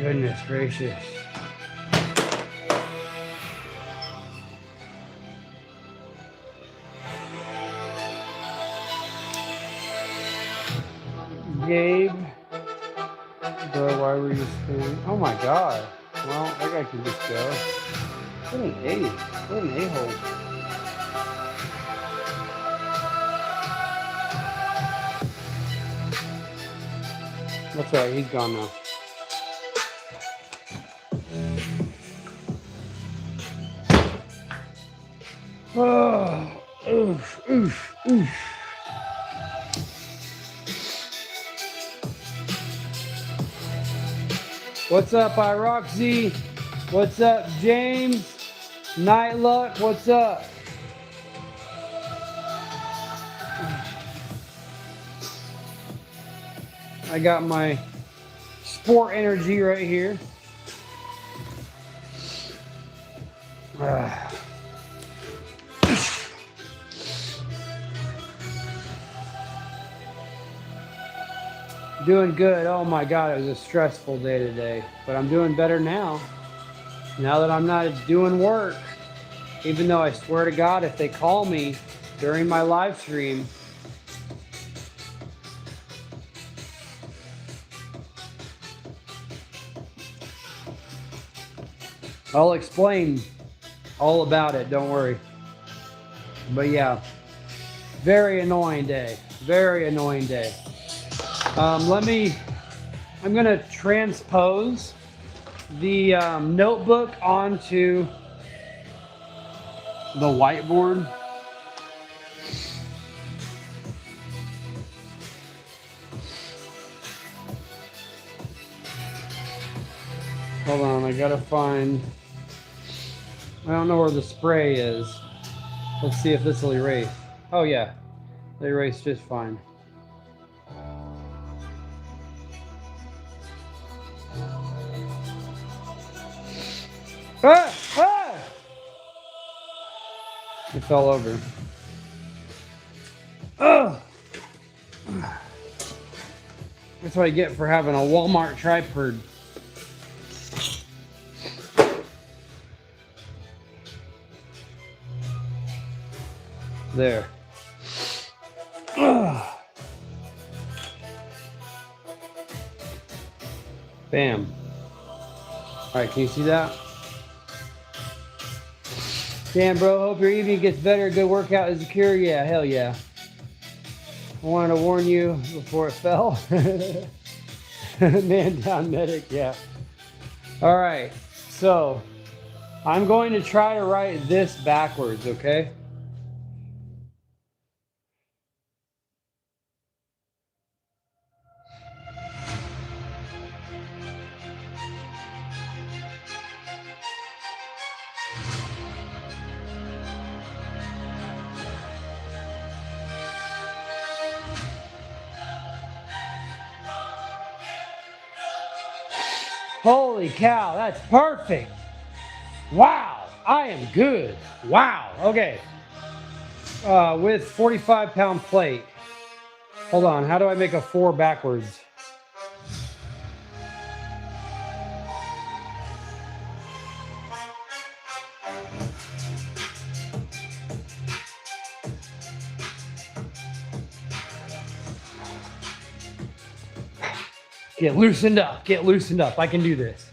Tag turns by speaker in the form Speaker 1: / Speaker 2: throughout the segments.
Speaker 1: Goodness gracious. Gabe, bro, why were you spinning? Oh my god. Well, that guy can just go. What an A. What an a-hole. That's right, he's gone now. Oh, oof, oof, oof. What's up, Iroxy? What's up, James? Night Luck, what's up? I got my sport energy right here. Doing good. Oh my god, it was a stressful day today, but I'm doing better now. Now that I'm not doing work, even though I swear to God, if they call me during my live stream, I'll explain all about it, don't worry. But yeah, very annoying day. Very annoying day. I'm gonna transpose the notebook onto the whiteboard. Hold on, I gotta find, I don't know where the spray is. Let's see if this will erase. Oh yeah, they erase just fine. Ah! Ah! It fell over. Oh! That's what I get for having a Walmart tripod. There. Ugh. Bam. All right, can you see that? Damn, bro, hope your evening gets better. Good workout is a cure. Yeah, hell yeah. I wanted to warn you before it fell. Man down medic, yeah. All right, so I'm going to try to write this backwards, okay? Holy cow, that's perfect. Wow, I am good. Wow, okay. With 45-pound plate. Hold on, how do I make a 4 backwards? Get loosened up, get loosened up. I can do this.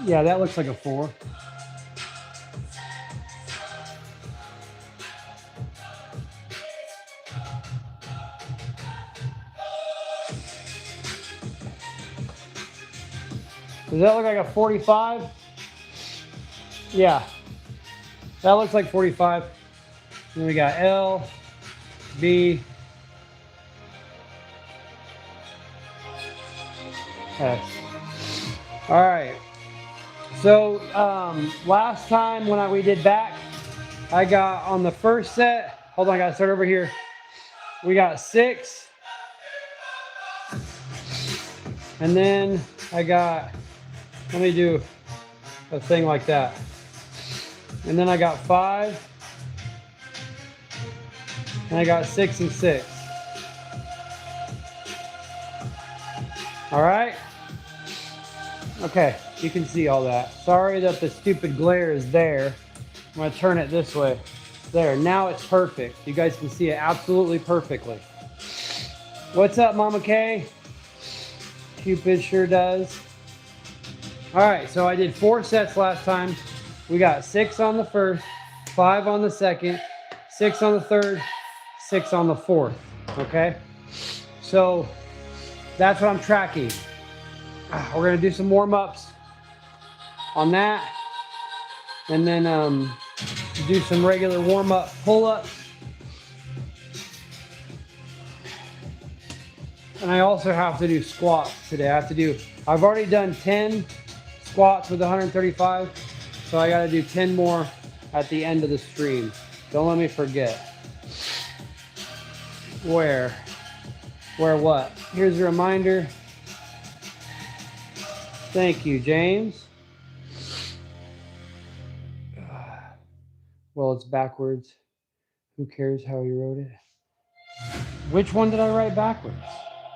Speaker 1: Yeah, that looks like a 4. Does that look like a 45? Yeah, that looks like 45. Then we got L, B, S. All right. So last time when we did back, I got on the first set. Hold on, I gotta start over here. We got 6, and then I got. Let me do a thing like that. And then I got 5. And I got 6 and 6. All right. Okay, you can see all that. Sorry that the stupid glare is there. I'm gonna turn it this way. There, now it's perfect. You guys can see it absolutely perfectly. What's up, Mama Kay? Cupid sure does. All right, so I did 4 sets last time. We got 6 on the first, 5 on the second, 6 on the third, 6 on the fourth, okay? So that's what I'm tracking. We're gonna do some warm-ups on that, and then do some regular warm-up pull-ups. And I also have to do squats today. I've already done 10 squats with 135, so I gotta do 10 more at the end of the stream. Don't let me forget. Where what? Here's a reminder. Thank you, James. Well, it's backwards. Who cares how you wrote it? Which one did I write backwards?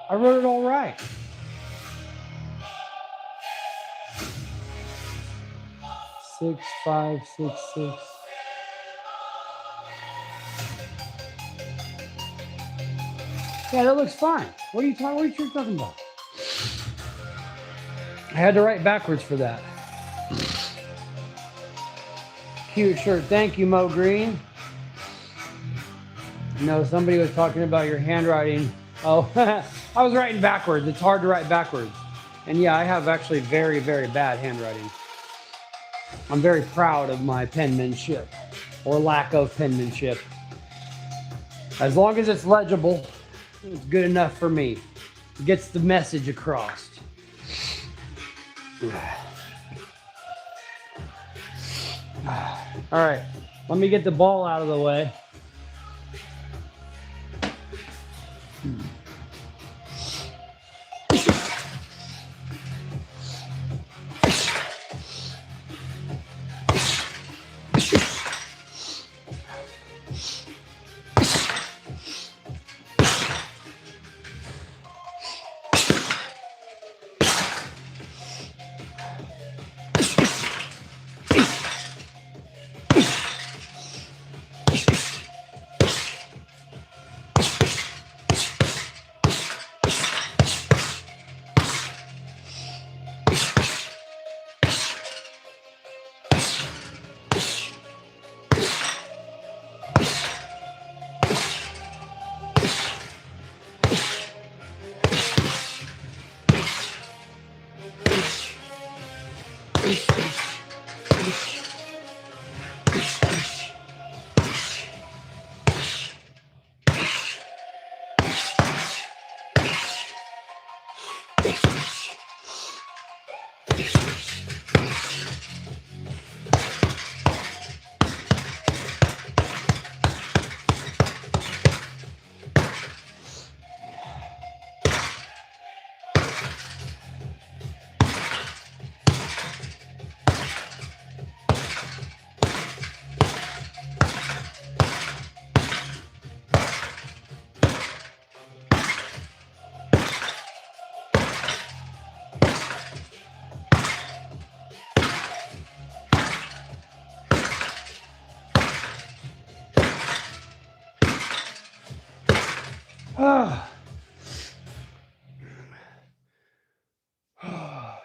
Speaker 1: I wrote it all right. Six, 5, 6, 6. Yeah, that looks fine. What are you talking about? I had to write backwards for that. Cute shirt. Thank you, Mo Green. No, somebody was talking about your handwriting. Oh, I was writing backwards. It's hard to write backwards. And yeah, I have actually very, very bad handwriting. I'm very proud of my penmanship, or lack of penmanship. As long as it's legible, it's good enough for me. It gets the message across. All right, let me get the ball out of the way.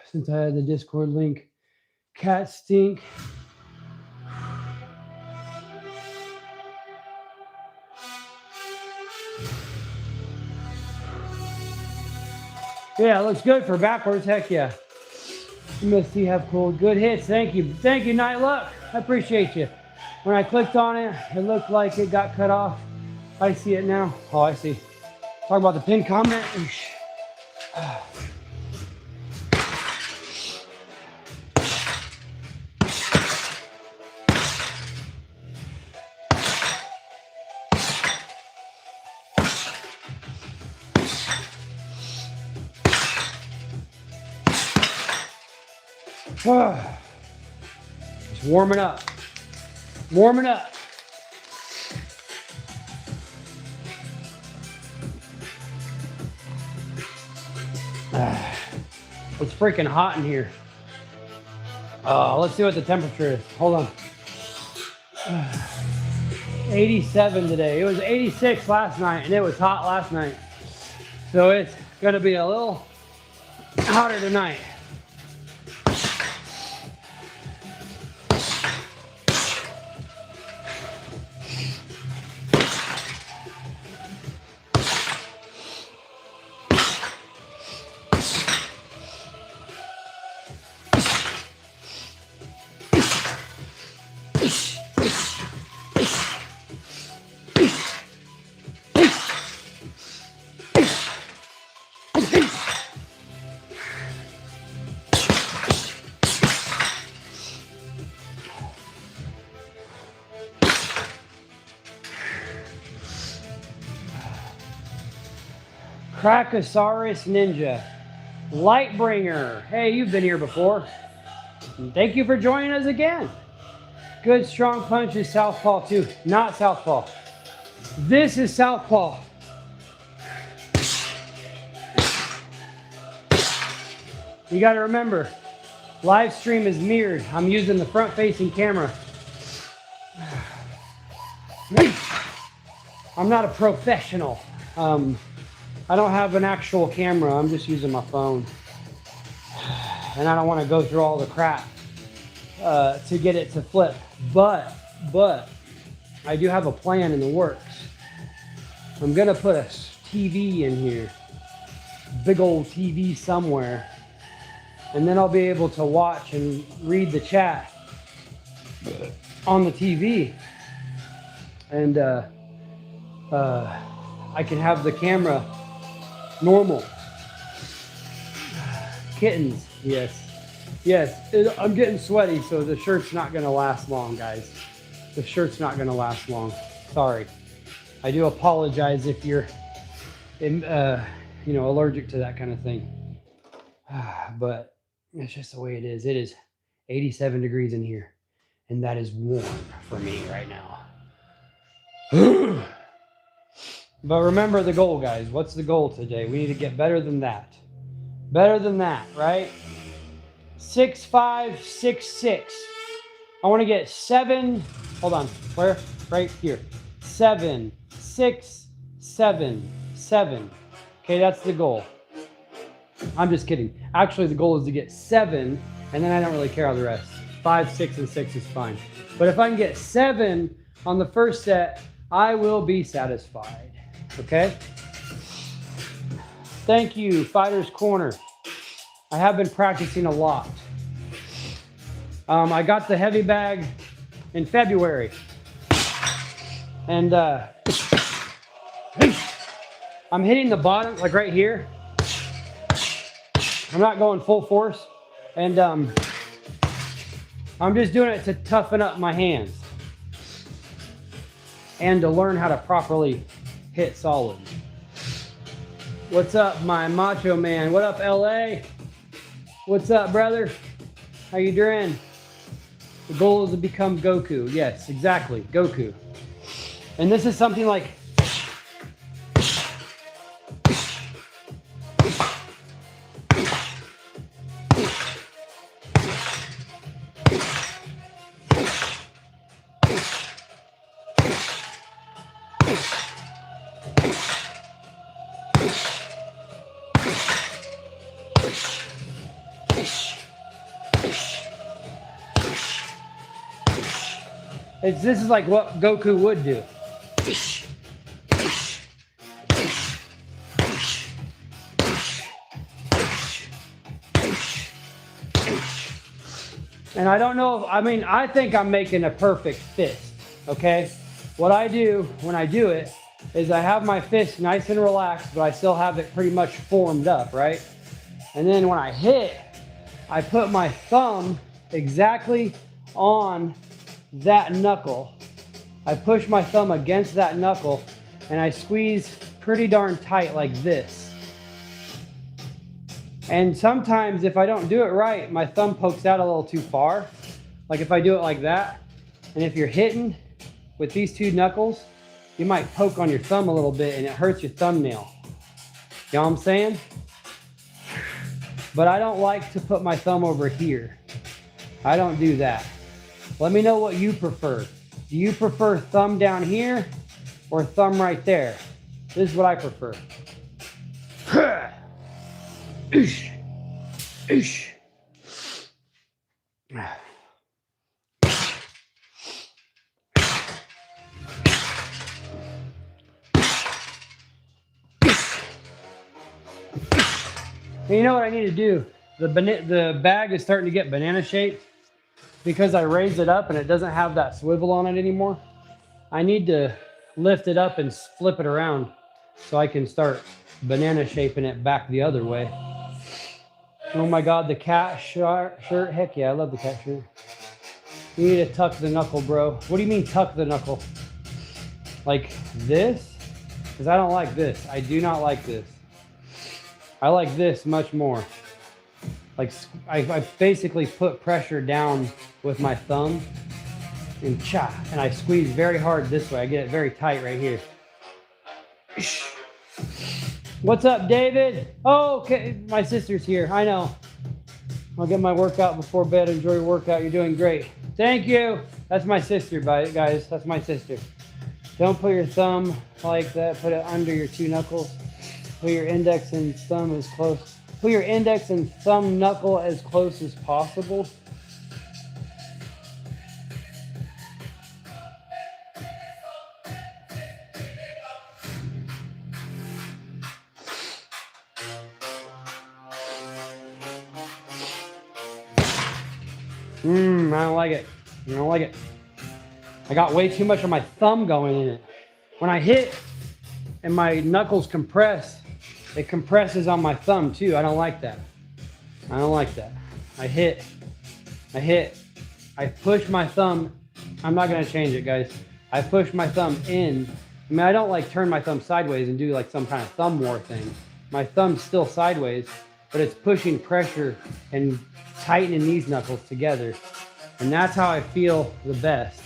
Speaker 1: Since I had the Discord link, cat stink. Yeah, it looks good for backwards. Heck yeah. Misty have cool, good hits. Thank you, Night Luck. I appreciate you. When I clicked on it, it looked like it got cut off. I see it now. Oh, I see. Talk about the pinned comment. Just warming up. Warming up. It's freaking hot in here. Let's see what the temperature is. Hold on. 87 today. It was 86 last night, and it was hot last night. So it's gonna be a little hotter tonight. Crackosaurus Ninja, Lightbringer. Hey, you've been here before. Thank you for joining us again. Good strong punch is southpaw too, not southpaw. This is southpaw. You got to remember, live stream is mirrored. I'm using the front facing camera. I'm not a professional. I don't have an actual camera. I'm just using my phone. And I don't want to go through all the crap to get it to flip. But I do have a plan in the works. I'm going to put a TV in here. Big old TV somewhere. And then I'll be able to watch and read the chat on the TV. And I can have the camera normal. Kittens, yes. I'm getting sweaty, so the shirt's not gonna last long, guys. The shirt's not gonna last long. Sorry. I do apologize if you're, allergic to that kind of thing. But it's just the way it is. It is 87 degrees in here, and that is warm for me right now. But remember the goal, guys. What's the goal today? We need to get better than that. Better than that, right? 6'5", 6'6". I want to get 7. Hold on. Where? Right here. 7, 6, 7, 7. Okay, that's the goal. I'm just kidding. Actually, the goal is to get 7, and then I don't really care how the rest. 5, 6, and 6 is fine. But if I can get 7 on the first set, I will be satisfied. Okay? Thank you, Fighter's Corner. I have been practicing a lot. I got the heavy bag in February. And I'm hitting the bottom, like right here. I'm not going full force. And I'm just doing it to toughen up my hands. And to learn how to properly hit solid. What's up, my macho man? What up, LA? What's up, brother? How you doing? The goal is to become Goku. Yes, exactly, Goku. And this is something like this is like what Goku would do. And I don't know if, I think I'm making a perfect fist, okay? What I do when I do it is I have my fist nice and relaxed, but I still have it pretty much formed up, right? And then when I hit, I put my thumb exactly on that knuckle. I push my thumb against that knuckle and I squeeze pretty darn tight like this. And sometimes if I don't do it right, my thumb pokes out a little too far. Like if I do it like that, and if you're hitting with these two knuckles, you might poke on your thumb a little bit and it hurts your thumbnail. You know what I'm saying? but I don't like to put my thumb over here. I don't do that. Let me know what you prefer. Do you prefer thumb down here or thumb right there? This is what I prefer. Oosh. Oosh. And you know what I need to do? The bag is starting to get banana shaped because I raised it up and it doesn't have that swivel on it anymore. I need to lift it up and flip it around so I can start banana shaping it back the other way. Oh my God, the cat shirt. Heck yeah, I love the cat shirt. You need to tuck the knuckle, bro. What do you mean tuck the knuckle? Like this? Because I don't like this. I do not like this. I like this much more. Like I basically put pressure down with my thumb and and I squeeze very hard this way. I get it very tight right here. What's up, David? Oh, okay, my sister's here. I know. I'll get my workout before bed. Enjoy your workout. You're doing great. Thank you. That's my sister, guys. That's my sister. Don't put your thumb like that. Put it under your two knuckles. Put your index and thumb as close. Put your index and thumb knuckle as close as possible. I don't like it. I don't like it. I got way too much of my thumb going in it. When I hit and my knuckles compress, it compresses on my thumb too. I don't like that. I don't like that. I hit, I push my thumb. I'm not gonna change it, guys. I push my thumb in. I mean, I don't like turn my thumb sideways and do like some kind of thumb war thing. My thumb's still sideways, but it's pushing pressure and tightening these knuckles together. And that's how I feel the best.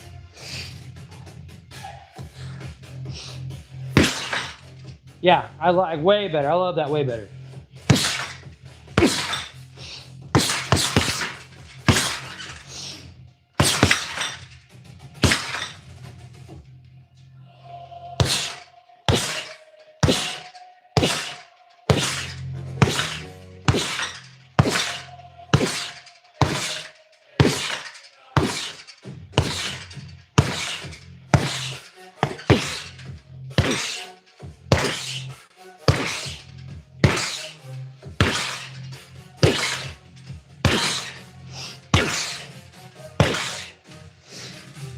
Speaker 1: Yeah, I like way better. I love that way better.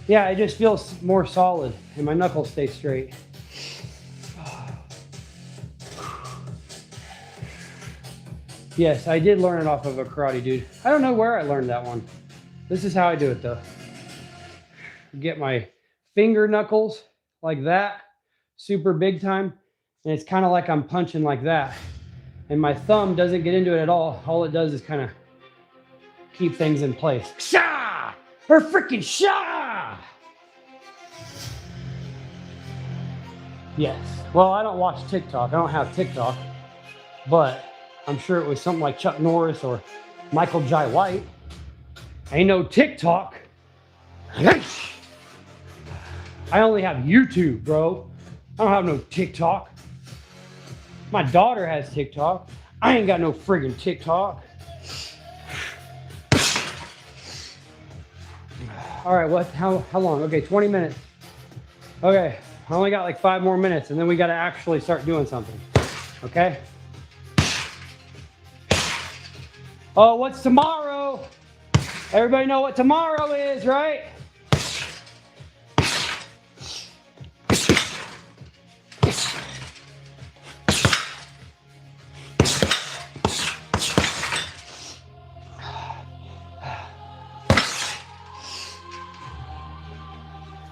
Speaker 1: Yeah, it just feels more solid and my knuckles stay straight. Yes, I did learn it off of a karate dude. I don't know where I learned that one. This is how I do it though. Get my finger knuckles like that, super big time. And it's kind of like I'm punching like that. And my thumb doesn't get into it at all. All it does is kind of keep things in place. Sha! Or freaking sha! Yes. Well, I don't watch TikTok. I don't have TikTok. But I'm sure it was something like Chuck Norris or Michael Jai White. Ain't no TikTok. I only have YouTube, bro. I don't have no TikTok. My daughter has TikTok. I ain't got no friggin' TikTok. All right, what? How long? Okay, 20 minutes. Okay, I only got like 5 more minutes, and then we got to actually start doing something. Okay? Oh, what's tomorrow? Everybody know what tomorrow is, right?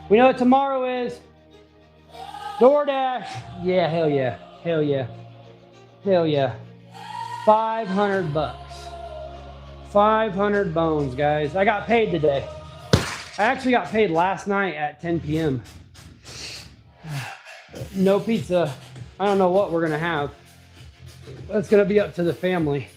Speaker 1: We know what tomorrow is. DoorDash. Yeah, hell yeah. Hell yeah. Hell yeah. 500 bucks. 500 bones, guys. I got paid today. I actually got paid last night at 10 p.m. No pizza. I don't know what we're gonna have. That's gonna be up to the family.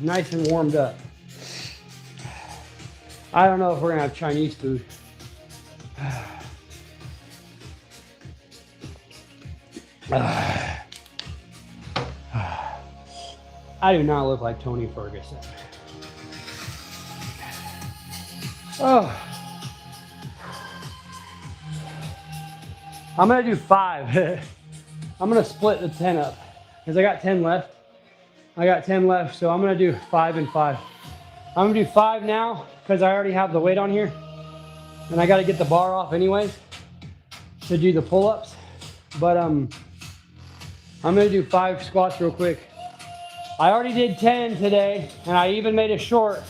Speaker 1: nice and warmed up. I don't know if we're gonna have Chinese food. I do not look like Tony Ferguson. Oh. I'm gonna do 5. I'm gonna split the 10 up because I got 10 left. I got 10 left, so I'm gonna do 5 and 5. I'm gonna do 5 now because I already have the weight on here, and I gotta get the bar off anyways to do the pull-ups. But I'm gonna do 5 squats real quick. I already did 10 today, and I even made a short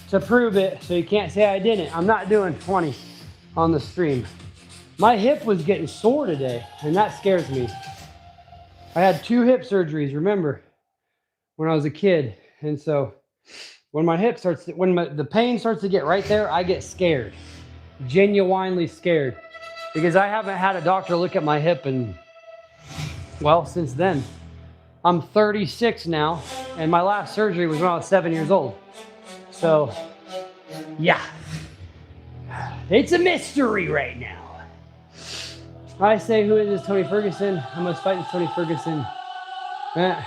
Speaker 1: to prove it, so you can't say I didn't. I'm not doing 20 on the stream. My hip was getting sore today, and that scares me. I had 2 hip surgeries, remember, when I was a kid. And so when my hip starts, the pain starts to get right there, I get scared, genuinely scared, because I haven't had a doctor look at my hip in, well, since then. I'm 36 now, and my last surgery was when I was 7 years old. So, yeah, it's a mystery right now. I say, who is this Tony Ferguson? I must fight this Tony Ferguson. I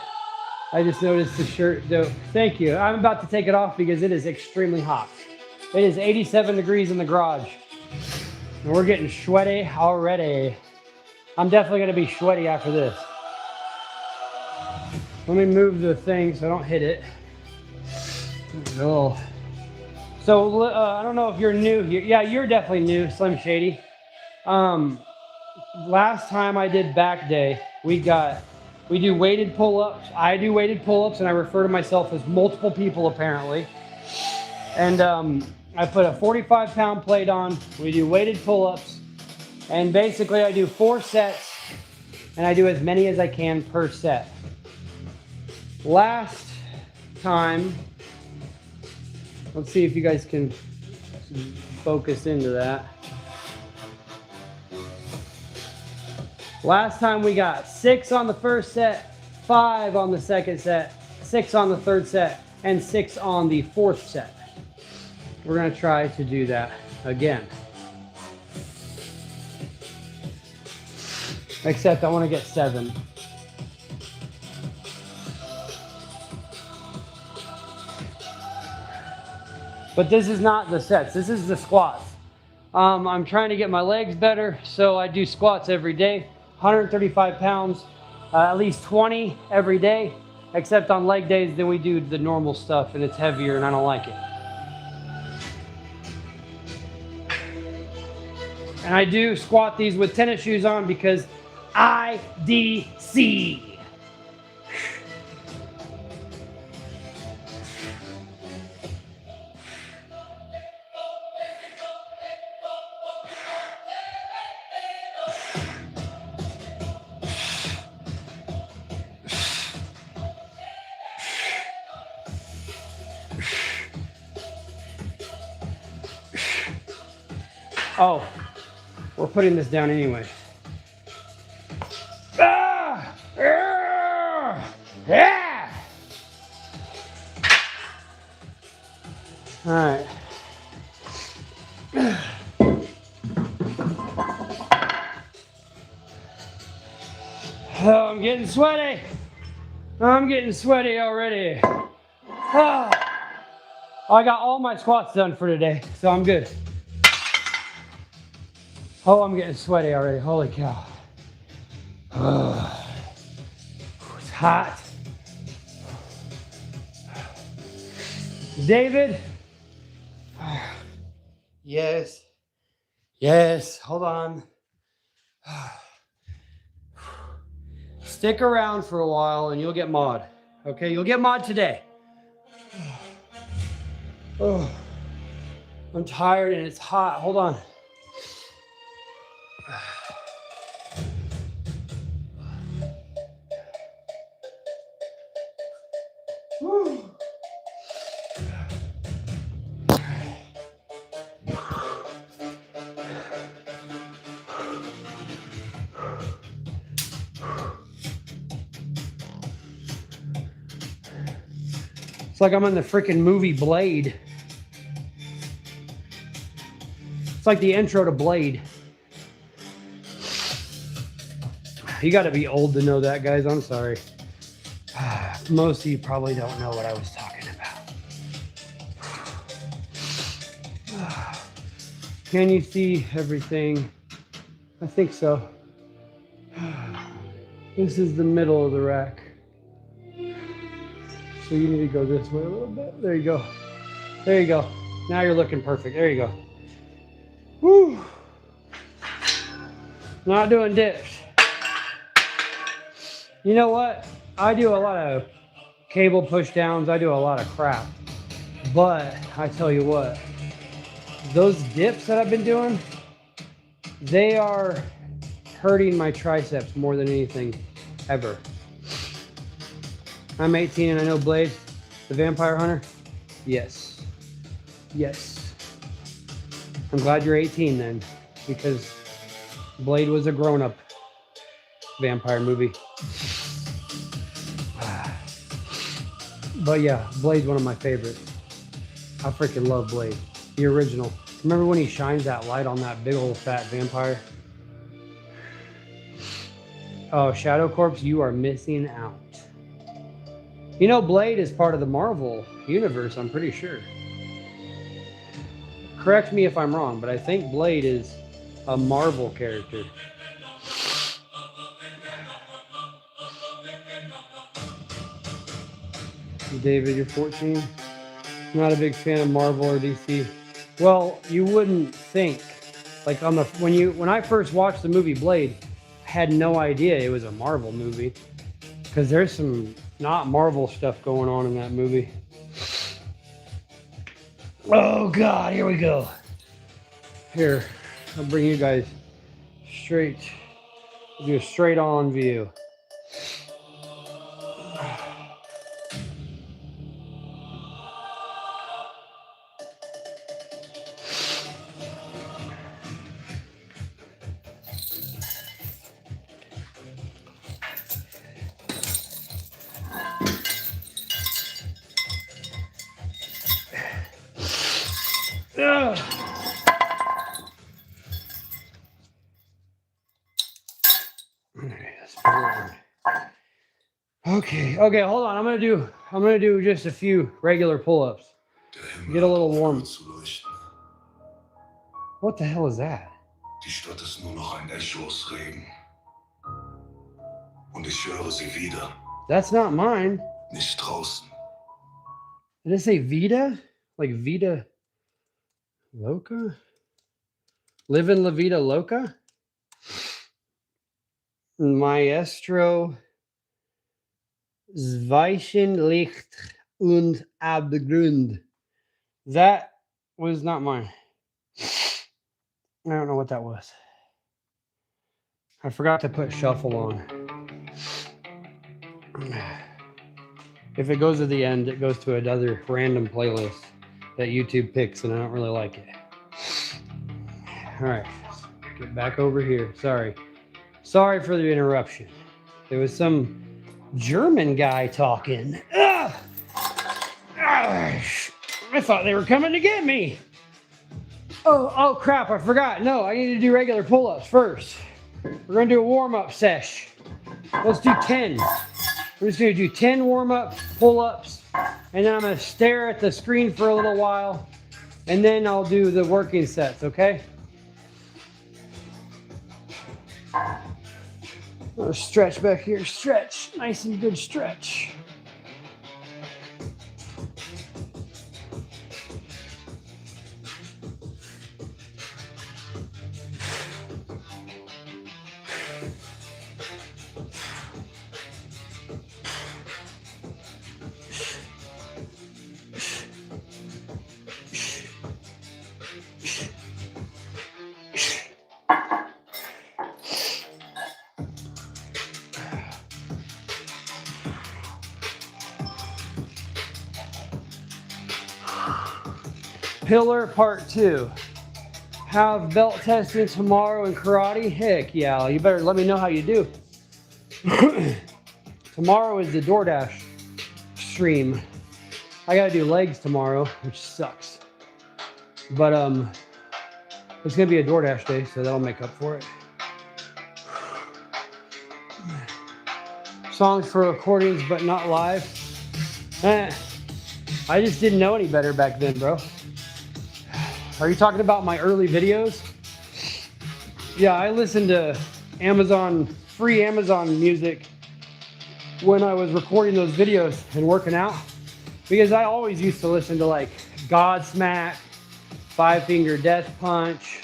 Speaker 1: just noticed the shirt, dope. Thank you. I'm about to take it off because it is extremely hot. It is 87 degrees in the garage, and we're getting sweaty already. I'm definitely gonna be sweaty after this. Let me move the thing so I don't hit it. Oh. So I don't know if you're new here. Yeah, you're definitely new, Slim Shady. Last time I did back day, we do weighted pull-ups. I do weighted pull-ups, and I refer to myself as multiple people apparently. And I put a 45-pound plate on. We do weighted pull-ups, and basically I do 4 sets, and I do as many as I can per set. Last time, let's see if you guys can focus into that. Last time we got 6 on the first set, 5 on the second set, 6 on the third set, and 6 on the fourth set. We're gonna try to do that again. Except I wanna get 7. But this is not the sets, this is the squats. I'm trying to get my legs better, so I do squats every day, 135 pounds, at least 20 every day, except on leg days, then we do the normal stuff and it's heavier and I don't like it. And I do squat these with tennis shoes on because IDC. Oh, we're putting this down anyway. Ah! Ah! Yeah! All right. Oh, I'm getting sweaty. I'm getting sweaty already. Oh, I got all my squats done for today, so I'm good. Oh, I'm getting sweaty already. Holy cow. Oh, it's hot. David? Yes. Yes. Hold on. Stick around for a while and you'll get mod. Okay, you'll get mod today. Oh, I'm tired and it's hot. Hold on. Woo. It's like I'm in the freaking movie Blade. It's like the intro to Blade. You got to be old to know that, guys. I'm sorry. Most of you probably don't know what I was talking about. Can you see everything? I think so. This is the middle of the rack. So you need to go this way a little bit. There you go. There you go. Now you're looking perfect. There you go. Woo! Not doing dips. You know what? I do a lot of cable push downs. I do a lot of crap. But I tell you what, those dips that I've been doing, they are hurting my triceps more than anything ever. I'm 18 and I know Blade, the vampire hunter. Yes. Yes. I'm glad you're 18 then, because Blade was a grown-up vampire movie. But yeah, Blade's one of my favorites. I freaking love Blade, the original. Remember when he shines that light on that big old fat vampire? Oh, Shadow Corpse, you are missing out. You know, Blade is part of the Marvel universe, I'm pretty sure. Correct me if I'm wrong, but I think Blade is a Marvel character. David, you're 14. Not a big fan of Marvel or DC. Well, you wouldn't think. Like when I first watched the movie Blade, I had no idea it was a Marvel movie, because there's some not Marvel stuff going on in that movie. Oh God, here we go. Here, I'll bring you guys straight. Do a straight on view. Okay, hold on. I'm gonna do just a few regular pull-ups. Get a little warm. What the hell is that?
Speaker 2: Die Stadt ist nur noch ein Echo aus Regen. Und ich höre sie wieder.
Speaker 1: That's not mine.
Speaker 2: Nicht draußen.
Speaker 1: Did it say Vida? Like Vida Loca? Living La Vida Loca? Maestro Zweichenlicht und Abgrund. That was not mine. I don't know what that was. I forgot to put shuffle on. If it goes to the end, it goes to another random playlist that YouTube picks, and I don't really like it. All right, get back over here. Sorry for the interruption. There was some German guy talking. I thought they were coming to get me. Oh crap, I forgot. No, I need to do regular pull-ups first. We're gonna do a warm-up sesh. Let's do 10. We're just gonna do 10 warm-up pull-ups, and then I'm gonna stare at the screen for a little while, and then I'll do the working sets, okay? I'll stretch back here, stretch, nice and good stretch. Pillar part 2. Have belt testing tomorrow in karate? Heck yeah, you better let me know how you do. Tomorrow is the DoorDash stream. I gotta do legs tomorrow, which sucks. But it's gonna be a DoorDash day, so that'll make up for it. Songs for recordings, but not live. I just didn't know any better back then, bro. Are you talking about my early videos? Yeah, I listened to free Amazon music when I was recording those videos and working out, because I always used to listen to like Godsmack, Five Finger Death Punch,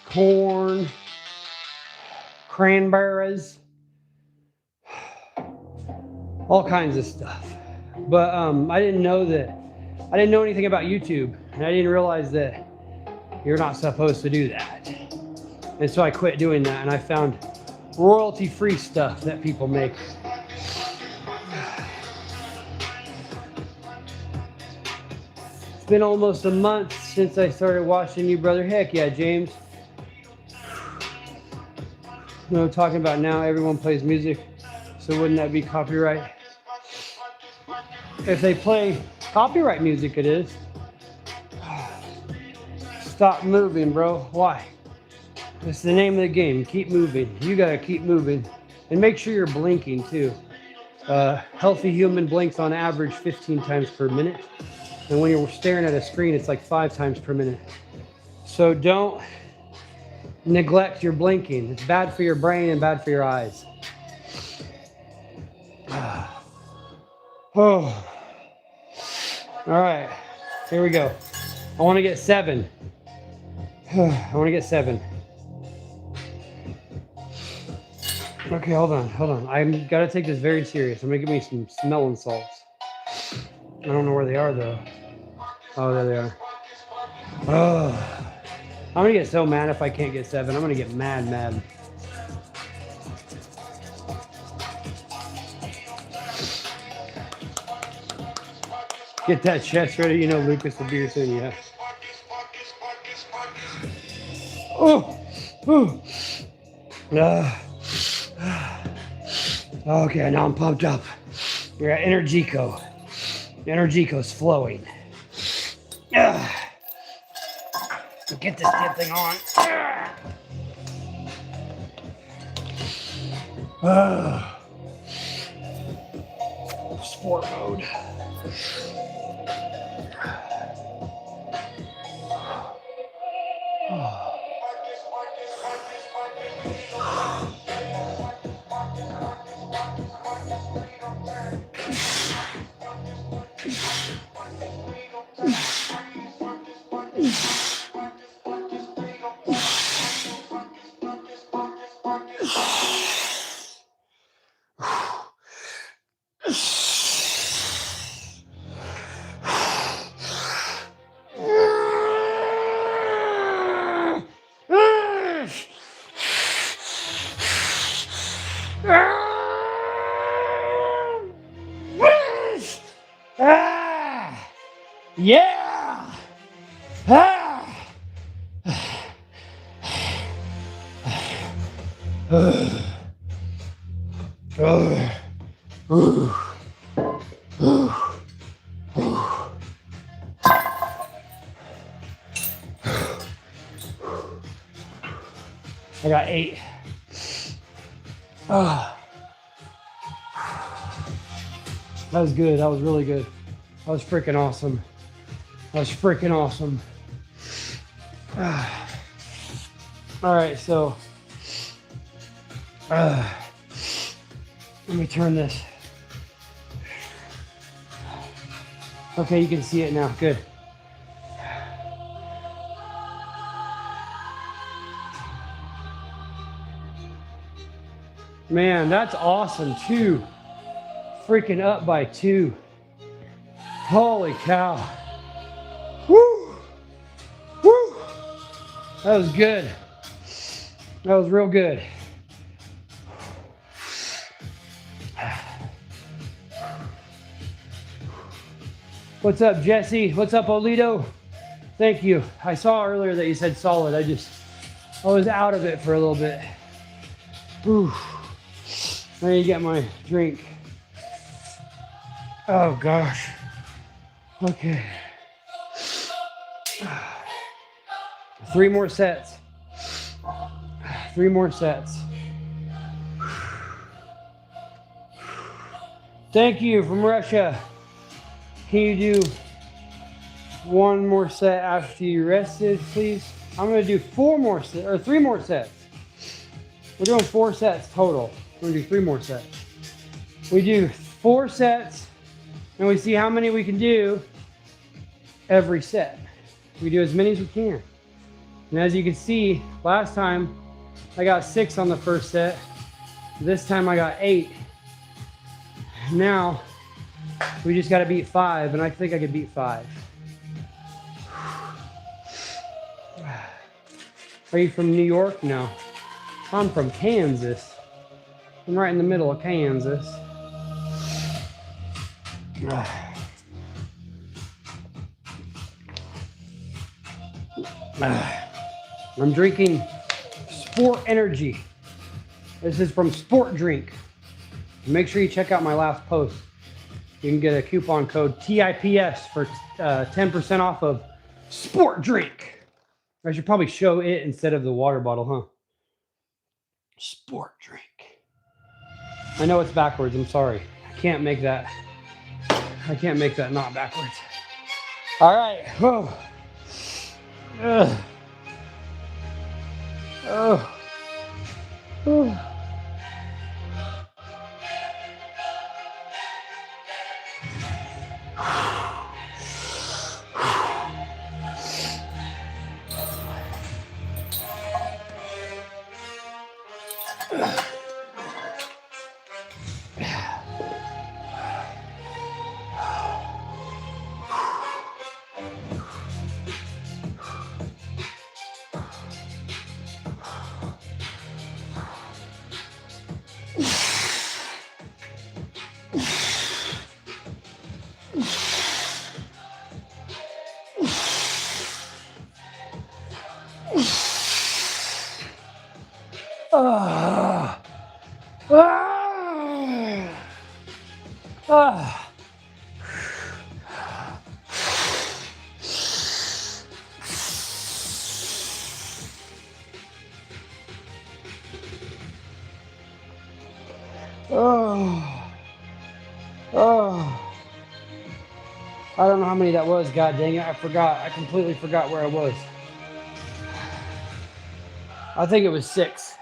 Speaker 1: Korn, Cranberries, all kinds of stuff. But I didn't know anything about YouTube, and I didn't realize that you're not supposed to do that. And so I quit doing that, and I found royalty-free stuff that people make. It's been almost a month since I started watching you, brother. Heck yeah, James. You know, talking about now everyone plays music, so wouldn't that be copyright? If they play copyright music, it is. Stop moving, bro. Why? It's the name of the game. Keep moving. You gotta keep moving. And make sure you're blinking too. Healthy human blinks on average 15 times per minute. And when you're staring at a screen, it's like 5 times per minute. So don't neglect your blinking. It's bad for your brain and bad for your eyes. Oh. All right, here we go. I want to get 7. I want to get 7. Okay, hold on. I'm gotta take this very serious. I'm gonna give me some smelling salts. I don't know where they are though. Oh, there they are. Oh, I'm gonna get so mad if I can't get 7. I'm gonna get mad. Get that chest ready, you know, Lucas the beer soon, yeah. Oh. Okay, now I'm pumped up. You're at Energico. Energico's flowing. Get this damn thing on. Sport mode. Yeah! I got 8. That was good. That was really good. That was freaking awesome. All right, so let me turn this. Okay, you can see it now. Good. Man, that's awesome. 2. Freaking up by 2. Holy cow. Woo! Woo! That was good. That was real good. What's up, Jesse? What's up, Olito? Thank you. I saw earlier that you said solid. I was out of it for a little bit. Whew. I need to get my drink. Oh gosh. Okay. 3 more sets. 3 more sets. Thank you from Russia. Can you do 1 more set after you rested, please? I'm gonna do 4 more sets, or 3 more sets. We're doing 4 sets total. We're gonna do 3 more sets. We do 4 sets, and we see how many we can do every set. We do as many as we can. And as you can see, last time I got 6 on the first set. This time I got 8. Now we just got to beat 5, and I think I could beat 5. Are you from New York? No. I'm from Kansas. I'm right in the middle of Kansas. I'm drinking Sport Energy. This is from Sport Drink. Make sure you check out my last post. You can get a coupon code TIPS for 10% off of Sport Drink. I should probably show it instead of the water bottle, huh? Sport Drink. I know it's backwards. I'm sorry. I can't make that not backwards. All right. Oh. Oh. Oh. Ah. Ah. Ah. Oh. Oh. I don't know how many that was, god dang it. I forgot. I completely forgot where I was. I think it was 6.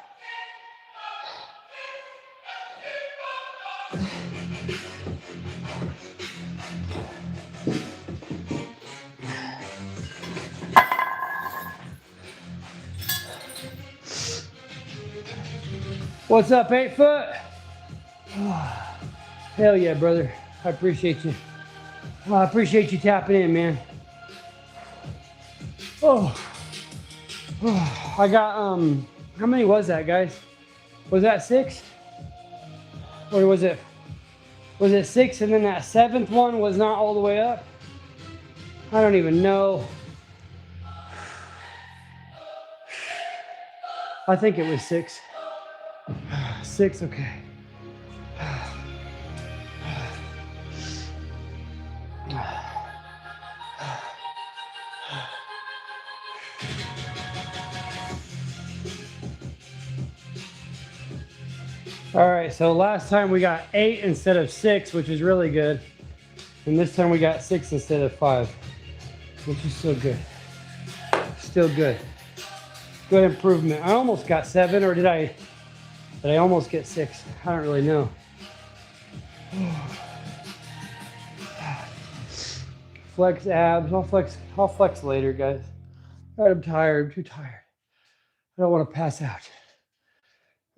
Speaker 1: What's up, 8 foot? Oh, hell yeah, brother. I appreciate you. Oh, I appreciate you tapping in, man. Oh. Oh, I got, how many was that, guys? Was that 6? Or was it 6 and then that 7th one was not all the way up? I don't even know. I think it was 6. 6, okay. All right, so last time we got 8 instead of 6, which is really good. And this time we got 6 instead of 5, which is still good. Still good. Good improvement. I almost got 7, or did I almost get 6? I don't really know. Flex abs. I'll flex later, guys. I'm tired. I'm too tired. I don't want to pass out.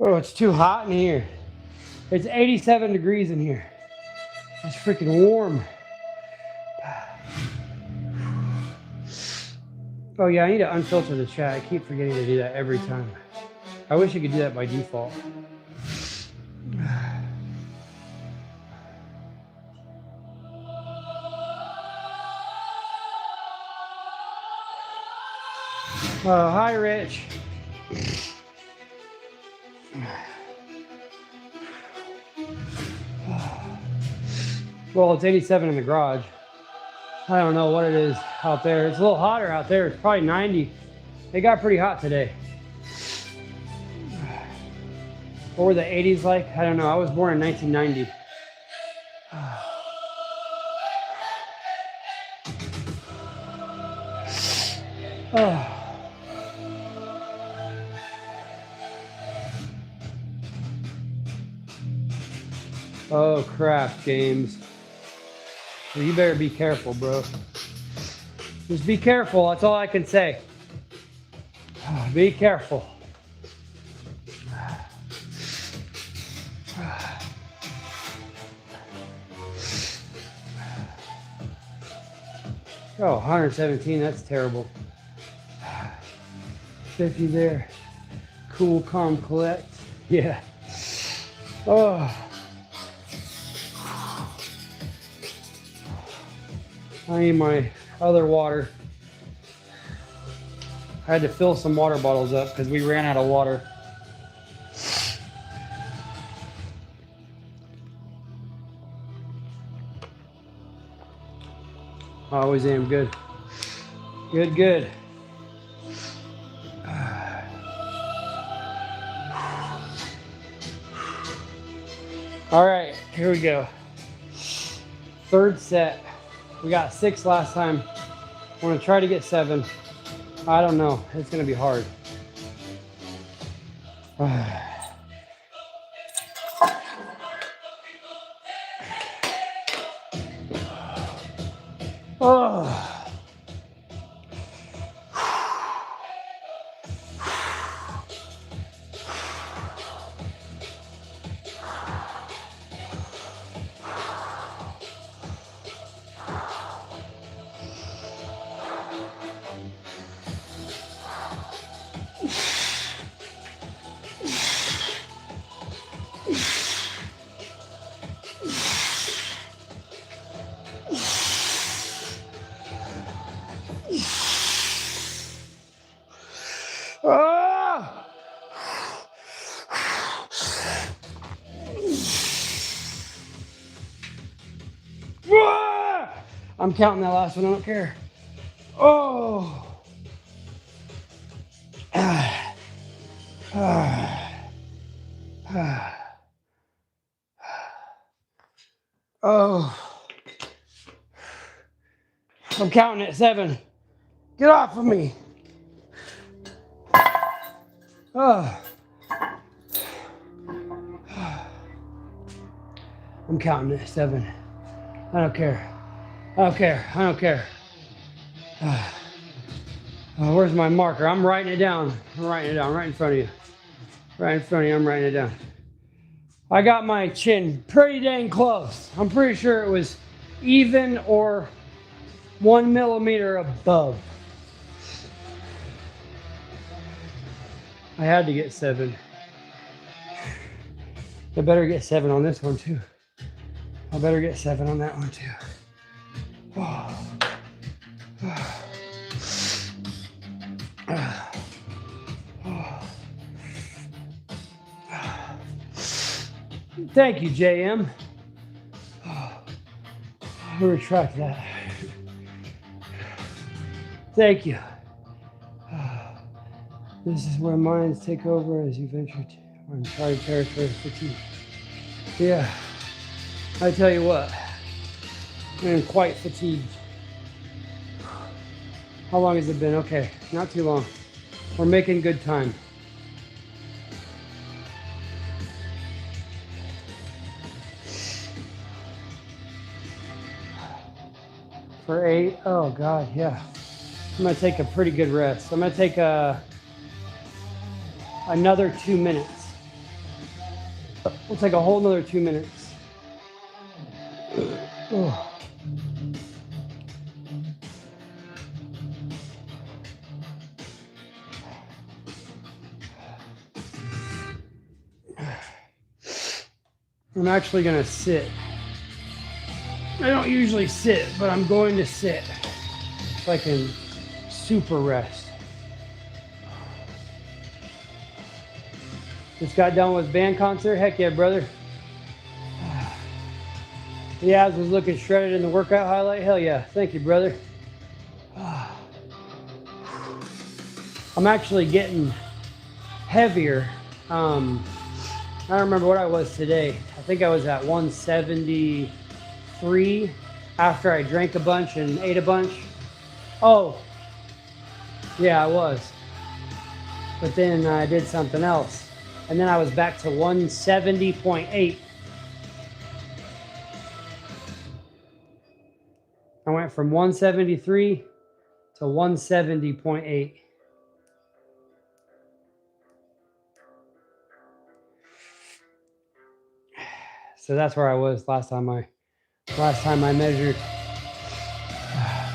Speaker 1: Oh, it's too hot in here. It's 87 degrees in here. It's freaking warm. Oh yeah, I need to unfilter the chat. I keep forgetting to do that every time. I wish I could do that by default. Oh, hi, Rich. Well, it's 87 in the garage. I don't know what it is out there. It's a little hotter out there. It's probably 90. It got pretty hot today. What were the 80s like? I don't know. I was born in 1990. Oh crap, James. Well, you better be careful, bro. Just be careful. That's all I can say. Be careful. Oh, 117, that's terrible. 50 there. Cool, calm, collect. Yeah. Oh. I need my other water. I had to fill some water bottles up because we ran out of water. I always am. Good. Good, good. All right, here we go. Third set. We got 6 last time. I want to try to get 7. I don't know. It's going to be hard. Oh. Ah! Ah! I'm counting that last one, I don't care. Oh. Ah. Ah. Ah. Oh. I'm counting at 7. Get off of me. Oh. I'm counting at 7. I don't care. I don't care. I don't care. Oh, where's my marker? I'm writing it down. I'm writing it down right in front of you. Right in front of you. I'm writing it down. I got my chin pretty dang close. I'm pretty sure it was even or 1 millimeter above. I had to get 7. I better get 7 on this one too. I better get 7 on that one too. Oh. Oh. Oh. Thank you, JM. Oh. I'll retract that. Thank you. This is where minds take over as you venture to uncharted territory of fatigue. Yeah, I tell you what, I'm quite fatigued. How long has it been? Okay, not too long. We're making good time. For 8, oh God, yeah. I'm gonna take a pretty good rest. I'm gonna take another 2 minutes. We'll take a whole another 2 minutes. Oh. I'm actually gonna sit. I don't usually sit, but I'm going to sit so I can super rest. Just got done with band concert. Heck yeah, brother. The abs was looking shredded in the workout highlight. Hell yeah. Thank you, brother. I'm actually getting heavier. I don't remember what I was today. I think I was at 173 after I drank a bunch and ate a bunch. Oh, yeah, I was. But then I did something else. And then I was back to 170.8. I went from 173 to 170.8. So that's where I was last time I measured.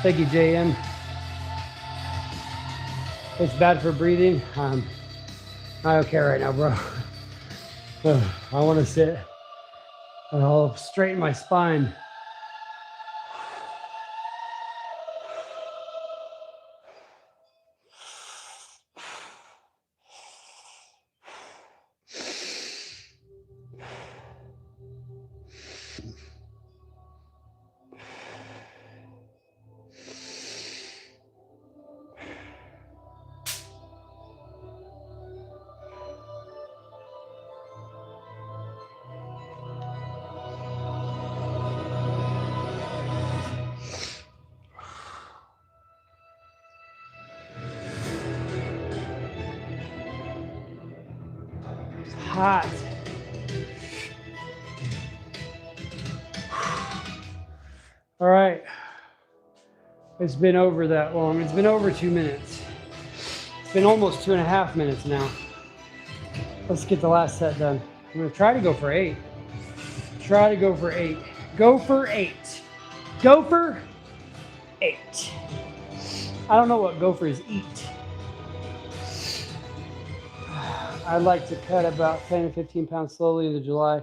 Speaker 1: Thank you, JM. It's bad for breathing. I don't care right now, bro. I want to sit and I'll straighten my spine. Hot. All right. It's been over that long. It's been over 2 minutes. It's been almost 2.5 minutes now. Let's get the last set done. I'm gonna try to go for 8. Try to go for 8. Go for 8. Go for 8. I don't know what gophers eat. I'd like to cut about 10 to 15 pounds slowly into July.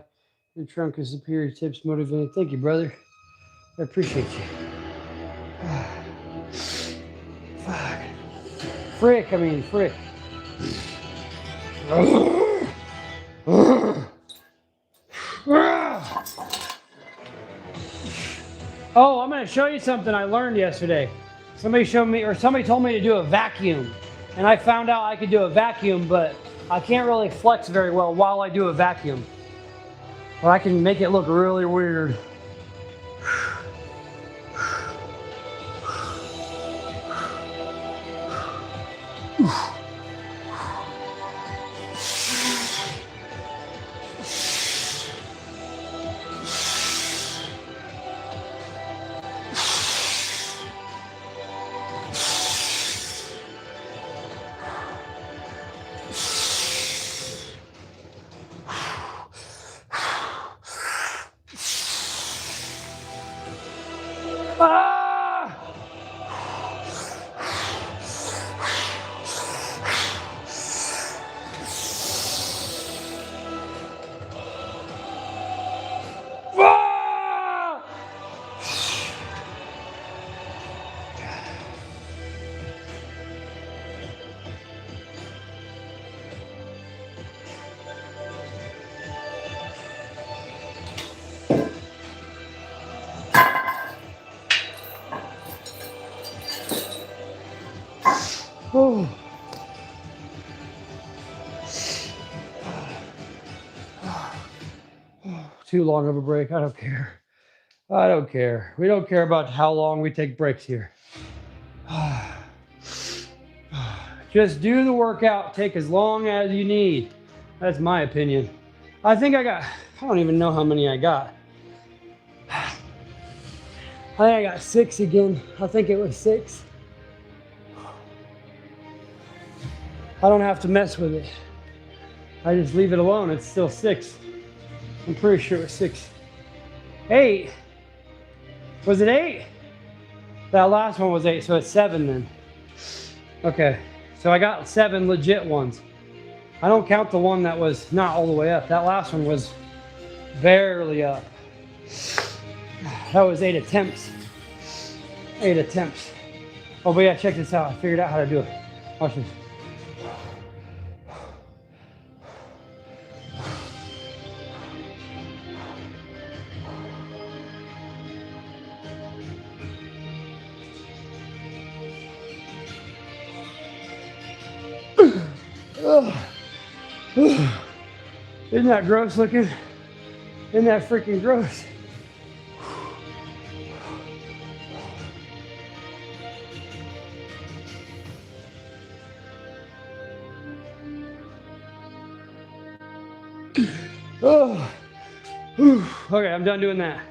Speaker 1: Your trunk is superior tips motivating. Thank you, brother. I appreciate you. Fuck. Frick. Oh, I'm going to show you something I learned yesterday. Somebody showed me, or somebody told me to do a vacuum. And I found out I could do a vacuum, but I can't really flex very well while I do a vacuum. Well, I can make it look really weird. Ah! Ah! Oh. Too long of a break. I don't care. I don't care. We don't care about how long we take breaks here. Just do the workout. Take as long as you need. That's my opinion. I think I don't even know how many I got. I think I got 6 again. I think it was 6. I don't have to mess with it. I just leave it alone. It's still 6. I'm pretty sure it was 6. 8. Was it 8? That last one was 8, so it's 7 then. Okay, so I got 7 legit ones. I don't count the one that was not all the way up. That last one was barely up. That was 8 attempts. 8 attempts. Oh, but yeah, check this out. I figured out how to do it. Watch this. Isn't that gross looking? Isn't that freaking gross? Oh, okay, I'm done doing that.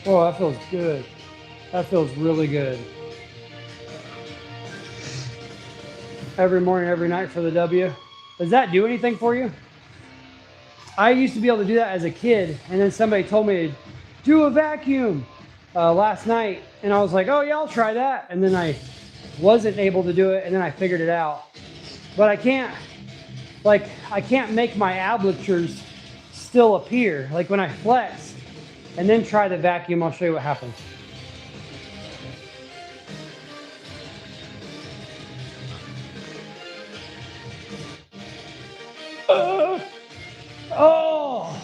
Speaker 1: Oh, that feels good. That feels really good. Every morning, every night for the W. Does that do anything for you? I used to be able to do that as a kid, and then somebody told me to do a vacuum last night, and I was like, oh yeah, I'll try that. And then I wasn't able to do it, and then I figured it out. But I can't make my abductors still appear. Like when I flex and then try the vacuum, I'll show you what happens. Oh!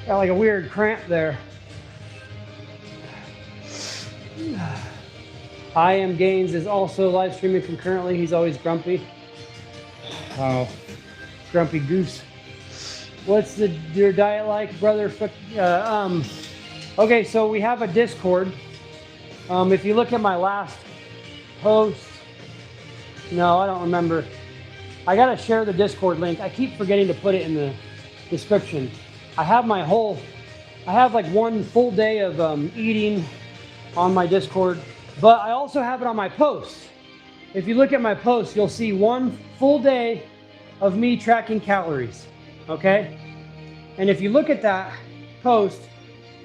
Speaker 1: Got like a weird cramp there. I Am Gaines is also live streaming concurrently. He's always grumpy. Oh, grumpy goose. What's your diet like, brother? Okay, so we have a Discord. If you look at my last post, no, I don't remember. I gotta share the Discord link. I keep forgetting to put it in the description. I have like one full day of eating on my Discord, but I also have it on my post. If you look at my post, you'll see one full day of me tracking calories, okay? And if you look at that post,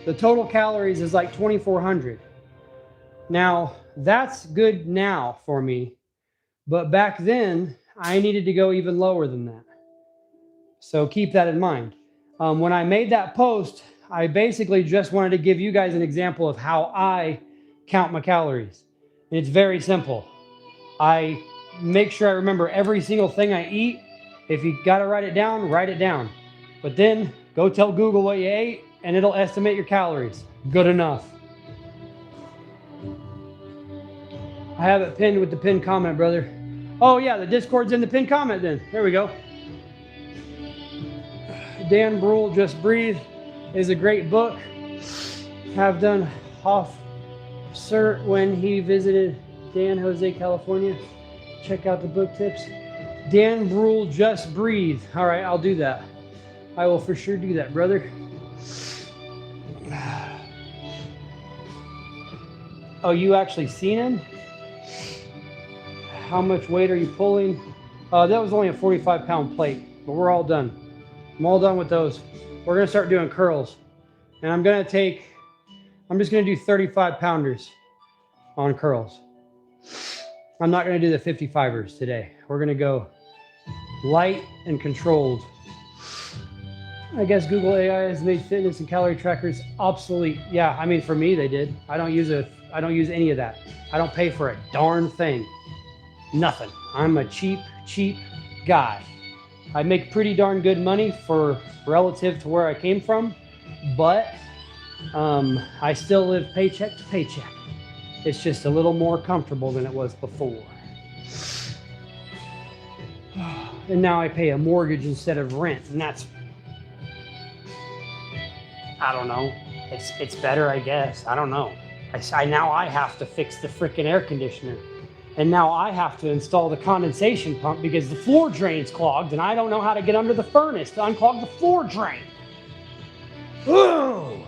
Speaker 1: the total calories is like 2,400. Now, that's good now for me, but back then, I needed to go even lower than that. So keep that in mind. When I made that post, I basically just wanted to give you guys an example of how I count my calories. And it's very simple. I make sure I remember every single thing I eat. If you got to write it down, write it down. But then go tell Google what you ate and it'll estimate your calories. Good enough. I have it pinned with the pinned comment, brother. Oh yeah, the Discord's in the pinned comment then. There we go. Dan Brule, Just Breathe is a great book. Have done Hoff Cert when he visited San Jose, California. Check out the book tips. Dan Brule, Just Breathe. All right, I'll do that. I will for sure do that, brother. Oh, you actually seen him? How much weight are you pulling? That was only a 45-pound plate, but we're all done. I'm all done with those. We're gonna start doing curls. And I'm just gonna do 35-pounders on curls. I'm not gonna do the 55ers today. We're gonna go light and controlled. I guess Google AI has made fitness and calorie trackers obsolete. Yeah, I mean, for me, they did. I don't use any of that. I don't pay for a darn thing. Nothing. I'm a cheap guy. I make pretty darn good money for relative to where I came from, but I still live paycheck to paycheck. It's just a little more comfortable than it was before. And now I pay a mortgage instead of rent, and that's, I don't know. It's better, I guess. I don't know. Now I have to fix the freaking air conditioner. And now I have to install the condensation pump because the floor drain's clogged and I don't know how to get under the furnace to unclog the floor drain. Ooh.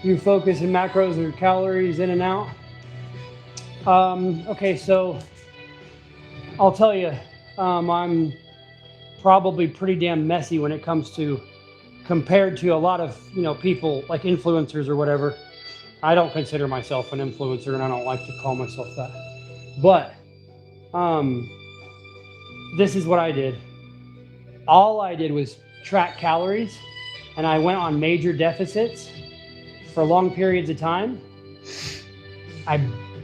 Speaker 1: You focus in macros or calories in and out. Okay, so I'll tell you, I'm probably pretty damn messy when it comes to, compared to a lot of, you know, people like influencers or whatever. I don't consider myself an influencer, and I don't like to call myself that. But this is what I did. All I did was track calories, and I went on major deficits for long periods of time. I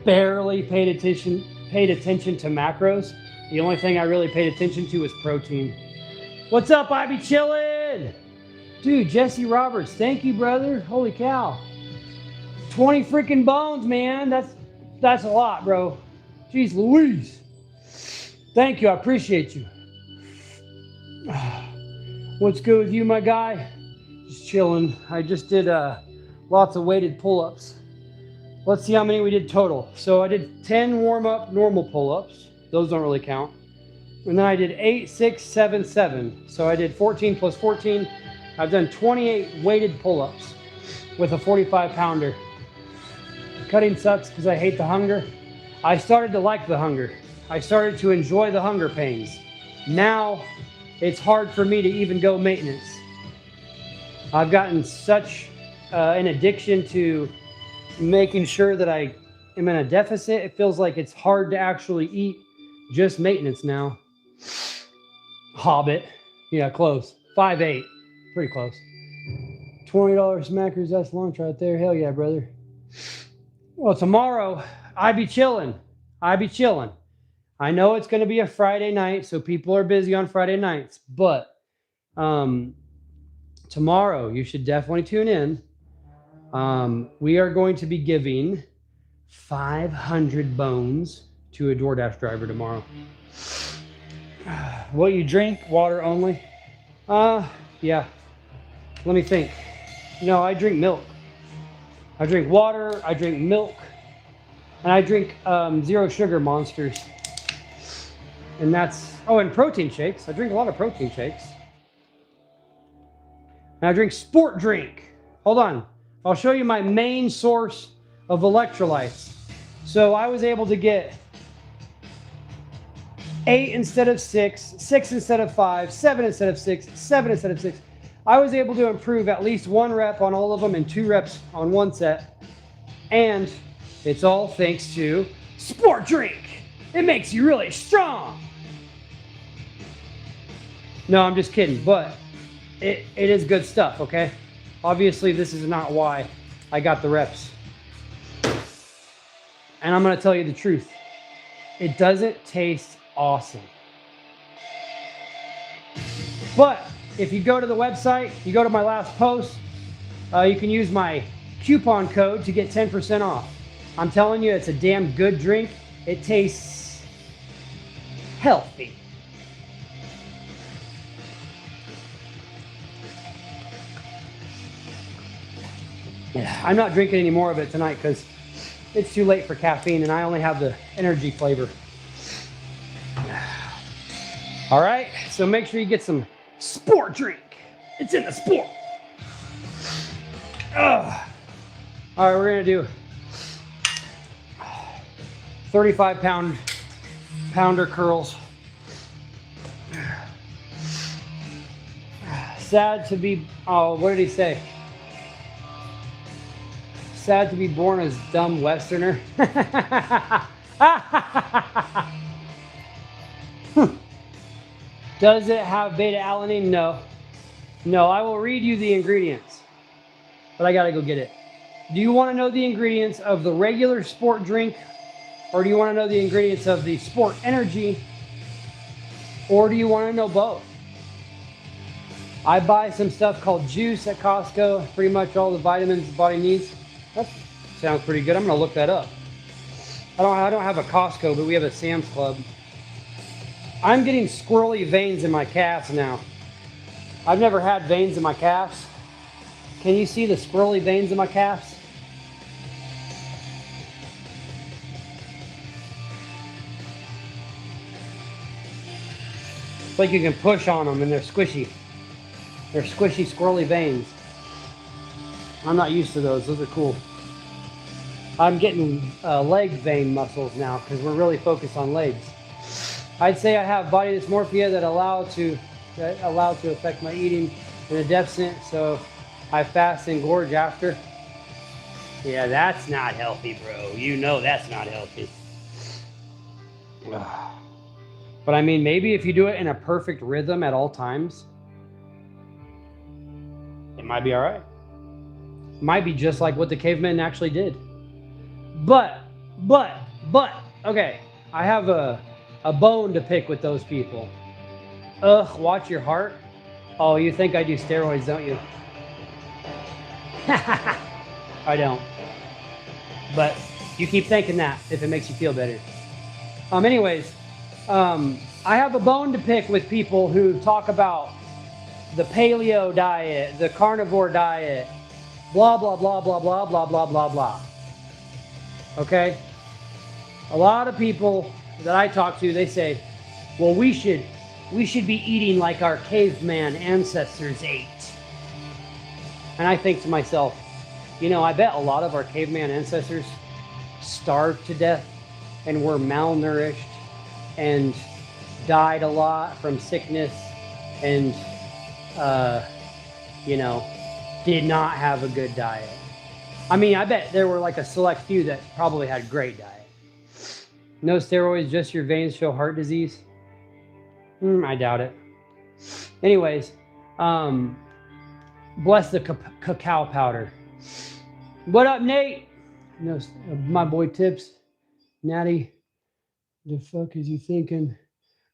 Speaker 1: barely paid attention to macros. The only thing I really paid attention to was protein. What's up? I be chillin'. Dude, Jesse Roberts, thank you, brother. Holy cow. 20 freaking bones, man. That's a lot, bro. Jeez Louise. Thank you, I appreciate you. What's good with you, my guy? Just chilling. I just did lots of weighted pull-ups. Let's see how many we did total. So I did 10 warm-up normal pull-ups. Those don't really count. And then I did 8, 6, 7, 7. So I did 14 plus 14. I've done 28 weighted pull-ups with a 45-pounder. Cutting sucks because I hate the hunger. I started to like the hunger. I started to enjoy the hunger pains. Now it's hard for me to even go maintenance. I've gotten such an addiction to making sure that I am in a deficit. It feels like it's hard to actually eat just maintenance now. Hobbit. Yeah, close. 5'8". Pretty close. $20 smackers, that's lunch right there. Hell yeah, brother. Well, tomorrow, I be chilling. I know it's going to be a Friday night, so people are busy on Friday nights. But tomorrow, you should definitely tune in. We are going to be giving 500 bones to a DoorDash driver tomorrow. What you drink? Water only? Yeah. Let me think. No, I drink milk. I drink water, I drink milk, and I drink zero sugar monsters. And that's, oh, and protein shakes. I drink a lot of protein shakes. And I drink sport drink. Hold on. I'll show you my main source of electrolytes. So I was able to get 8 instead of 6, 6 instead of 5, 7 instead of 6, 7 instead of 6. I was able to improve at least 1 rep on all of them and 2 reps on 1 set. And it's all thanks to sport drink. It makes you really strong. No, I'm just kidding, but it is good stuff, okay? Obviously, this is not why I got the reps. And I'm gonna tell you the truth. It doesn't taste awesome. But if you go to the website, you go to my last post, you can use my coupon code to get 10% off. I'm telling you, it's a damn good drink. It tastes healthy. Yeah, I'm not drinking any more of it tonight because it's too late for caffeine and I only have the energy flavor. All right, so make sure you get some sport drink. It's in the sport. All right, we're gonna do 35-pounder curls. Sad to be, oh, what did he say? Sad to be born as dumb Westerner. Does it have beta alanine? No. No, I will read you the ingredients, but I gotta go get it. Do you want to know the ingredients of the regular sport drink, or do you want to know the ingredients of the sport energy, or do you want to know both? I buy some stuff called juice at Costco, pretty much all the vitamins the body needs. That sounds pretty good. I'm gonna look that up. I don't have a Costco, but we have a Sam's Club. I'm getting squirrely veins in my calves now. I've never had veins in my calves. Can you see the squirrely veins in my calves? It's like you can push on them and they're squishy. They're squishy, squirrely veins. I'm not used to those. Those are cool. I'm getting leg vein muscles now because we're really focused on legs. I'd say I have body dysmorphia that allow to allowed to affect my eating in a deficit, so I fast and gorge after. Yeah, that's not healthy, bro. You know that's not healthy. But I mean, maybe if you do it in a perfect rhythm at all times, it might be all right. It might be just like what the cavemen actually did. But, okay, I have a bone to pick with those people. Ugh, watch your heart. Oh, you think I do steroids, don't you? I don't. But you keep thinking that if it makes you feel better. Anyways, I have a bone to pick with people who talk about the paleo diet, the carnivore diet, blah, blah, blah, blah, blah, blah, blah, blah, blah. Okay? A lot of people that I talk to, they say, well, we should be eating like our caveman ancestors ate. And I think to myself, you know, I bet a lot of our caveman ancestors starved to death and were malnourished and died a lot from sickness and, you know, did not have a good diet. I mean, I bet there were like a select few that probably had great diet. No steroids, just your veins show heart disease. I doubt it. Anyways, bless the cacao powder. What up, Nate? No, my boy Tips. Natty, the fuck is you thinking?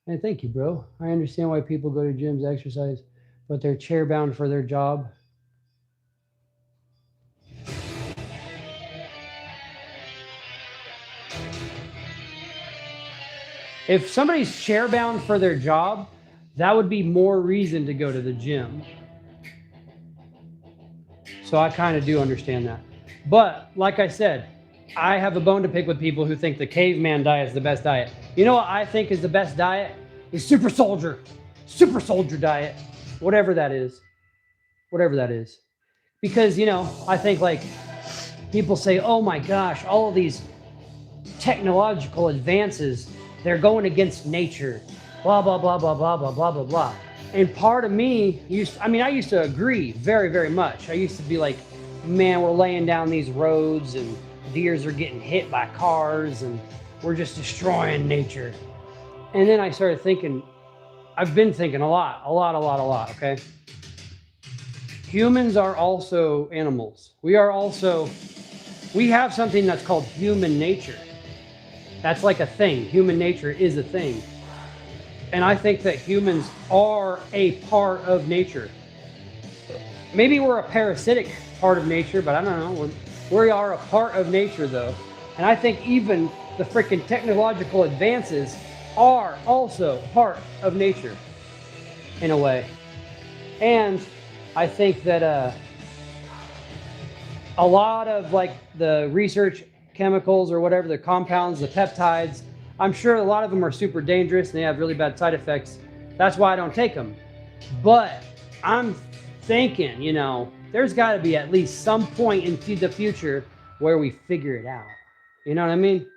Speaker 1: And thank you, bro. I understand why people go to gyms, exercise, but they're chair bound for their job. If somebody's chair bound for their job, that would be more reason to go to the gym. So I kind of do understand that. But like I said, I have a bone to pick with people who think the caveman diet is the best diet. You know what I think is the best diet? Is super soldier diet, whatever that is. Because, you know, I think like people say, oh my gosh, all of these technological advances, they're going against nature, blah, blah, blah, blah, blah, blah, blah, blah, blah. And part of me I used to agree very, very much. I used to be like, man, we're laying down these roads and deers are getting hit by cars and we're just destroying nature. And then I started thinking, I've been thinking a lot, okay? Humans are also animals. We have something that's called human nature. That's like a thing. Human nature is a thing. And I think that humans are a part of nature. Maybe we're a parasitic part of nature, but I don't know. We are a part of nature, though. And I think even the freaking technological advances are also part of nature, in a way. And I think that a lot of like the research chemicals or whatever, the compounds, the peptides, I'm sure a lot of them are super dangerous and they have really bad side effects. That's why I don't take them. But I'm thinking, you know, there's got to be at least some point into the future where we figure it out. You know what I mean?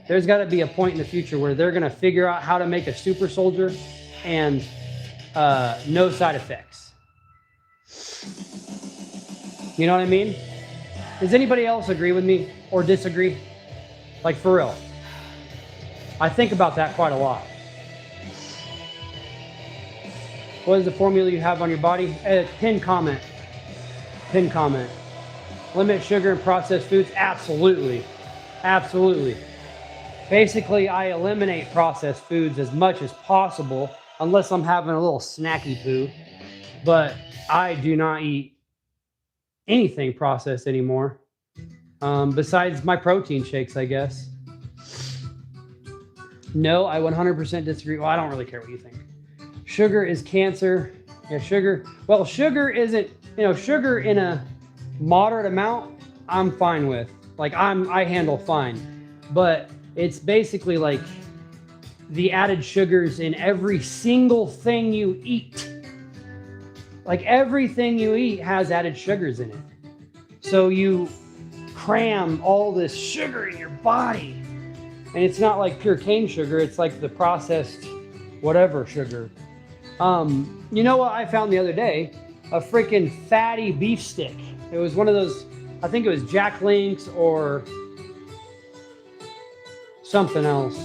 Speaker 1: There's got to be a point in the future where they're going to figure out how to make a super soldier and no side effects. You know what I mean? Does anybody else agree with me or disagree? Like for real. I think about that quite a lot. What is the formula you have on your body? Pin comment. Limit sugar and processed foods? Absolutely. Basically, I eliminate processed foods as much as possible, unless I'm having a little snacky poo. But I do not eat anything processed anymore. Besides my protein shakes, I guess. No, I 100% disagree. Well, I don't really care what you think. Sugar is cancer. Yeah, sugar. Well, sugar isn't, you know, sugar in a moderate amount, I'm fine with. Like I handle fine. But it's basically like the added sugars in every single thing you eat. Like everything you eat has added sugars in it. So you cram all this sugar in your body. And it's not like pure cane sugar, it's like the processed whatever sugar. You know what I found the other day? A freaking fatty beef stick. It was one of those, I think it was Jack Link's or something else.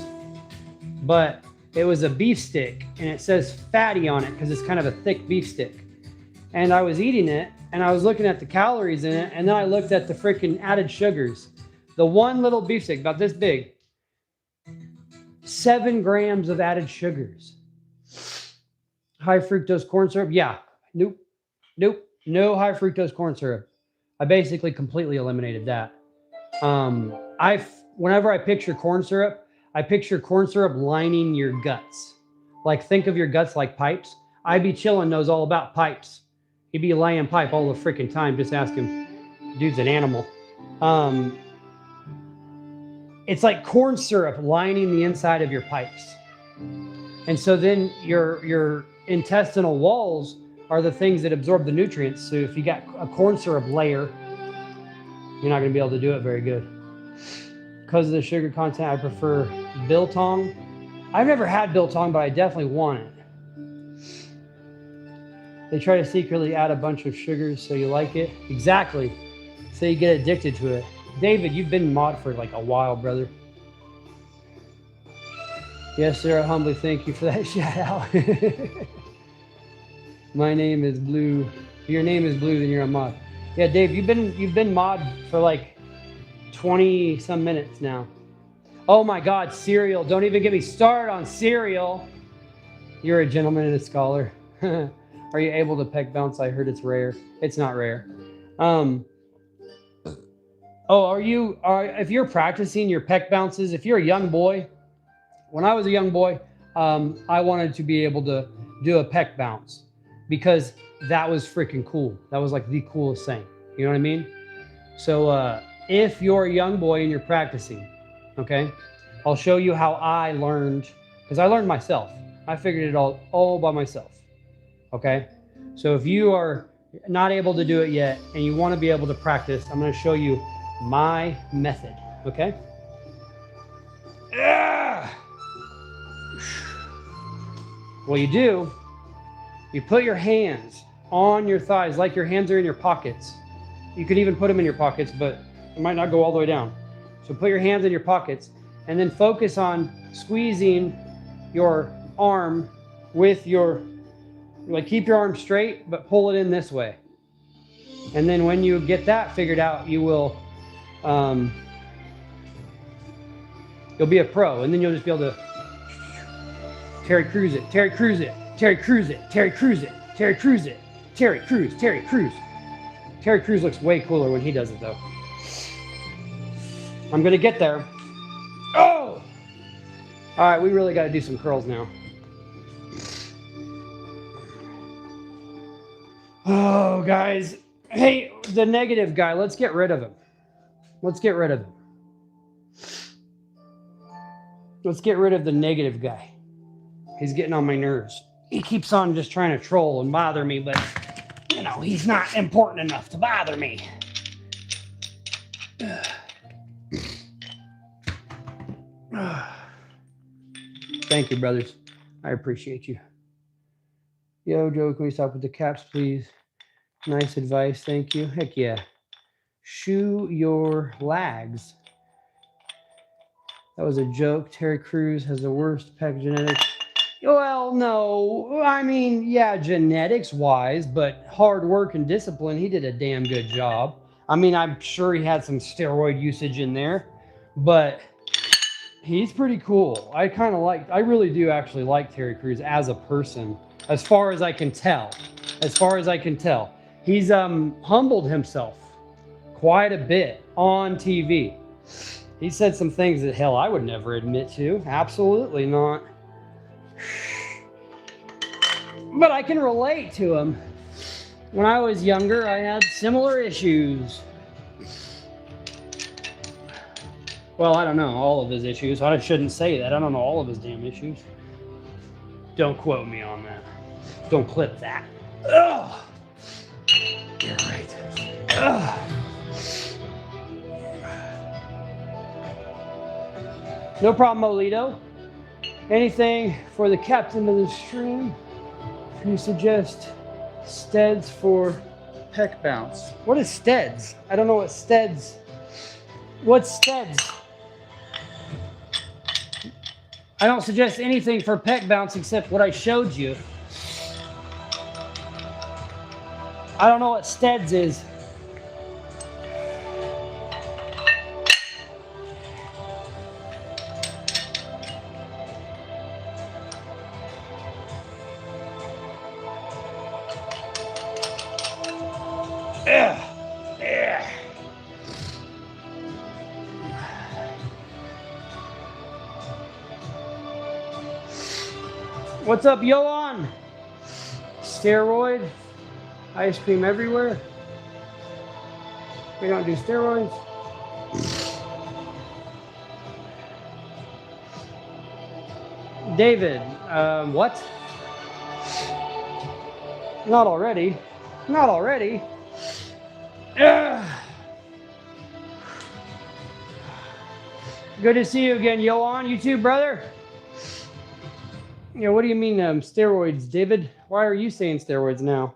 Speaker 1: But it was a beef stick and it says fatty on it because it's kind of a thick beef stick. And I was eating it and I was looking at the calories in it, and then I looked at the freaking added sugars. The one little beef stick, about this big, 7 grams of added sugars. High fructose corn syrup? Yeah. Nope. No high fructose corn syrup. I basically completely eliminated that. Whenever I picture corn syrup, I picture corn syrup lining your guts. Like, think of your guts like pipes. I Be Chillin' knows all about pipes. He'd be laying pipe all the freaking time. Just ask him. Dude's an animal. It's like corn syrup lining the inside of your pipes. And so then your intestinal walls are the things that absorb the nutrients. So if you got a corn syrup layer, you're not going to be able to do it very good. Because of the sugar content, I prefer biltong. I've never had biltong, but I definitely want it. They try to secretly add a bunch of sugars so you like it. Exactly. So you get addicted to it. David, you've been mod for like a while, brother. Yes, sir. I humbly thank you for that shout out. My name is Blue. If your name is Blue, then you're a mod. Yeah, Dave, you've been mod for like 20 some minutes now. Oh my God, cereal. Don't even get me started on cereal. You're a gentleman and a scholar. Are you able to pec bounce? I heard it's rare. It's not rare. If you're practicing your pec bounces, if you're a young boy, when I was a young boy, I wanted to be able to do a pec bounce because that was freaking cool. That was like the coolest thing. You know what I mean? So if you're a young boy and you're practicing, okay, I'll show you how I learned, because I learned myself. I figured it all by myself. Okay, so if you are not able to do it yet and you want to be able to practice, I'm going to show you my method. Okay. What you do, you put your hands on your thighs like your hands are in your pockets. You could even put them in your pockets, but it might not go all the way down. So put your hands in your pockets and then focus on squeezing your arm with your, like, keep your arm straight, but pull it in this way. And then when you get that figured out, you will, you'll be a pro. And then you'll just be able to Terry Crews it, Terry Crews it, Terry Crews it, Terry Crews it, Terry Crews it, Terry Crews, Terry Crews. Terry Crews looks way cooler when he does it, though. I'm gonna get there. Oh! All right, we really got to do some curls now. Oh, guys. Hey, the negative guy, let's get rid of him. Let's get rid of him. Let's get rid of the negative guy. He's getting on my nerves. He keeps on just trying to troll and bother me, but, you know, he's not important enough to bother me. Thank you, brothers. I appreciate you. Yo, Joe, can we stop with the caps, please? Nice advice. Thank you. Heck yeah. Shoe your lags. That was a joke. Terry Crews has the worst pec genetics. Well, no. I mean, yeah, genetics-wise, but hard work and discipline, he did a damn good job. I mean, I'm sure he had some steroid usage in there, but he's pretty cool. I really do actually like Terry Crews as a person, as far as I can tell. He's humbled himself quite a bit on TV. He said some things that, hell, I would never admit to. Absolutely not. But I can relate to him. When I was younger, I had similar issues. Well, I don't know all of his issues. I shouldn't say that. I don't know all of his damn issues. Don't quote me on that. Don't clip that. Ugh. You're right. Ugh. No problem, Molito. Anything for the captain of the stream? you suggest steads for pec bounce. What is steads? I don't know what steads. What's steads? I don't suggest anything for pec bounce except what I showed you. I don't know what steads is. What's up, Yoan? Steroid, ice cream everywhere. We don't do steroids. David, what? Not already. Not already. Good to see you again, Yoan. You too, brother. Yeah, what do you mean steroids, David? Why are you saying steroids now?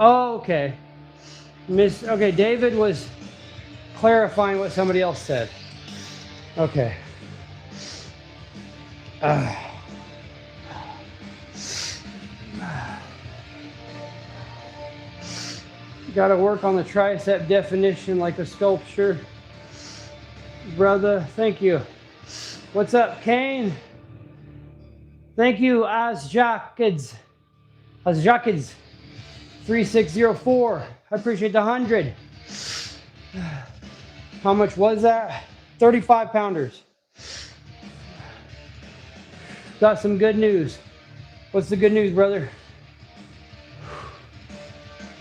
Speaker 1: Oh, okay. Okay, David was clarifying what somebody else said. Okay. Got to work on the tricep definition like a sculpture. Brother, thank you. What's up, Kane? Thank you, Azjakids. 3604. I appreciate the 100. How much was that? 35 pounders. Got some good news. What's the good news, brother?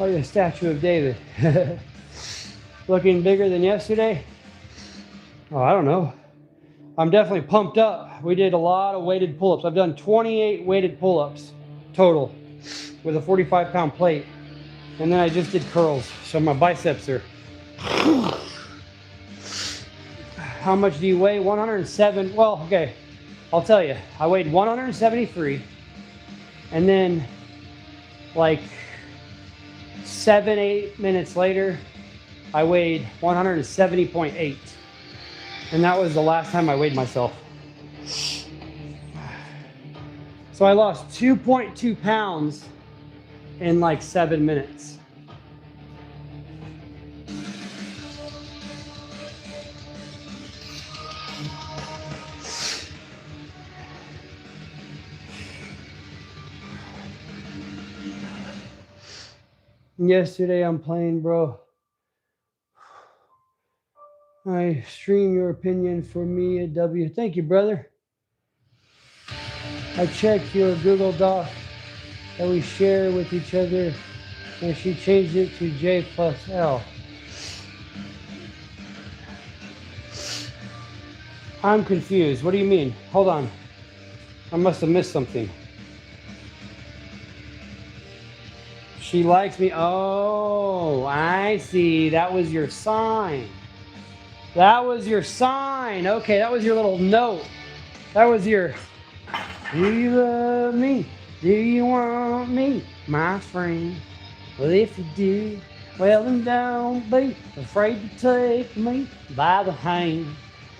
Speaker 1: Oh, the statue of David. Looking bigger than yesterday? Oh, I don't know. I'm definitely pumped up. We did a lot of weighted pull-ups. I've done 28 weighted pull-ups total with a 45-pound plate. And then I just did curls. So my biceps are... How much do you weigh? 107. Well, okay. I'll tell you. I weighed 173. And then like 7-8 minutes later, I weighed 170.8. And that was the last time I weighed myself. So I lost 2.2 pounds in like 7 minutes. Yesterday I'm playing, bro. I stream your opinion for me at W. Thank you, brother. I checked your Google Doc that we share with each other, and she changed it to J plus L. I'm confused. What do you mean? Hold on. I must have missed something. She likes me. Oh, I see. That was your sign. That was your sign. Okay, that was your little note. That was your... Do you love me? Do you want me, my friend? Well, if you do, well, then don't be afraid to take me by the hand.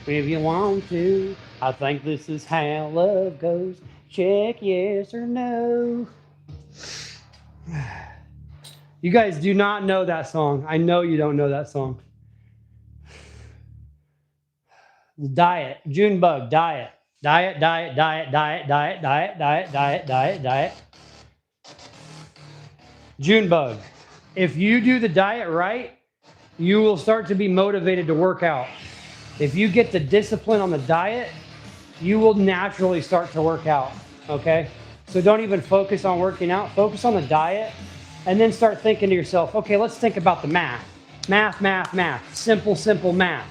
Speaker 1: If you want to, I think this is how love goes. Check yes or no. You guys do not know that song. I know you don't know that song. Diet, Junebug, diet. Diet, diet, diet, diet, diet, diet, diet, diet, diet, diet. Junebug. If you do the diet right, you will start to be motivated to work out. If you get the discipline on the diet, you will naturally start to work out, okay? So don't even focus on working out, focus on the diet, and then start thinking to yourself, okay, let's think about the math. Math, math, math, simple, simple math.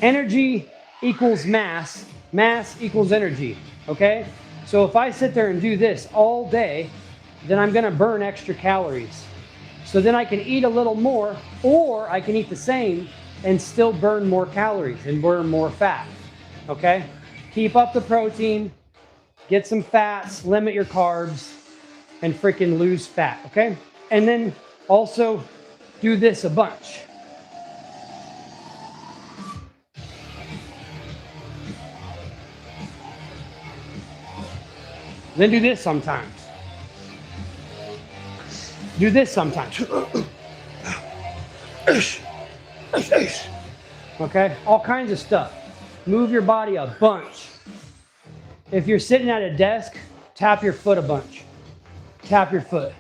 Speaker 1: Energy equals mass, mass equals energy, okay? So if I sit there and do this all day, then I'm gonna burn extra calories. So then I can eat a little more, or I can eat the same and still burn more calories and burn more fat, okay? Keep up the protein, get some fats, limit your carbs, and freaking lose fat, okay? And then also do this a bunch. Then do this sometimes. Do this sometimes. Okay? All kinds of stuff. Move your body a bunch. If you're sitting at a desk, tap your foot a bunch. Tap your foot.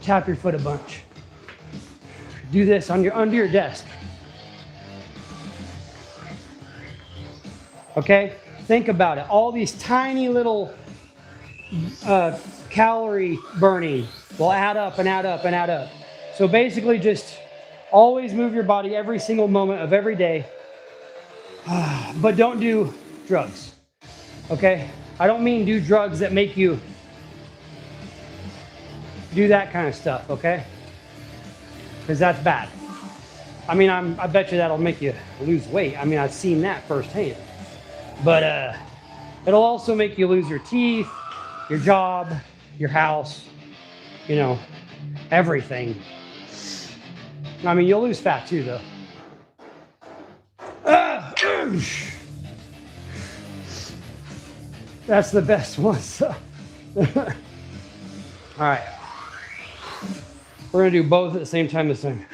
Speaker 1: Tap your foot a bunch. Do this under your desk. Okay? Think about it. All these tiny little calorie burning will add up and add up and add up. So basically just always move your body every single moment of every day, but don't do drugs, okay? I don't mean do drugs that make you do that kind of stuff, okay? Because that's bad. I mean, I bet you that'll make you lose weight. I mean, I've seen that firsthand. But it'll also make you lose your teeth, your job, your house, you know, everything. I mean, you'll lose fat too, though. That's the best one. So. All right. We're going to do both at the same time this time.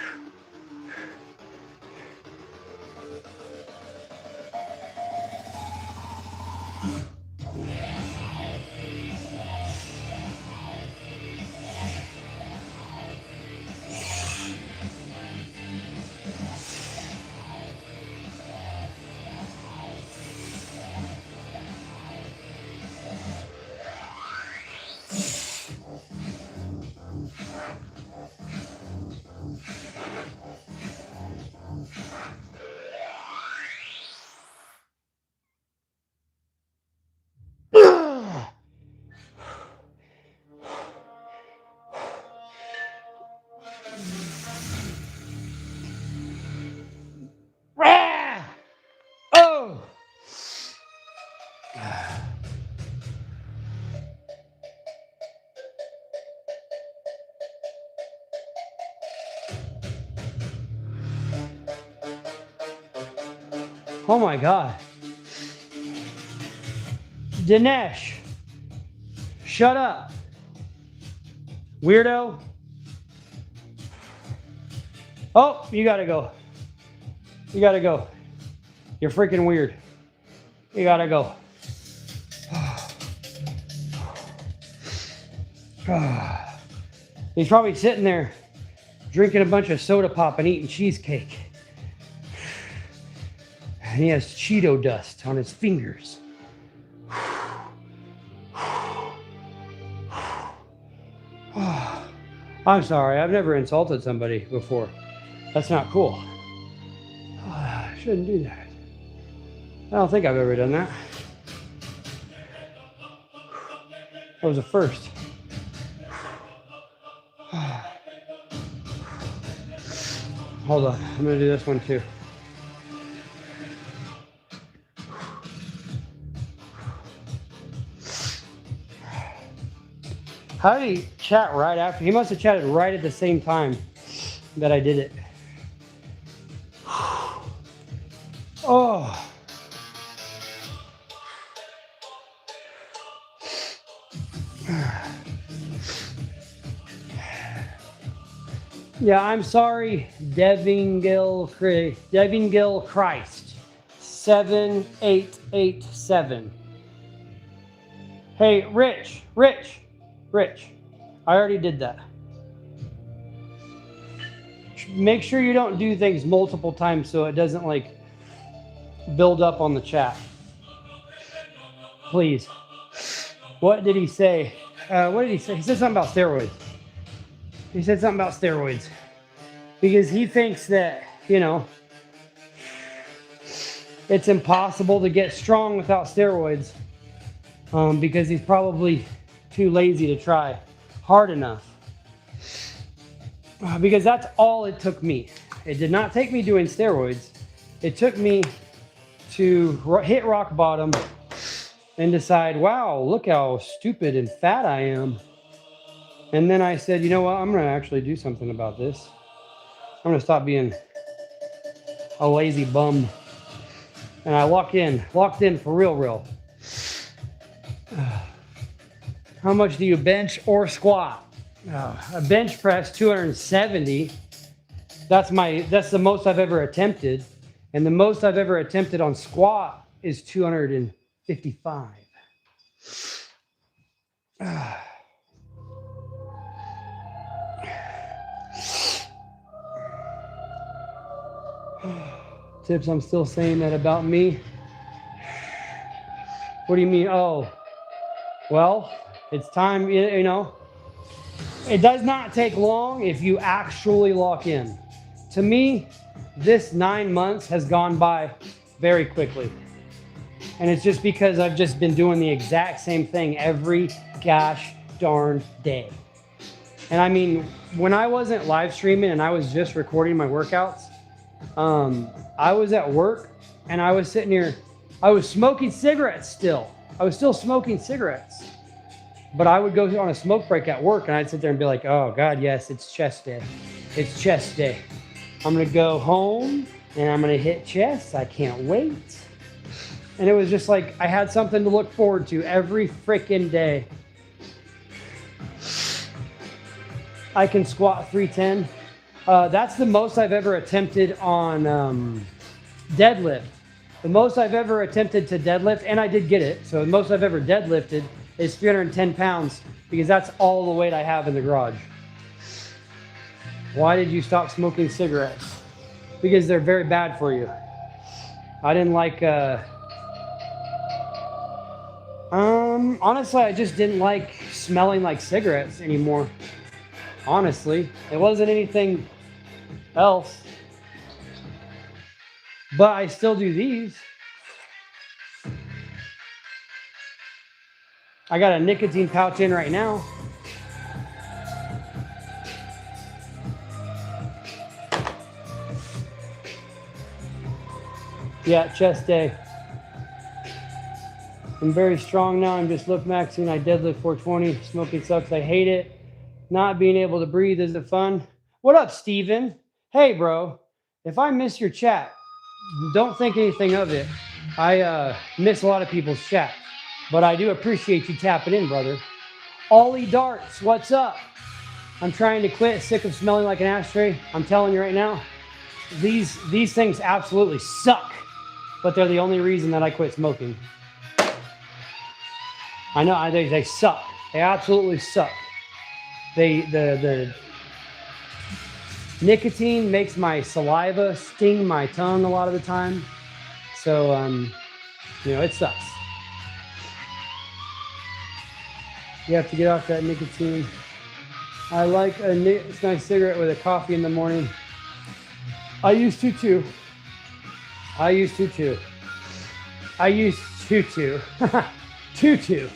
Speaker 1: Oh! Oh my God. Dinesh, shut up. Weirdo. Oh, you gotta go. You gotta go. You're freaking weird. You gotta go. He's probably sitting there drinking a bunch of soda pop and eating cheesecake. And he has Cheeto dust on his fingers. I'm sorry, I've never insulted somebody before. That's not cool. I shouldn't do that. I don't think I've ever done that. That was a first. Hold on, I'm gonna do this one too. How did he chat right after? He must have chatted right at the same time that I did it. Oh. Yeah, I'm sorry, Devingil Christ. 7887. Hey, Rich. I already did that. Make sure you don't do things multiple times so it doesn't like build up on the chat. Please. What did he say? What did he say? He said something about steroids. Because he thinks that, you know, it's impossible to get strong without steroids. Because he's probably too lazy to try hard enough. Because that's all it took me. It did not take me doing steroids. It took me to hit rock bottom and decide, wow, look how stupid and fat I am. And then I said, you know what? I'm going to actually do something about this. I'm going to stop being a lazy bum. And I locked in for real. How much do you bench or squat? A bench press 270. That's the most I've ever attempted. And the most I've ever attempted on squat is 255. Tips, I'm still saying that about me. What do you mean? Oh, well, it's time, you know. It does not take long if you actually lock in. To me, this 9 months has gone by very quickly. And it's just because I've just been doing the exact same thing every gosh darn day. And I mean, when I wasn't live streaming and I was just recording my workouts, I was at work and I was sitting here, I was smoking cigarettes still. I was still smoking cigarettes. But I would go on a smoke break at work and I'd sit there and be like, oh God, yes, it's chest day. It's chest day. I'm gonna go home and I'm gonna hit chest. I can't wait. And it was just like, I had something to look forward to every freaking day. I can squat 310. That's the most I've ever attempted on deadlift. The most I've ever attempted to deadlift, and I did get it. So the most I've ever deadlifted is 310 pounds because that's all the weight I have in the garage. Why did you stop smoking cigarettes? Because they're very bad for you. I didn't like, honestly, I just didn't like smelling like cigarettes anymore. Honestly, it wasn't anything else. But I still do these. I got a nicotine pouch in right now. Yeah, chest day. I'm very strong now. I'm just lift maxing. I deadlift 420. Smoking sucks. I hate it. Not being able to breathe isn't fun. What up, Steven? Hey, bro. If I miss your chat, don't think anything of it. I miss a lot of people's chat. But I do appreciate you tapping in, brother. Ollie Darts, what's up? I'm trying to quit, sick of smelling like an ashtray. I'm telling you right now, these things absolutely suck. But they're the only reason that I quit smoking. I know, they suck. They absolutely suck. The nicotine makes my saliva sting my tongue a lot of the time. So, you know, it sucks. You have to get off that nicotine. I like a nice cigarette with a coffee in the morning. I used to too. Tutu.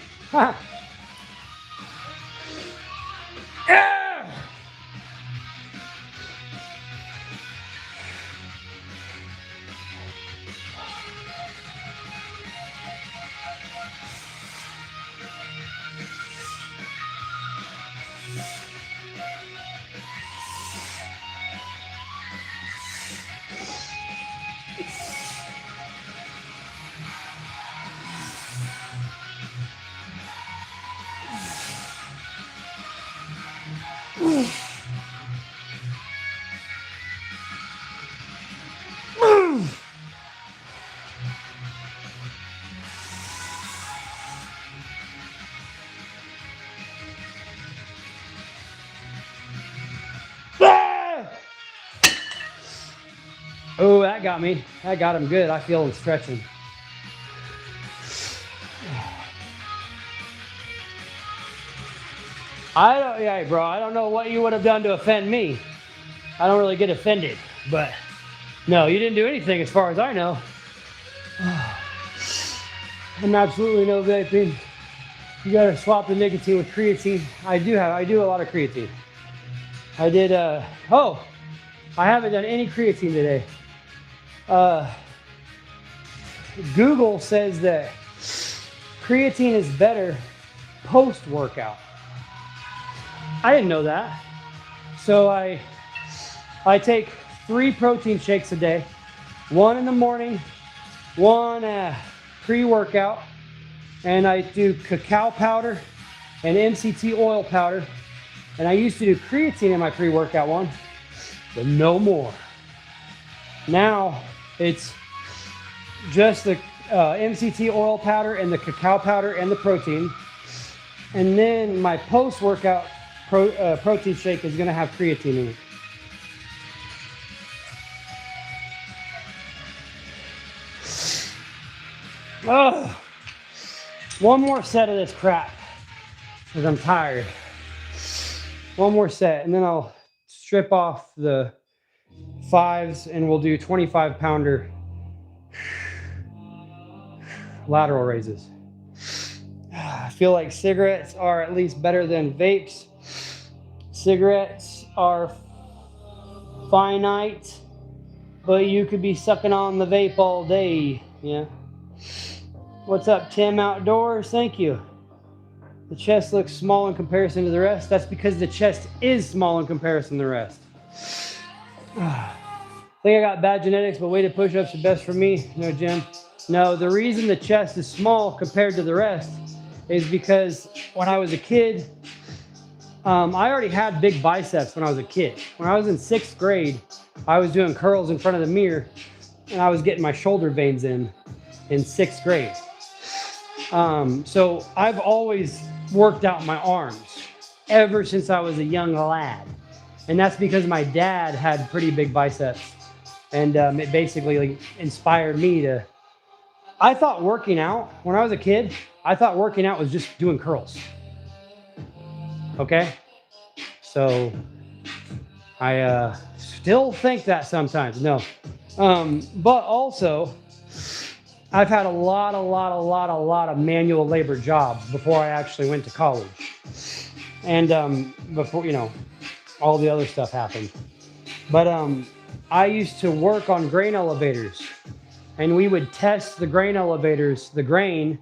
Speaker 1: Oh, that got me. That got him good. I feel him stretching. Yeah, bro, I don't know what you would have done to offend me. I don't really get offended, but no, you didn't do anything as far as I know. I'm absolutely no vaping. You gotta swap the nicotine with creatine. I do a lot of creatine. I did, I haven't done any creatine today. Google says that creatine is better post-workout. I didn't know that. So I take 3 protein shakes a day, 1 in the morning, 1 pre-workout, and I do cacao powder and MCT oil powder. And I used to do creatine in my pre-workout one, but no more. Now it's just the MCT oil powder and the cacao powder and the protein. And then my post-workout protein shake is gonna have creatine in it. Oh, one more set of this crap because I'm tired. One more set, and then I'll strip off the 5s and we'll do 25-pounder lateral raises. I feel like cigarettes are at least better than vapes. Cigarettes are finite, but you could be sucking on the vape all day. Yeah. What's up, Tim Outdoors? Thank you. The chest looks small in comparison to the rest. That's because the chest is small in comparison to the rest. I think I got bad genetics, but weighted push-ups are best for me. No, Jim. No, the reason the chest is small compared to the rest is because when I was a kid, I already had big biceps when I was a kid. When I was in 6th grade, I was doing curls in front of the mirror and I was getting my shoulder veins in 6th grade. So I've always worked out my arms ever since I was a young lad. And that's because my dad had pretty big biceps. And it basically inspired me to, I thought working out, when I was a kid, I thought working out was just doing curls. Okay? So I still think that sometimes, no. But also, I've had a lot of manual labor jobs before I actually went to college. And before, all the other stuff happened. But I used to work on grain elevators, and we would test the grain elevators, the grain,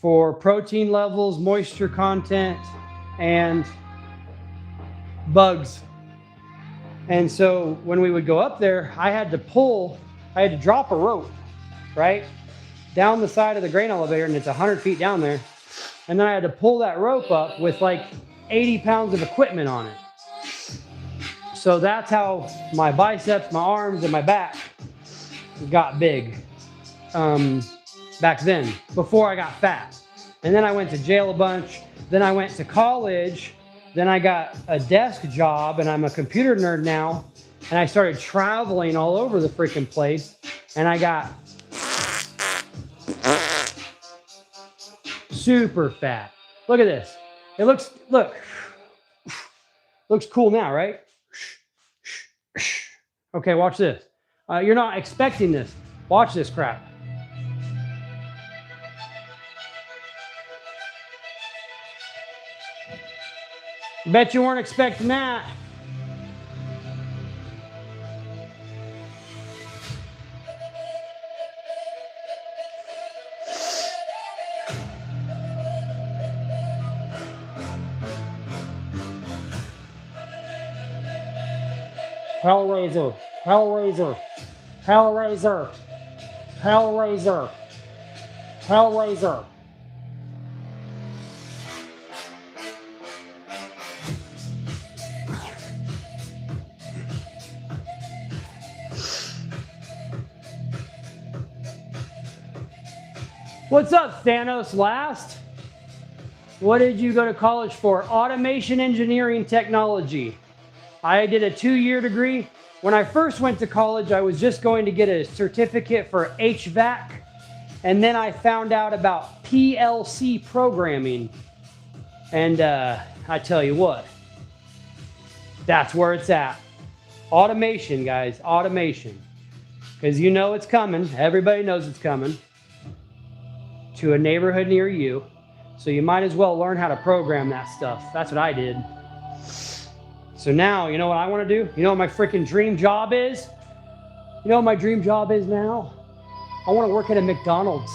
Speaker 1: for protein levels, moisture content, and bugs. And so when we would go up there, I had to drop a rope, right, down the side of the grain elevator, and it's 100 feet down there. And then I had to pull that rope up with like 80 pounds of equipment on it. So that's how my biceps, my arms, and my back got big back then, before I got fat. And then I went to jail a bunch. Then I went to college. Then I got a desk job, and I'm a computer nerd now. And I started traveling all over the freaking place. And I got super fat. Look at this. It looks cool now, right? Okay, watch this. You're not expecting this. Watch this crap. Bet you weren't expecting that. Hellraiser, Hellraiser, Hellraiser, Hellraiser, Hellraiser. What's up, Thanos Last? What did you go to college for? Automation engineering technology. I did a 2-year degree. when I first went to college, I was just going to get a certificate for HVAC, and then I found out about PLC programming. And I tell you what, that's where it's at. Automation, guys, automation. Because you know it's coming. Everybody knows it's coming to a neighborhood near you. So you might as well learn how to program that stuff. That's what I did. So now, you know what I want to do? You know what my freaking dream job is? You know what my dream job is now? I want to work at a McDonald's.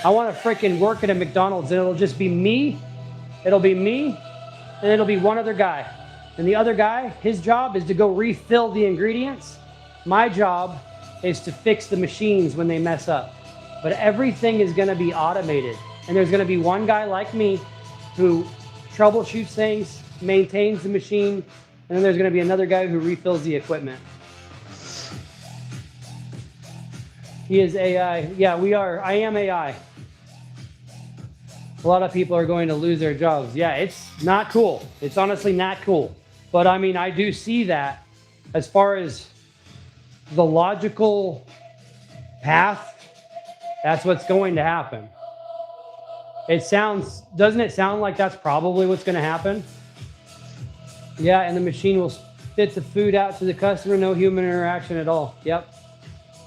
Speaker 1: I want to freaking work at a McDonald's, and it'll just be me. It'll be me, and it'll be one other guy. And the other guy, his job is to go refill the ingredients. My job is to fix the machines when they mess up. But everything is going to be automated. And there's going to be one guy like me who troubleshoots things, maintains the machine, and then there's going to be another guy who refills the equipment. He is AI. Yeah, we are. I am AI. A lot of people are going to lose their jobs. Yeah, it's not cool. It's honestly not cool. But I mean, I do see that as far as the logical path, that's what's going to happen. Doesn't it sound like that's probably what's going to happen? Yeah, and the machine will spit the food out to the customer, no human interaction at all. Yep.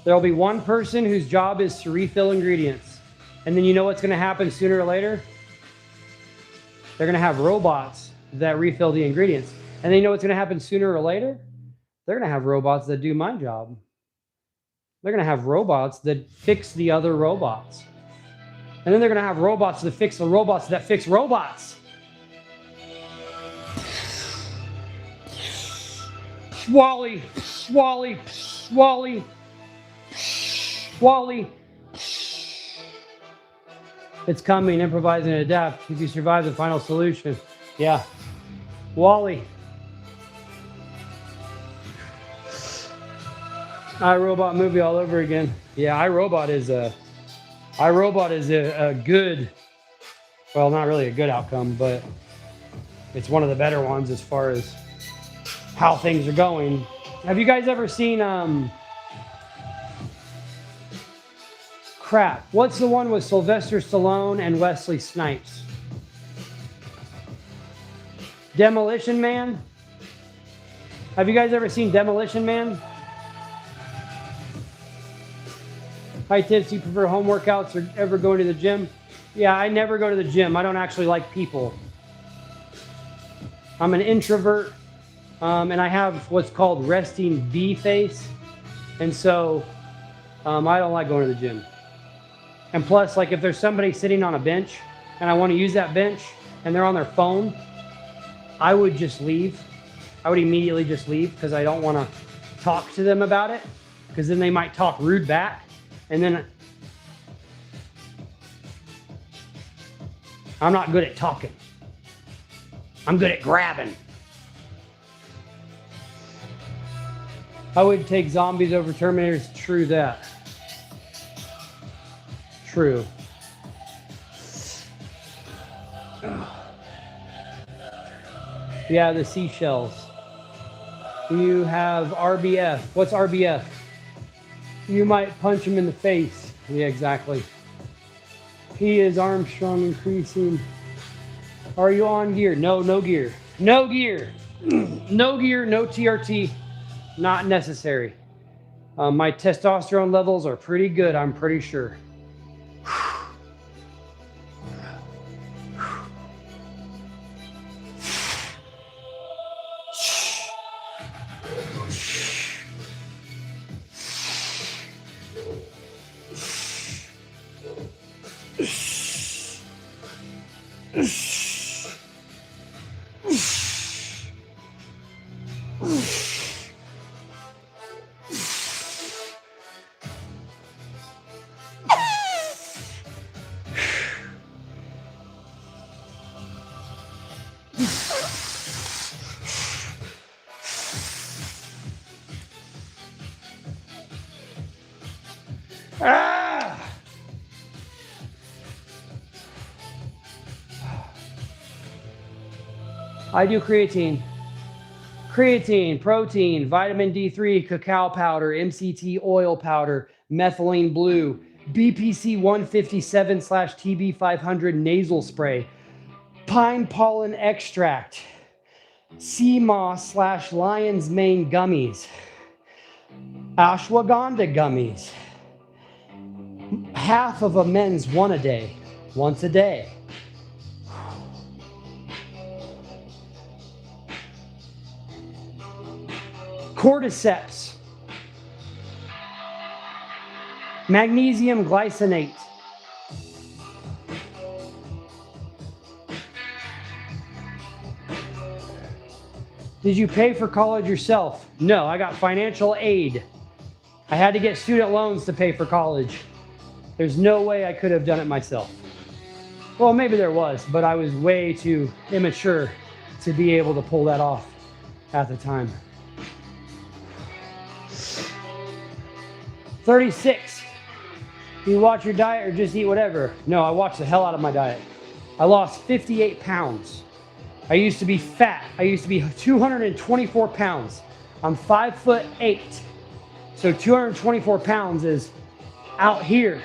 Speaker 1: There'll be one person whose job is to refill ingredients. And then you know what's going to happen sooner or later? They're going to have robots that refill the ingredients. And then you know what's going to happen sooner or later? They're going to have robots that do my job. They're going to have robots that fix the other robots. And then they're going to have robots that fix the robots that fix robots. Wally, Wally, Wally, Wally. It's coming, improvise and adapt. If you survive the final solution. Yeah. Wally. iRobot movie all over again. Yeah, iRobot is a good, well, not really a good outcome, but it's one of the better ones as far as how things are going. Have you guys ever seen crap? What's the one with Sylvester Stallone and Wesley Snipes? Demolition Man? Have you guys ever seen Demolition Man? Hi, Tips. You prefer home workouts or ever going to the gym? Yeah, I never go to the gym. I don't actually like people. I'm an introvert, and I have what's called resting bee face. And so I don't like going to the gym. And plus, like if there's somebody sitting on a bench and I want to use that bench and they're on their phone, I would just leave. I would immediately just leave because I don't want to talk to them about it, because then they might talk rude back. And then I'm not good at talking. I'm good at grabbing. I would take zombies over Terminators. True that. True. Yeah, the seashells. You have RBF. What's RBF? You might punch him in the face. Yeah, exactly. He is Armstrong increasing. Are you on gear? No, no gear. No gear. No gear, no TRT. Not necessary. My testosterone levels are pretty good, I'm pretty sure. Ah! I do creatine. creatine, protein, vitamin D3, cacao powder, MCT oil powder, methylene blue, BPC 157/TB 500 nasal spray, pine pollen extract, sea moss/lion's mane gummies, ashwagandha gummies, half of a men's one a day, once a day. Cordyceps, magnesium glycinate, did you pay for college yourself? No, I got financial aid. I had to get student loans to pay for college. There's no way I could have done it myself. Well, maybe there was, but I was way too immature to be able to pull that off at the time. 36. Do you watch your diet or just eat whatever? No, I watch the hell out of my diet. I lost 58 pounds. I used to be fat. I used to be 224 pounds. I'm 5'8". So 224 pounds is out here.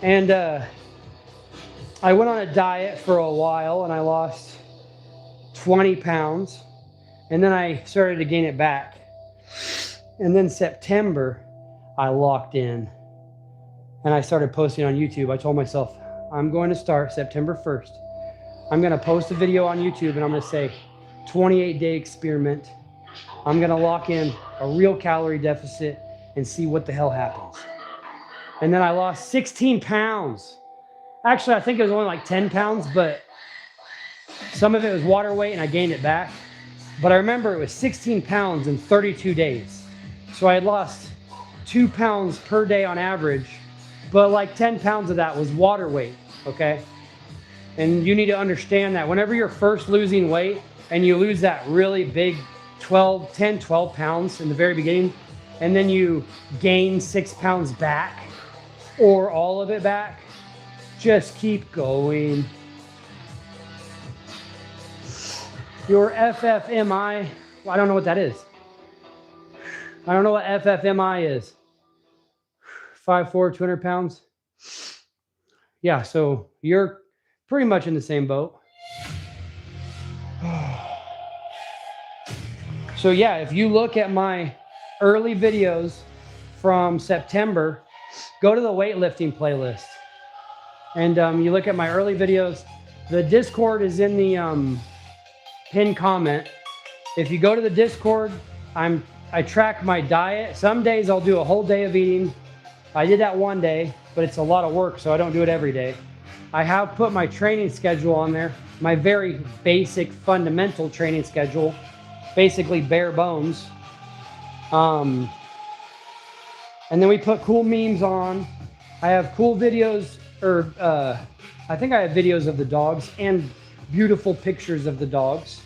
Speaker 1: And I went on a diet for a while and I lost 20 pounds. And then I started to gain it back. And then September, I locked in and I started posting on YouTube. I told myself, I'm going to start September 1st. I'm going to post a video on YouTube and I'm going to say 28-day experiment. I'm going to lock in a real calorie deficit and see what the hell happens. And then I lost 16 pounds. Actually, I think it was only like 10 pounds, but some of it was water weight and I gained it back. But I remember it was 16 pounds in 32 days. So I had lost 2 pounds per day on average, but like 10 pounds of that was water weight, okay? And you need to understand that whenever you're first losing weight and you lose that really big 10, 12 pounds in the very beginning, and then you gain 6 pounds back or all of it back, just keep going. Your FFMI, well, I don't know what that is. I don't know what FFMI is. 5'4", 200 pounds. Yeah, so you're pretty much in the same boat. So yeah, if you look at my early videos from September, go to the weightlifting playlist. And you look at my early videos. The Discord is in the pinned comment. If you go to the Discord, I track my diet. Some days I'll do a whole day of eating. I did that one day, but it's a lot of work, so I don't do it every day. I have put my training schedule on there, my very basic fundamental training schedule, basically bare bones. And then we put cool memes on. I have cool videos, or I think I have videos of the dogs and beautiful pictures of the dogs.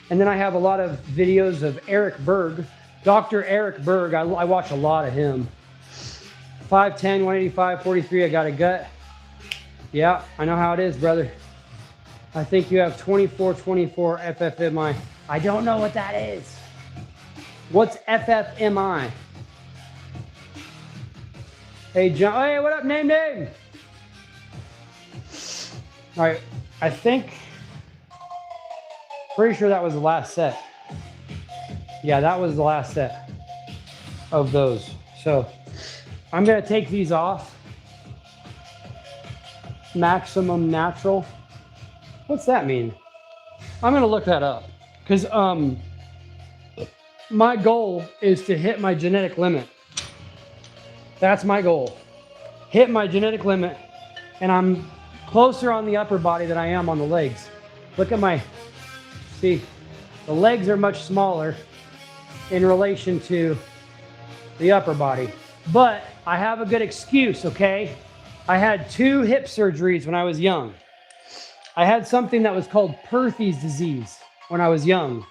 Speaker 1: And then I have a lot of videos of Eric Berg, Dr. Eric Berg. I watch a lot of him. 5'10", 185, 43, I got a gut. Yeah, I know how it is, brother. I think you have 24 FFMI. I don't know what that is. What's FFMI? Hey, John. Hey, what up, name? All right, I think, pretty sure that was the last set. Yeah, that was the last set of those. So I'm gonna take these off. Maximum natural. What's that mean? I'm gonna look that up because my goal is to hit my genetic limit. That's my goal. Hit my genetic limit, and I'm closer on the upper body than I am on the legs. Look at my, see, the legs are much smaller in relation to the upper body. But I have a good excuse, okay? I had 2 hip surgeries when I was young. I had something that was called Perthes disease when I was young,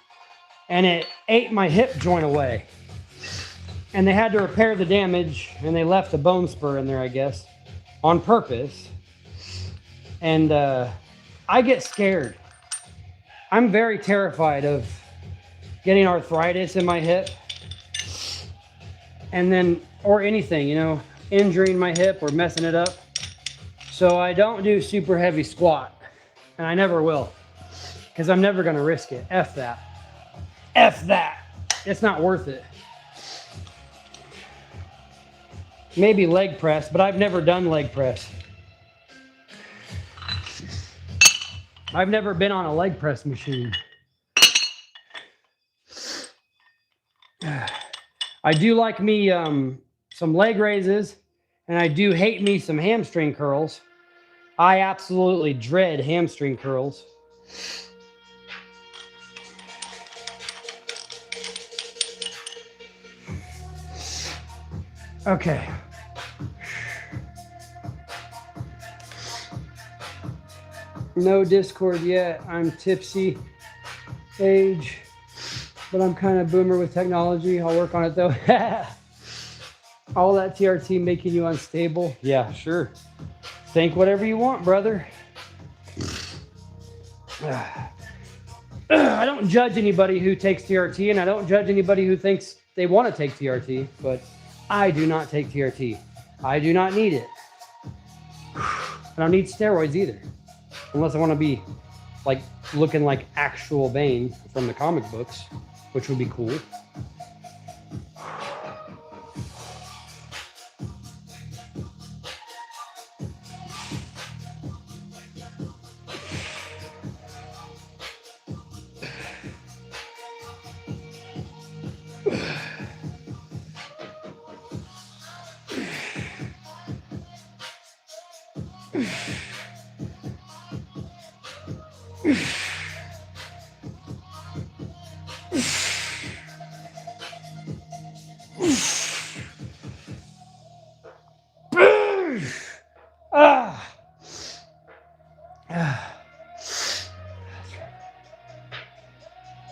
Speaker 1: and it ate my hip joint away. And they had to repair the damage, and they left a bone spur in there, I guess, on purpose. And I get scared. I'm very terrified of getting arthritis in my hip and then, or anything, you know, injuring my hip or messing it up. So I don't do super heavy squat, and I never will, because I'm never gonna risk it. F that. F that. It's not worth it. Maybe leg press, but I've never done leg press. I've never been on a leg press machine. I do like me some leg raises, and I do hate me some hamstring curls. I absolutely dread hamstring curls. Okay. No Discord yet. I'm tipsy age, but I'm kind of boomer with technology. I'll work on it though. All that TRT making you unstable? Yeah, sure. Think whatever you want, brother. I don't judge anybody who takes TRT, and I don't judge anybody who thinks they want to take TRT, but I do not take TRT. I do not need it. I don't need steroids either. Unless I want to be like looking like actual Bane from the comic books, which would be cool.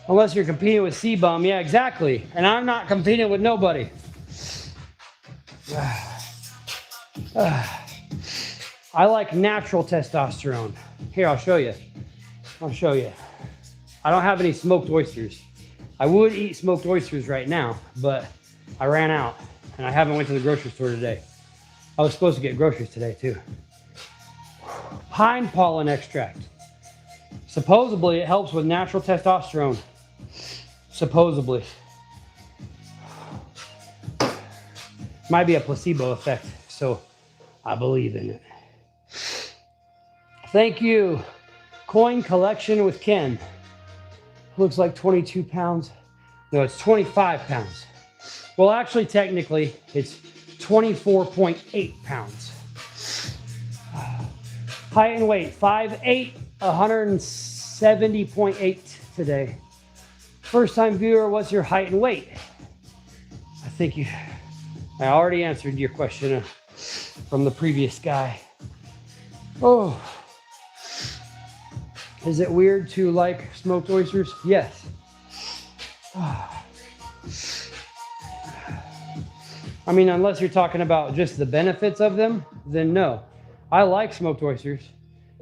Speaker 1: Unless you're competing with C-Bum. Yeah, exactly. And I'm not competing with nobody. I like natural testosterone. Here, I'll show you. I'll show you. I don't have any smoked oysters. I would eat smoked oysters right now, but I ran out and I haven't went to the grocery store today. I was supposed to get groceries today too. Pine pollen extract. Supposedly it helps with natural testosterone. Supposedly. Might be a placebo effect, so I believe in it. Thank you. Coin collection with Ken. Looks like 22 pounds. No, it's 25 pounds. Well, actually, technically, it's 24.8 pounds. Height and weight, 5'8", 170.8 today. First time viewer, what's your height and weight? I already answered your question from the previous guy. Oh. Is it weird to like smoked oysters? Yes. I mean, unless you're talking about just the benefits of them, then no. I like smoked oysters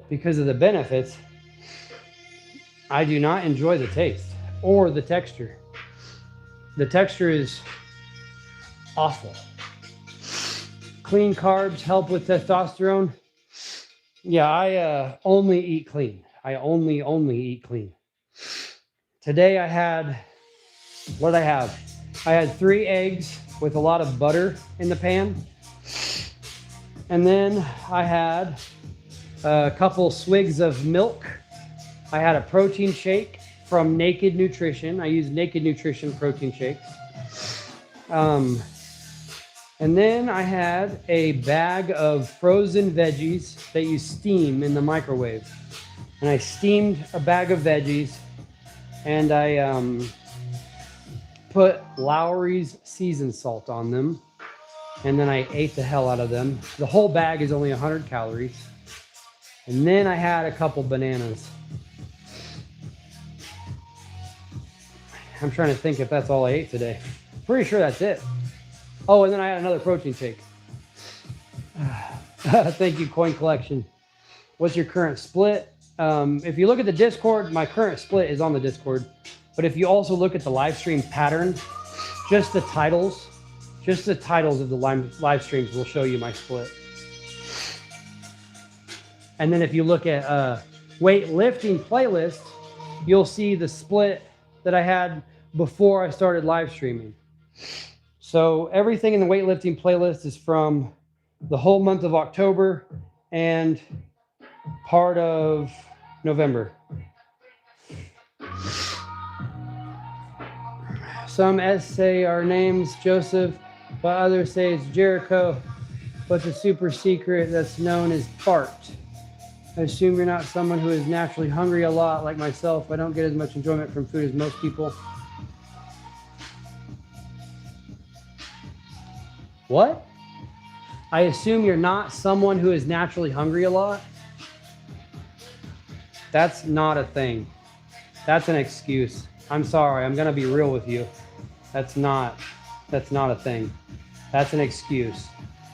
Speaker 1: because of the benefits. I do not enjoy the taste or the texture. The texture is awful. Clean carbs help with testosterone. Yeah, I only eat clean. I only eat clean. Today I had, what did I have? I had 3 eggs with a lot of butter in the pan. And then I had a couple swigs of milk. I had a protein shake from Naked Nutrition. I use Naked Nutrition protein shakes. And then I had a bag of frozen veggies that you steam in the microwave. And I steamed a bag of veggies, and I put Lowry's seasoned salt on them. And then I ate the hell out of them. The whole bag is only 100 calories. And then I had a couple bananas. I'm trying to think if that's all I ate today. Pretty sure that's it. Oh, and then I had another protein shake. Thank you, Coin Collection. What's your current split? If you look at the Discord, my current split is on the Discord. But if you also look at the live stream pattern, just the titles of the live streams will show you my split. And then if you look at weightlifting playlist, you'll see the split that I had before I started live streaming. So everything in the weightlifting playlist is from the whole month of October and part of November. Some say our name's Joseph, but others say it's Jericho. But the super secret that's known as Bart. I assume you're not someone who is naturally hungry a lot like myself. I don't get as much enjoyment from food as most people. What? I assume you're not someone who is naturally hungry a lot? That's not a thing. That's an excuse. I'm sorry, I'm gonna be real with you. That's not a thing. That's an excuse.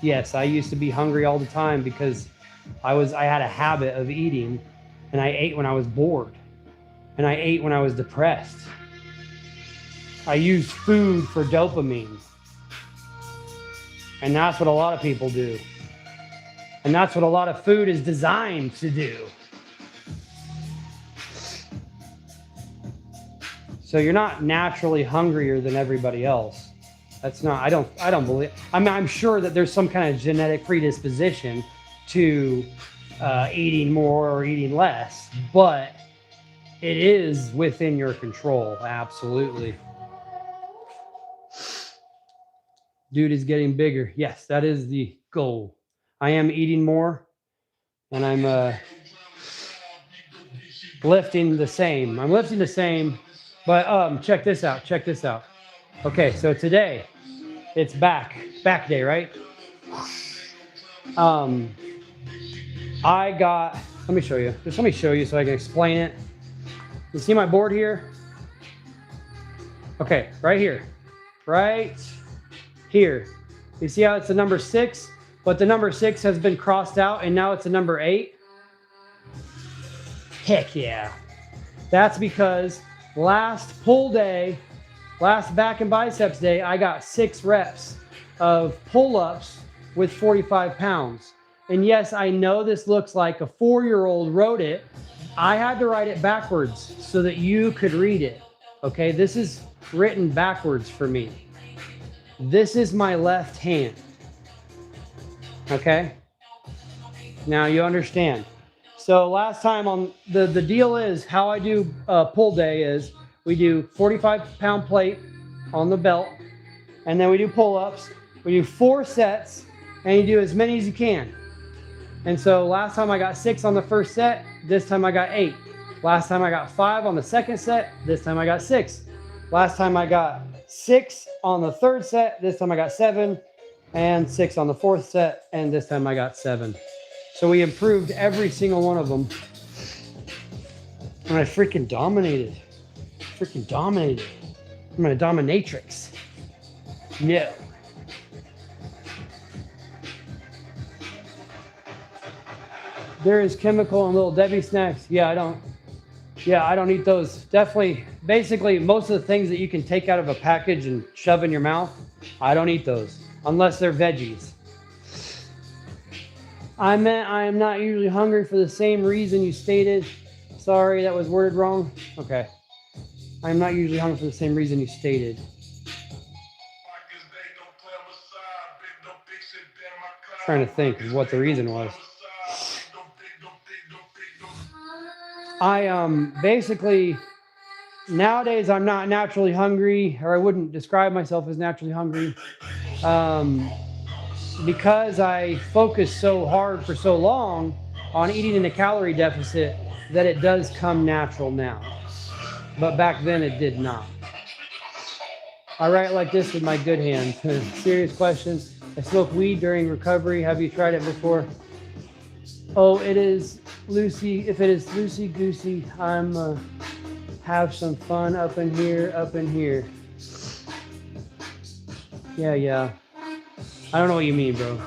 Speaker 1: Yes, I used to be hungry all the time because I had a habit of eating, and I ate when I was bored, and I ate when I was depressed. I used food for dopamine. And that's what a lot of people do. And that's what a lot of food is designed to do. So you're not naturally hungrier than everybody else. That's not, I don't believe, I'm sure that there's some kind of genetic predisposition to eating more or eating less, but it is within your control, absolutely. Dude is getting bigger. Yes, that is the goal. I am eating more, and I'm lifting the same. I'm lifting the same, but check this out. Check this out. Okay, so today it's back day, right? I got. Let me show you. Just let me show you so I can explain it. You see my board here? Okay, right here, right here. You see how it's the number 6, but the number 6 has been crossed out and now it's a number 8? Heck yeah. That's because last pull day, last back and biceps day, I got 6 reps of pull-ups with 45 pounds. And yes, I know this looks like a 4-year-old wrote it. I had to write it backwards so that you could read it. Okay, this is written backwards for me. This is my left hand. Okay? Now you understand. So last time on the deal is how I do pull day is we do 45-pound plate on the belt, and then we do pull-ups. We do 4 sets, and you do as many as you can. And so last time I got 6 on the first set, this time I got 8. Last time I got 5 on the second set, this time I got 6. Last time I got 6 on the third set, this time I got 7, and 6 on the fourth set, and this time I got 7. So we improved every single one of them. And I freaking dominated. I'm a dominatrix. No. There is chemical and little Debbie snacks. Yeah, I don't eat those. Definitely, basically, most of the things that you can take out of a package and shove in your mouth, I don't eat those, unless they're veggies. I meant I am not usually hungry for the same reason you stated. Sorry, that was worded wrong. Okay. I am not usually hungry for the same reason you stated. Trying to think of what the reason was. I basically, nowadays I'm not naturally hungry, or I wouldn't describe myself as naturally hungry, because I focused so hard for so long on eating in a calorie deficit that it does come natural now. But back then it did not. I write like this with my good hand. Serious question. I smoke weed during recovery. Have you tried it before? Oh, it is loosey. If it is loosey goosey, I'm have some fun up in here. Yeah. I don't know what you mean, bro.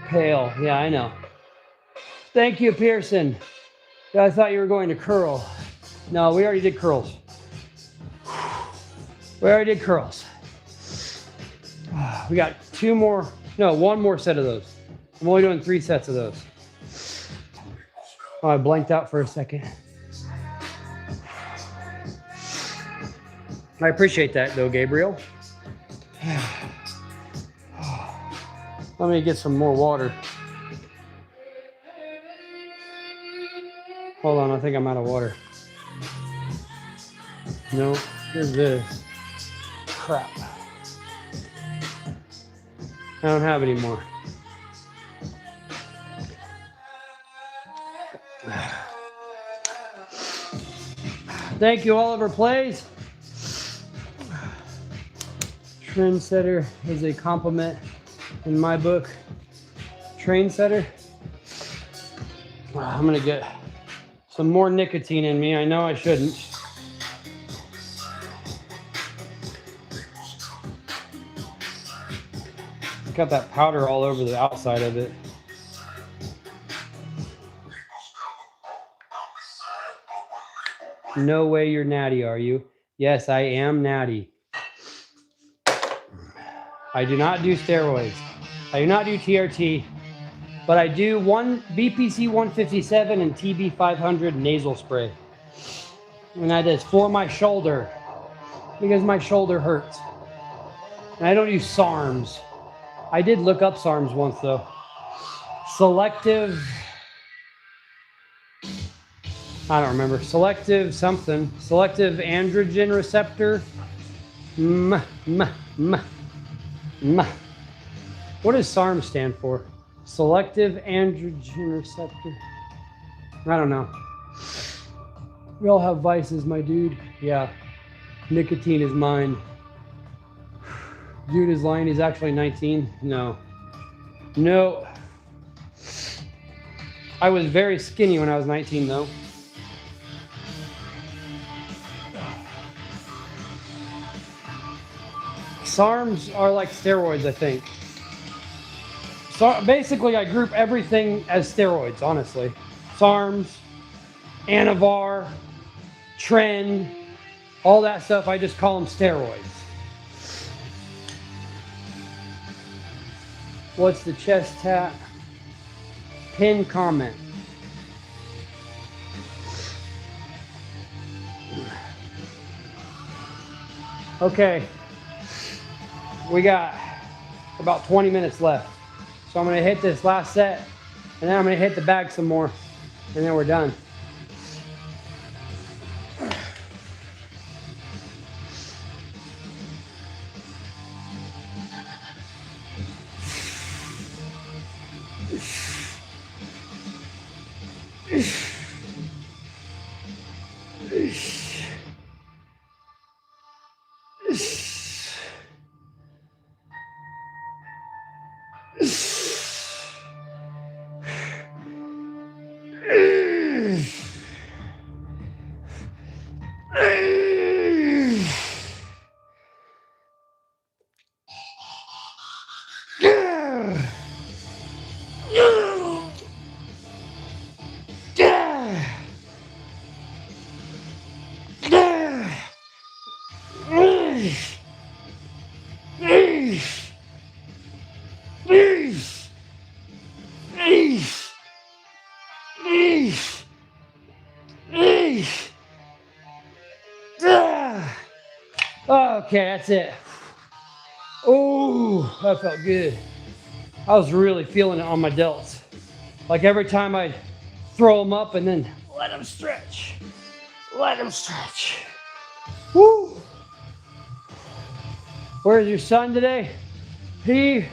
Speaker 1: Pale. Yeah, I know. Thank you, Pearson. I thought you were going to curl. No, we already did curls. We already did curls. We got one more set of those. I'm only doing 3 sets of those. Oh, I blanked out for a second. I appreciate that though, Gabriel. Let me get some more water. Hold on, I think I'm out of water. No, here's this. Crap. I don't have any more. Thank you, Oliver Plays. Trendsetter is a compliment in my book. Trainsetter. I'm gonna get some more nicotine in me. I know I shouldn't. Got that powder all over the outside of it. No way you're natty, are you? Yes, I am natty. I do not do steroids. I do not do TRT, but I do BPC 157 and TB 500 nasal spray. And that is for my shoulder because my shoulder hurts. And I don't use SARMs. I did look up SARMs once though. Selective, I don't remember. Selective something. Selective androgen receptor. What does SARM stand for? Selective androgen receptor. I don't know. We all have vices, my dude. Yeah. Nicotine is mine. Dude is lying. He's actually 19. No. No. I was very skinny when I was 19, though. SARMs are like steroids, I think. So basically, I group everything as steroids, honestly. SARMs, Anavar, Tren, all that stuff, I just call them steroids. What's the chest tap? Pin comment. Okay. We got about 20 minutes left. So I'm going to hit this last set, and then I'm going to hit the bag some more, and then we're done. Okay, that's it. Oh, that felt good. I was really feeling it on my delts. Like every time I'd throw them up and then let them stretch. Let them stretch. Woo! Where's your son today? Did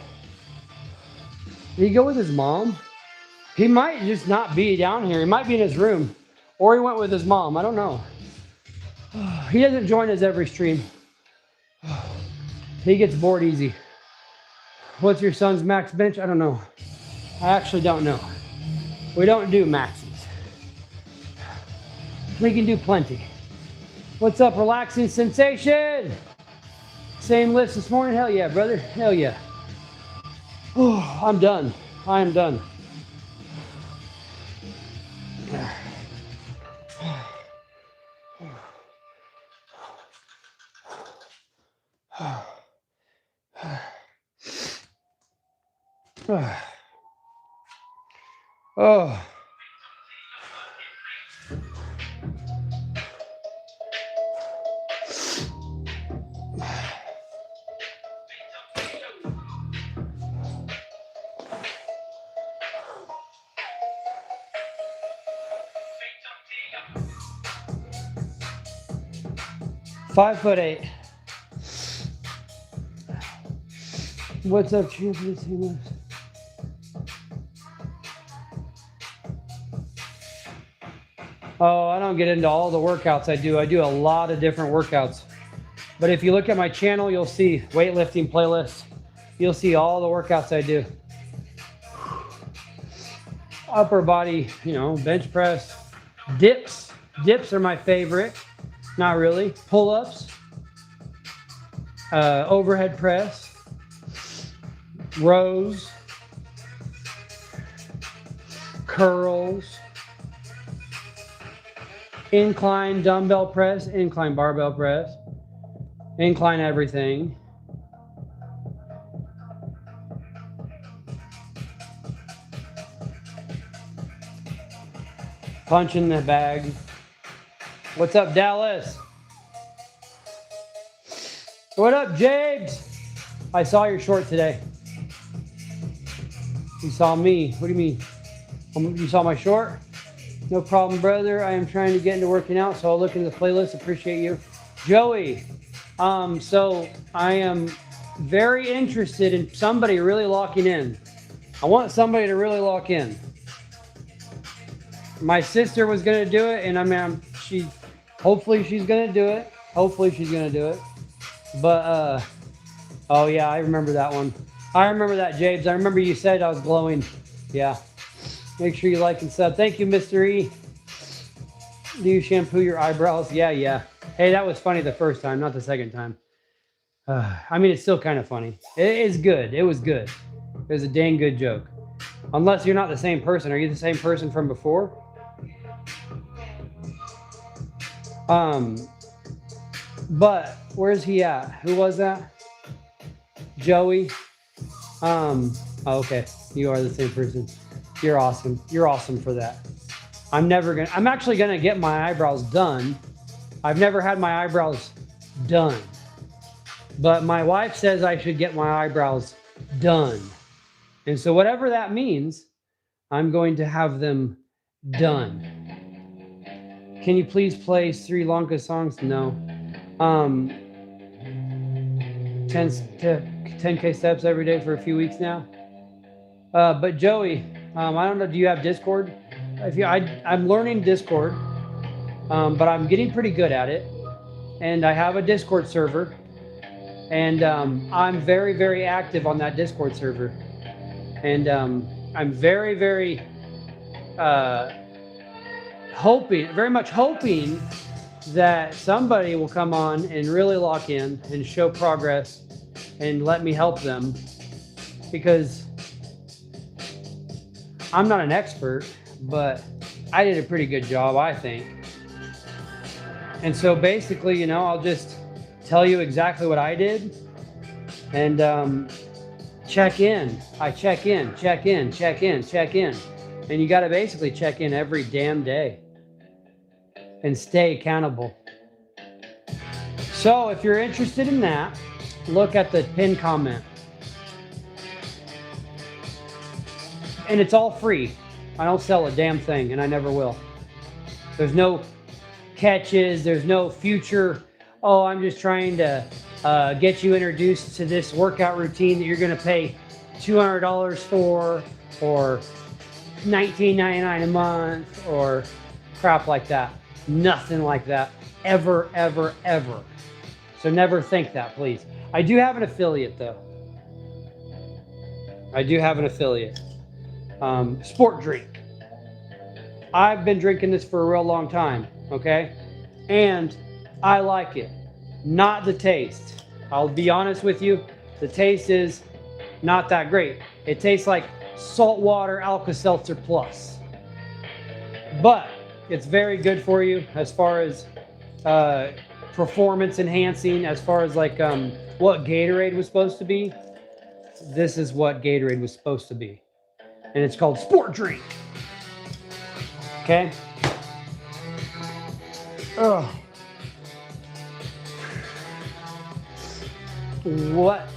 Speaker 1: he go with his mom? He might just not be down here. He might be in his room. Or he went with his mom. I don't know. He doesn't join us every stream. He gets bored easy. What's your son's max bench? I don't know. I actually don't know. We don't do maxes. We can do plenty. What's up, relaxing sensation? Same list this morning? Hell yeah, brother. Hell yeah. Oh, I'm done. I am done. Oh. 5'8". What's up, champions? Oh, I don't get into all the workouts I do. I do a lot of different workouts. But if you look at my channel, you'll see weightlifting playlists. You'll see all the workouts I do. Upper body, bench press. Dips. Dips are my favorite. Not really. Pull-ups. Overhead press. Rows. Curls. Incline dumbbell press. Incline barbell press. Incline everything. Punch in the bag. What's up, Dallas? What up, James? I saw your short today. You saw me. What do you mean? You saw my short? No problem, brother. I am trying to get into working out, so I'll look into the playlist. Appreciate you. Joey, so I am very interested in somebody really locking in. I want somebody to really lock in. My sister was going to do it, and hopefully she's going to do it. Hopefully she's going to do it. But, oh yeah, I remember that one. I remember that, James. I remember you said I was glowing. Yeah. Make sure you like and sub. Thank you, Mr. E. Do you shampoo your eyebrows? Yeah. Hey, that was funny the first time, not the second time. It's still kind of funny. It is good. It was good. It was a dang good joke. Unless you're not the same person. Are you the same person from before? But where's he at? Who was that? Joey? Okay. You are the same person. You're awesome. You're awesome for that. I'm actually gonna get my eyebrows done. I've never had my eyebrows done. But my wife says I should get my eyebrows done. And so whatever that means, I'm going to have them done. Can you please play Sri Lanka songs? No. 10K steps every day for a few weeks now. But Joey, I don't know, do you have Discord? I'm learning Discord, but I'm getting pretty good at it. And I have a Discord server. And I'm very, very active on that Discord server. And I'm very, very very much hoping that somebody will come on and really lock in and show progress and let me help them, because I'm not an expert, but I did a pretty good job, I think. And so basically, I'll just tell you exactly what I did and check in. I check in. And you got to basically check in every damn day and stay accountable. So if you're interested in that, look at the pinned comment. And it's all free. I don't sell a damn thing, and I never will. There's no catches. There's no future, oh, I'm just trying to get you introduced to this workout routine that you're going to pay $200 for, or $19.99 a month, or crap like that. Nothing like that. Ever, ever, ever. So never think that, please. I do have an affiliate, though. I do have an affiliate. Sport Drink. I've been drinking this for a real long time, okay? And I like it. Not the taste. I'll be honest with you, the taste is not that great. It tastes like saltwater Alka-Seltzer Plus. But it's very good for you as far as performance enhancing, as far as like what Gatorade was supposed to be. This is what Gatorade was supposed to be. And it's called Sport Drink. Okay? Ugh. What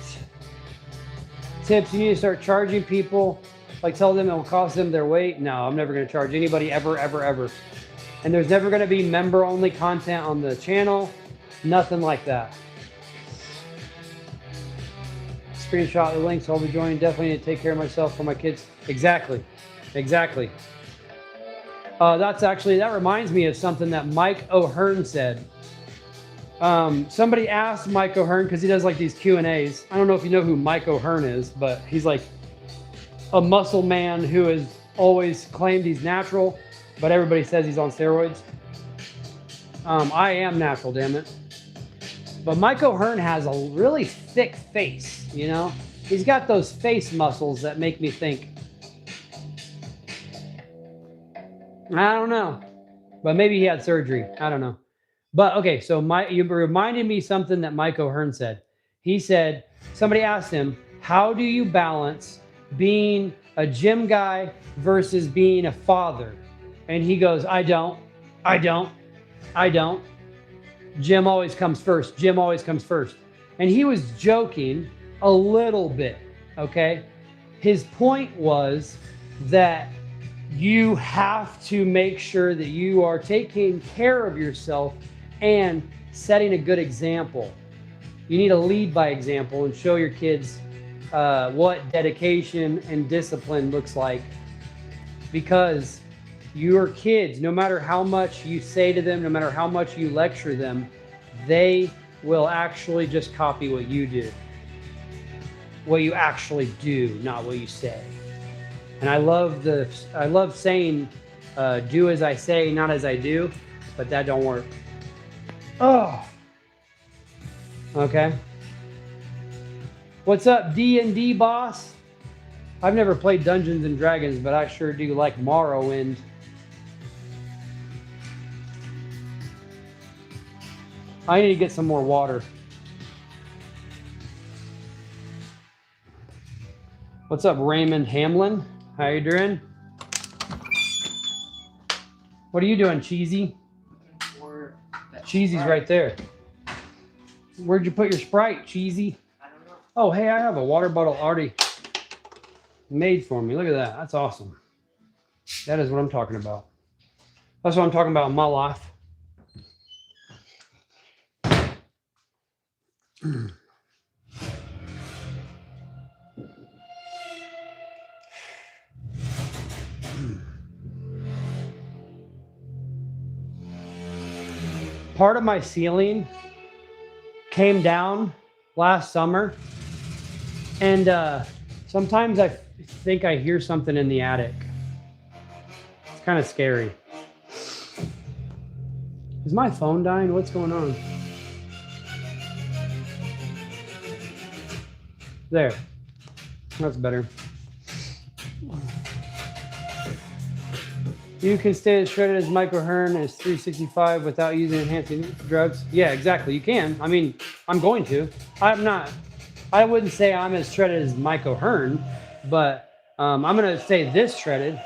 Speaker 1: tips you need to start charging people? Like tell them it will cost them their weight? No, I'm never going to charge anybody ever, ever, ever. And there's never going to be member-only content on the channel. Nothing like that. Screenshot the links. I'll be joining. Definitely need to take care of myself for my kids. Exactly. Exactly. That reminds me of something that Mike O'Hearn said. Somebody asked Mike O'Hearn, because he does like these Q&As. I don't know if you know who Mike O'Hearn is, but he's like a muscle man who has always claimed he's natural, but everybody says he's on steroids. I am natural, damn it. But Mike O'Hearn has a really thick face, you know? He's got those face muscles that make me think, I don't know, but maybe he had surgery. I don't know. But okay, so you reminded me something that Mike O'Hearn said. He said, somebody asked him, how do you balance being a gym guy versus being a father? And he goes, I don't. Gym always comes first. Gym always comes first. And he was joking a little bit, okay? His point was that you have to make sure that you are taking care of yourself and setting a good example. You need to lead by example and show your kids what dedication and discipline looks like, because your kids, no matter how much you say to them, no matter how much you lecture them, they will actually just copy what you do. What you actually do, not what you say. And I love saying, do as I say, not as I do, but that don't work. Oh. Okay. What's up, D&D boss? I've never played Dungeons and Dragons, but I sure do like Morrowind. I need to get some more water. What's up, Raymond Hamlin? How you doing? What are you doing, Cheesy? Cheesy's right there. Where'd you put your Sprite, Cheesy?
Speaker 3: I don't know.
Speaker 1: Oh, hey, I have a water bottle already made for me. Look at that. That's awesome. That is what I'm talking about. That's what I'm talking about in my life. Part of my ceiling came down last summer, and sometimes I think I hear something in the attic. It's kind of scary. Is my phone dying? What's going on? There. That's better. You can stay as shredded as Mike O'Hearn as 365 without using enhancing drugs. Yeah, exactly. You can. I mean, I'm going to. I wouldn't say I'm as shredded as Mike O'Hearn, but I'm going to say this shredded.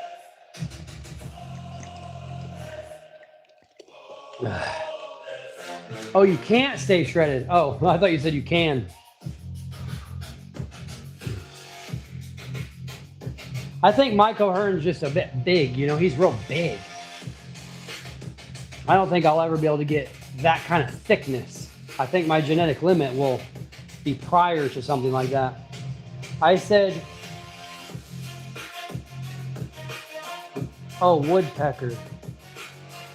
Speaker 1: Oh, you can't stay shredded. Oh, I thought you said you can. I think Mike O'Hearn's just a bit big, you know, he's real big. I don't think I'll ever be able to get that kind of thickness. I think my genetic limit will be prior to something like that. I said, oh, woodpecker,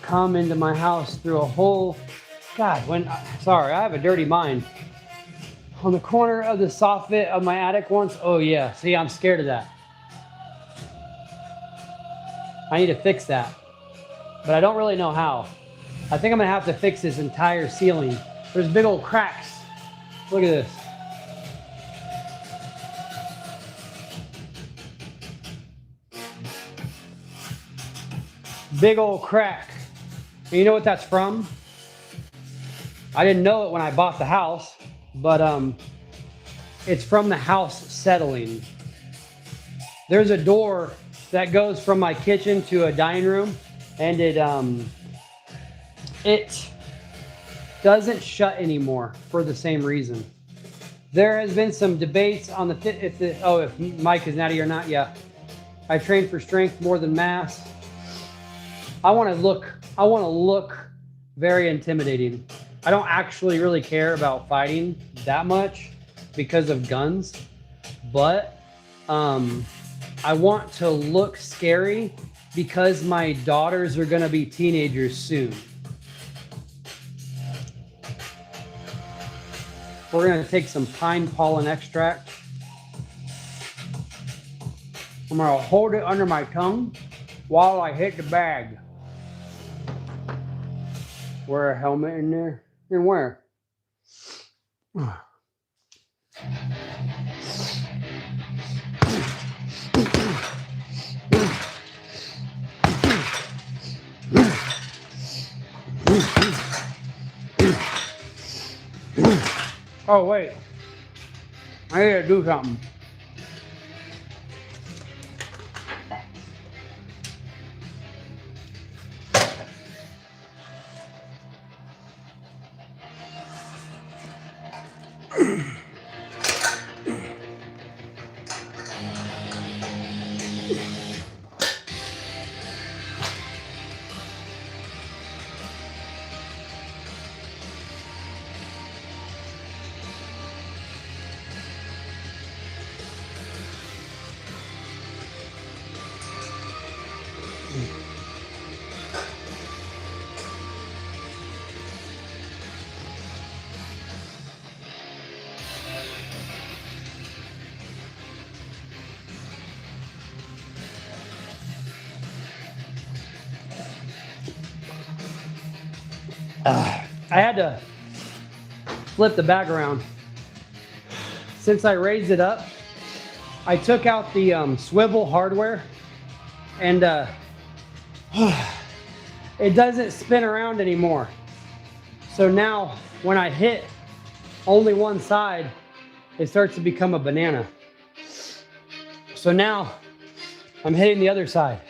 Speaker 1: come into my house through a hole. God, sorry, I have a dirty mind. On the corner of the soffit of my attic once. Oh yeah, see, I'm scared of that. I need to fix that, but I don't really know how. I think I'm gonna have to fix this entire ceiling. There's big old cracks. Look at this. Big old crack. And you know what that's from? I didn't know it when I bought the house, but it's from the house settling. There's a door that goes from my kitchen to a dining room, and it doesn't shut anymore for the same reason. There has been some debates on if Mike is natty or not. Yeah, I train for strength more than mass. I want to look very intimidating. I don't actually really care about fighting that much because of guns, but I want to look scary because my daughters are going to be teenagers soon. We're going to take some pine pollen extract. I'm going to hold it under my tongue while I hit the bag. Wear a helmet in there. And where? Oh, wait. I need to do something. I had to flip the bag around. Since I raised it up, I took out the swivel hardware, and it doesn't spin around anymore. So now when I hit only one side, it starts to become a banana. So now I'm hitting the other side.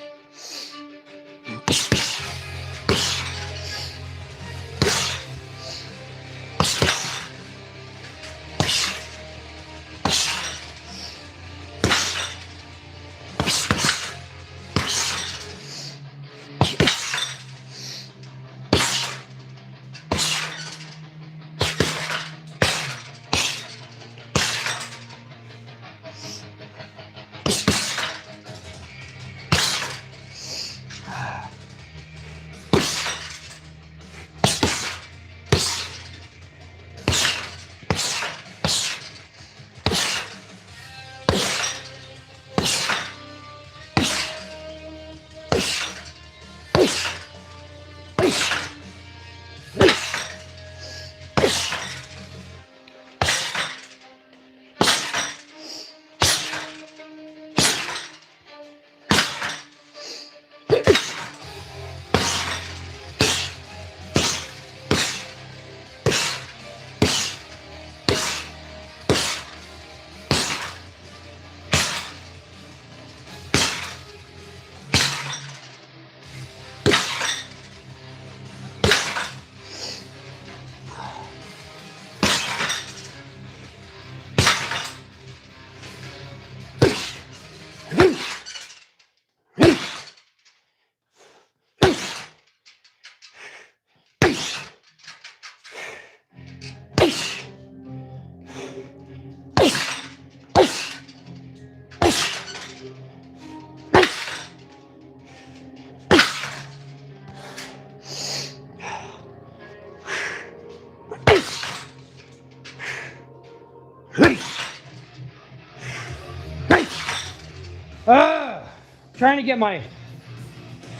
Speaker 1: Trying to get my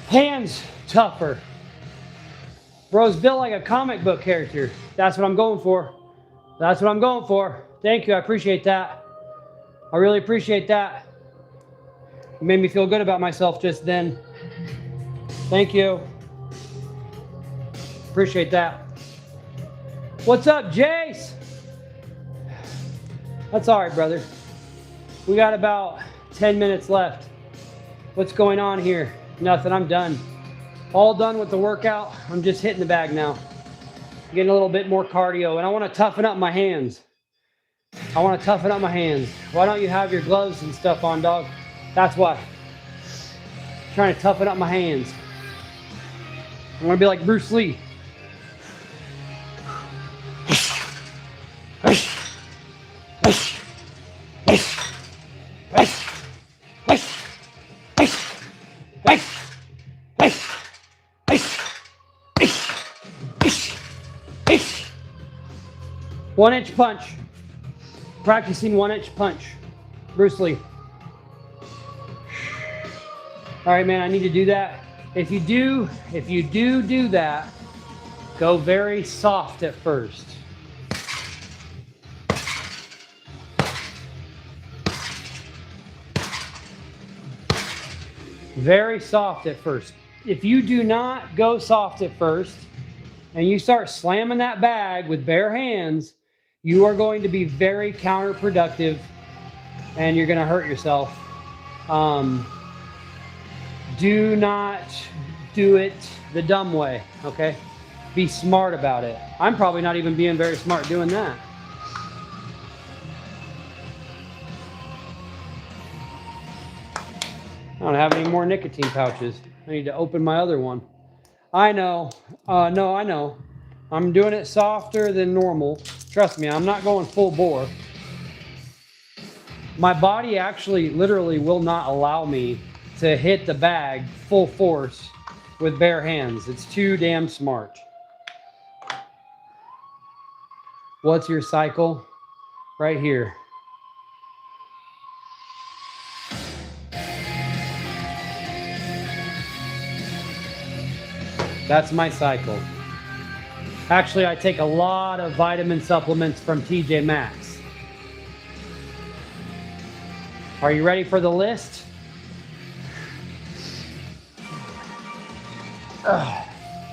Speaker 1: hands tougher. Bro's built like a comic book character. That's what I'm going for. That's what I'm going for. Thank you. I appreciate that. I really appreciate that. It made me feel good about myself just then. Thank you. Appreciate that. What's up, Jace? That's all right, brother. We got about 10 minutes left. What's going on here? Nothing. I'm done. All done with the workout. I'm just hitting the bag now. Getting a little bit more cardio, and I want to toughen up my hands. I want to toughen up my hands. Why don't you have your gloves and stuff on, dog? That's why. Trying to toughen up my hands. I want to be like Bruce Lee. One-inch punch. Practicing one-inch punch. Bruce Lee. All right, man, I need to do that. If you do that, go very soft at first. Very soft at first. If you do not go soft at first and you start slamming that bag with bare hands, you are going to be very counterproductive and you're going to hurt yourself. Do not do it the dumb way, okay? Be smart about it. I'm probably not even being very smart doing that. I don't have any more nicotine pouches. I need to open my other one. I know. No, I know. I'm doing it softer than normal. Trust me, I'm not going full bore. My body actually literally will not allow me to hit the bag full force with bare hands. It's too damn smart. What's your cycle? Right here. That's my cycle. Actually, I take a lot of vitamin supplements from TJ Maxx. Are you ready for the list?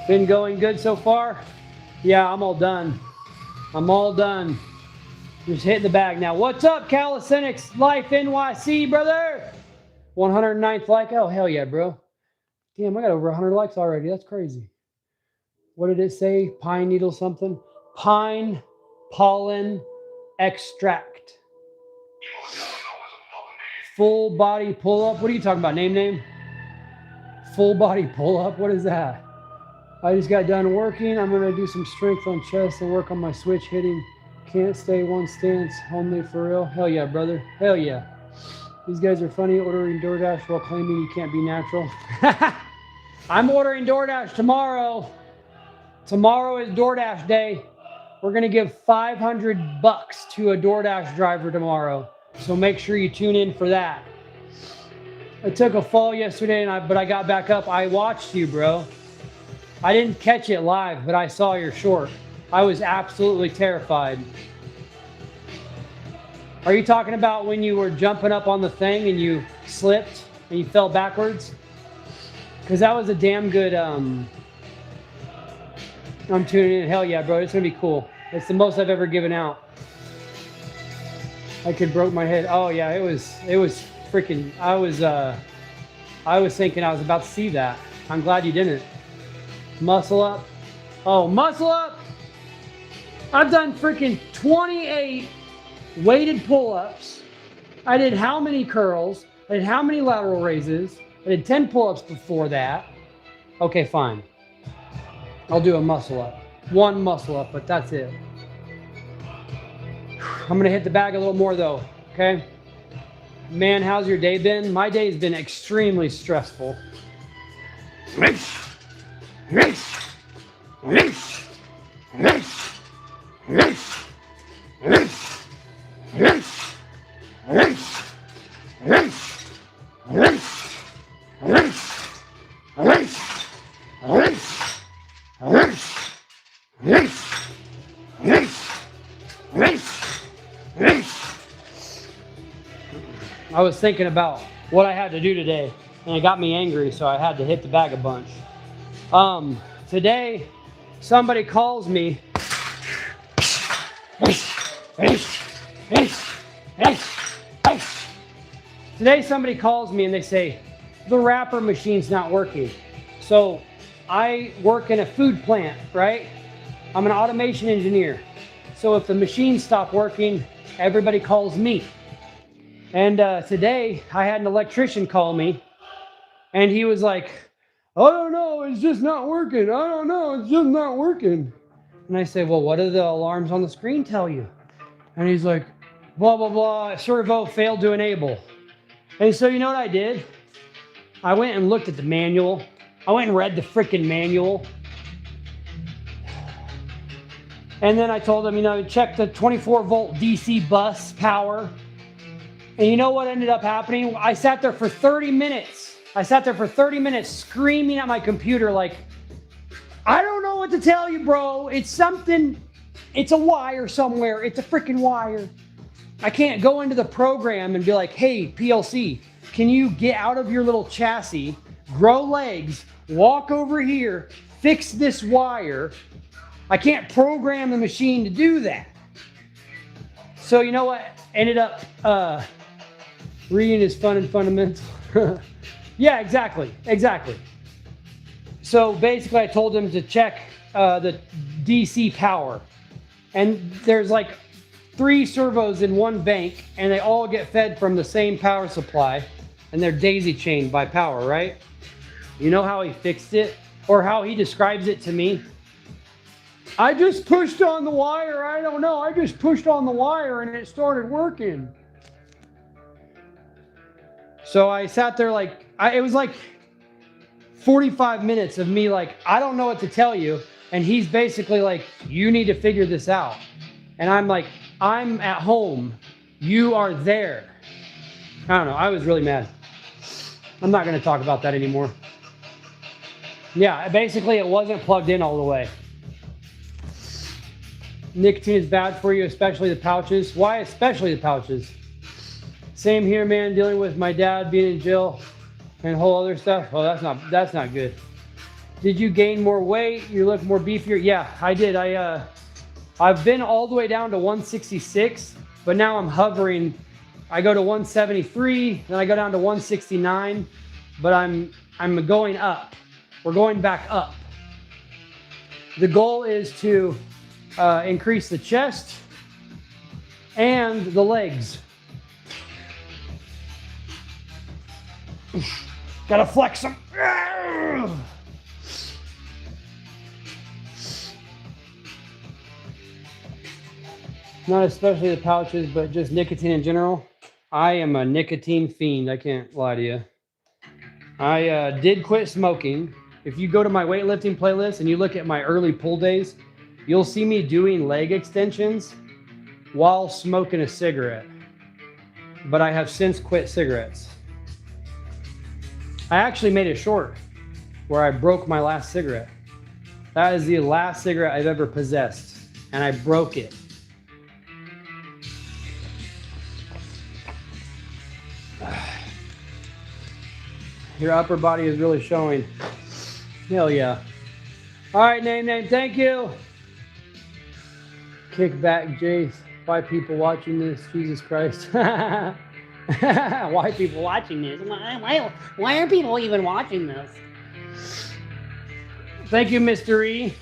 Speaker 1: Been going good so far? Yeah, I'm all done. I'm all done. Just hitting the bag now. What's up, Calisthenics Life NYC, brother? 109th like. Oh, hell yeah, bro. Damn, I got over 100 likes already. That's crazy. What did it say? Pine needle something? Pine pollen extract. Full body pull-up. What are you talking about? Name? Full body pull-up? What is that? I just got done working. I'm going to do some strength on chest and work on my switch hitting. Can't stay one stance. Only for real. Hell yeah, brother. Hell yeah. These guys are funny, ordering DoorDash while claiming you can't be natural. I'm ordering DoorDash tomorrow. Tomorrow is DoorDash day. We're going to give $500 to a DoorDash driver tomorrow. So make sure you tune in for that. I took a fall yesterday, but I got back up. I watched you, bro. I didn't catch it live, but I saw your short. I was absolutely terrified. Are you talking about when you were jumping up on the thing and you slipped and you fell backwards? Because that was a damn good, I'm tuning in. Hell yeah, bro. It's going to be cool. It's the most I've ever given out. I could broke my head. Oh yeah, it was freaking, I was thinking I was about to see that. I'm glad you didn't. Muscle up. Oh, muscle up. I've done freaking 28 weighted pull-ups. I did how many curls? I did how many lateral raises? I did 10 pull-ups before that. Okay, fine. I'll do a muscle up. One muscle up, but that's it. I'm gonna hit the bag a little more though, okay? man, how's your day been? My day's been extremely stressful. I was thinking about what I had to do today, and it got me angry, so I had to hit the bag a bunch. Today, somebody calls me. Today, somebody calls me and they say, the wrapper machine's not working. So I work in a food plant, right? I'm an automation engineer. So if the machines stop working, everybody calls me. And today I had an electrician call me and he was like, I don't know, it's just not working. I don't know, it's just not working. And I say, well, what do the alarms on the screen tell you? And he's like, blah, blah, blah, servo failed to enable. And so you know what I did? I went and looked at the manual. I went and read the freaking manual. And then I told him, you know, check the 24 volt DC bus power. And you know what ended up happening? I sat there for 30 minutes. I sat there for 30 minutes screaming at my computer like, I don't know what to tell you, bro. It's something, it's a wire somewhere. It's a freaking wire. I can't go into the program and be like, hey, PLC, can you get out of your little chassis, grow legs, walk over here, fix this wire. I can't program the machine to do that. So you know what? Ended up reading is fun and fundamental. Yeah, exactly. So basically I told him to check the DC power. And there's like 3 servos in one bank and they all get fed from the same power supply and they're daisy chained by power, right? You know how he fixed it or how he describes it to me? I just pushed on the wire. I don't know. I just pushed on the wire and it started working. So I sat there like, it was like 45 minutes of me like, I don't know what to tell you. And he's basically like, you need to figure this out. And I'm like, I'm at home. You are there. I don't know. I was really mad. I'm not going to talk about that anymore. Yeah, basically it wasn't plugged in all the way. Nicotine is bad for you, especially the pouches. Why especially the pouches? Same here, man, dealing with my dad being in jail and whole other stuff. Oh, that's not good. Did you gain more weight? You look more beefier? Yeah, I did. I've been all the way down to 166, but now I'm hovering. I go to 173, then I go down to 169, but I'm going up. We're going back up. The goal is to increase the chest and the legs. Gotta flex them. Not especially the pouches, but just nicotine in general. I am a nicotine fiend. I can't lie to you. I did quit smoking. If you go to my weightlifting playlist and you look at my early pull days, you'll see me doing leg extensions while smoking a cigarette. But I have since quit cigarettes. I actually made it short where I broke my last cigarette. That is the last cigarette I've ever possessed, and I broke it. Your upper body is really showing. Hell yeah. All right, name, thank you. Kick back, Jace. Why people watching this? Jesus Christ. Why people watching this? Why are people even watching this? Thank you, Mr. E.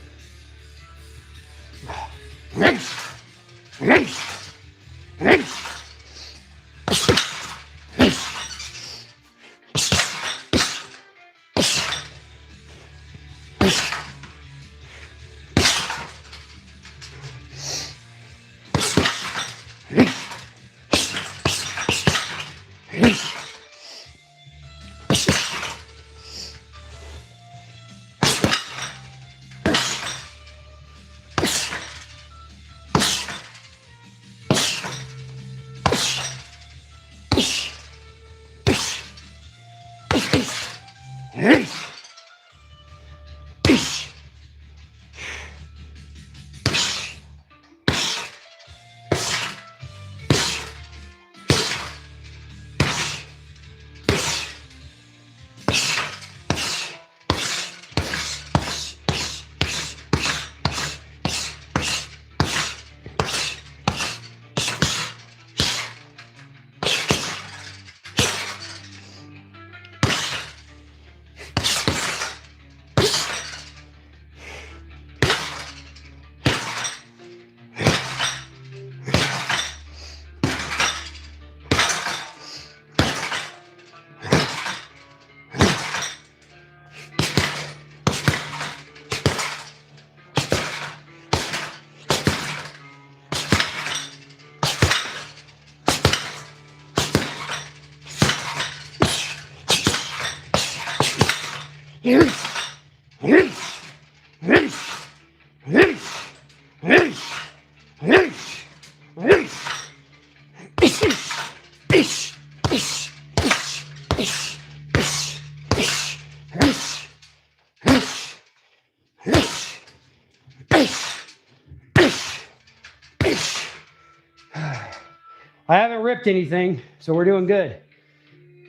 Speaker 1: I haven't ripped anything, so we're doing good.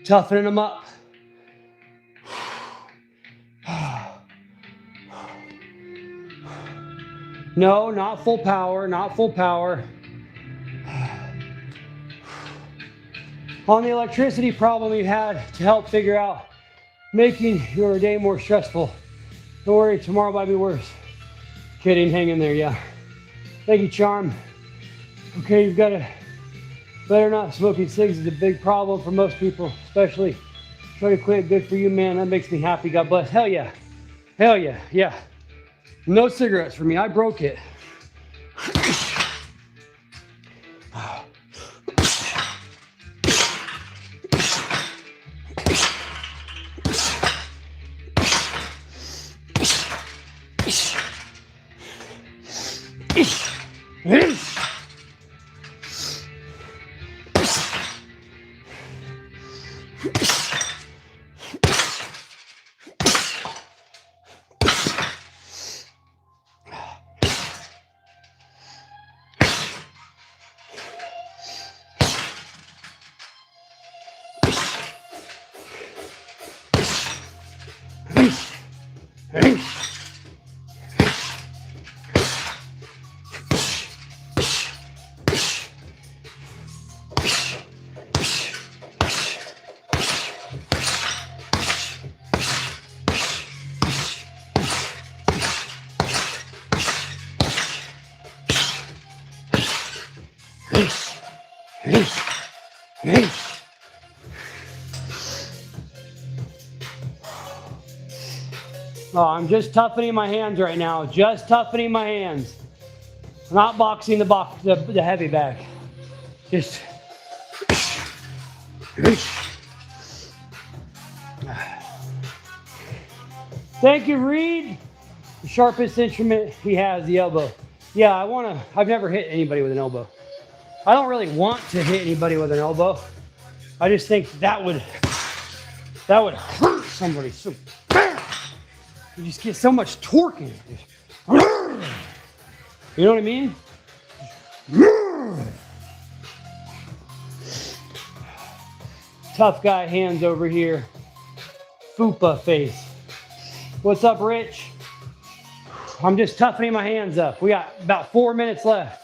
Speaker 1: Toughening them up. No, not full power, not full power. On the electricity problem you had to help figure out making your day more stressful. Don't worry, tomorrow might be worse. Kidding, hang in there, yeah. Thank you, Charm. Okay, you've got to, better not smoking cigs is a big problem for most people, especially try to quit. Good for you, man. That makes me happy. God bless. Hell yeah. Hell yeah. Yeah. No cigarettes for me. I broke it. Oh, I'm just toughening my hands right now. Just toughening my hands. Not boxing the heavy bag. Just. Thank you, Reed. The sharpest instrument he has, the elbow. Yeah, I've never hit anybody with an elbow. I don't really want to hit anybody with an elbow. I just think that would hurt somebody so bad. You just get so much torque in it. You know what I mean? Tough guy hands over here. Fupa face. What's up, Rich? I'm just toughening my hands up. We got about 4 minutes left.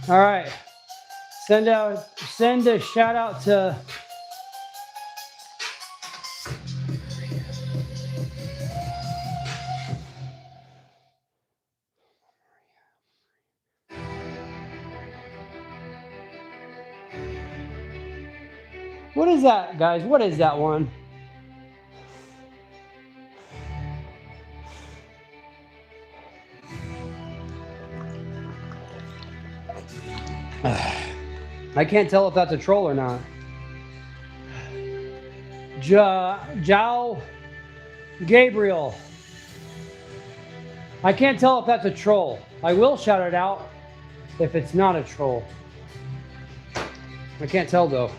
Speaker 1: All right. Send a shout out to what is that, guys? What is that one? I can't tell if that's a troll or not. Jao Gabriel. I can't tell if that's a troll. I will shout it out if it's not a troll. I can't tell though.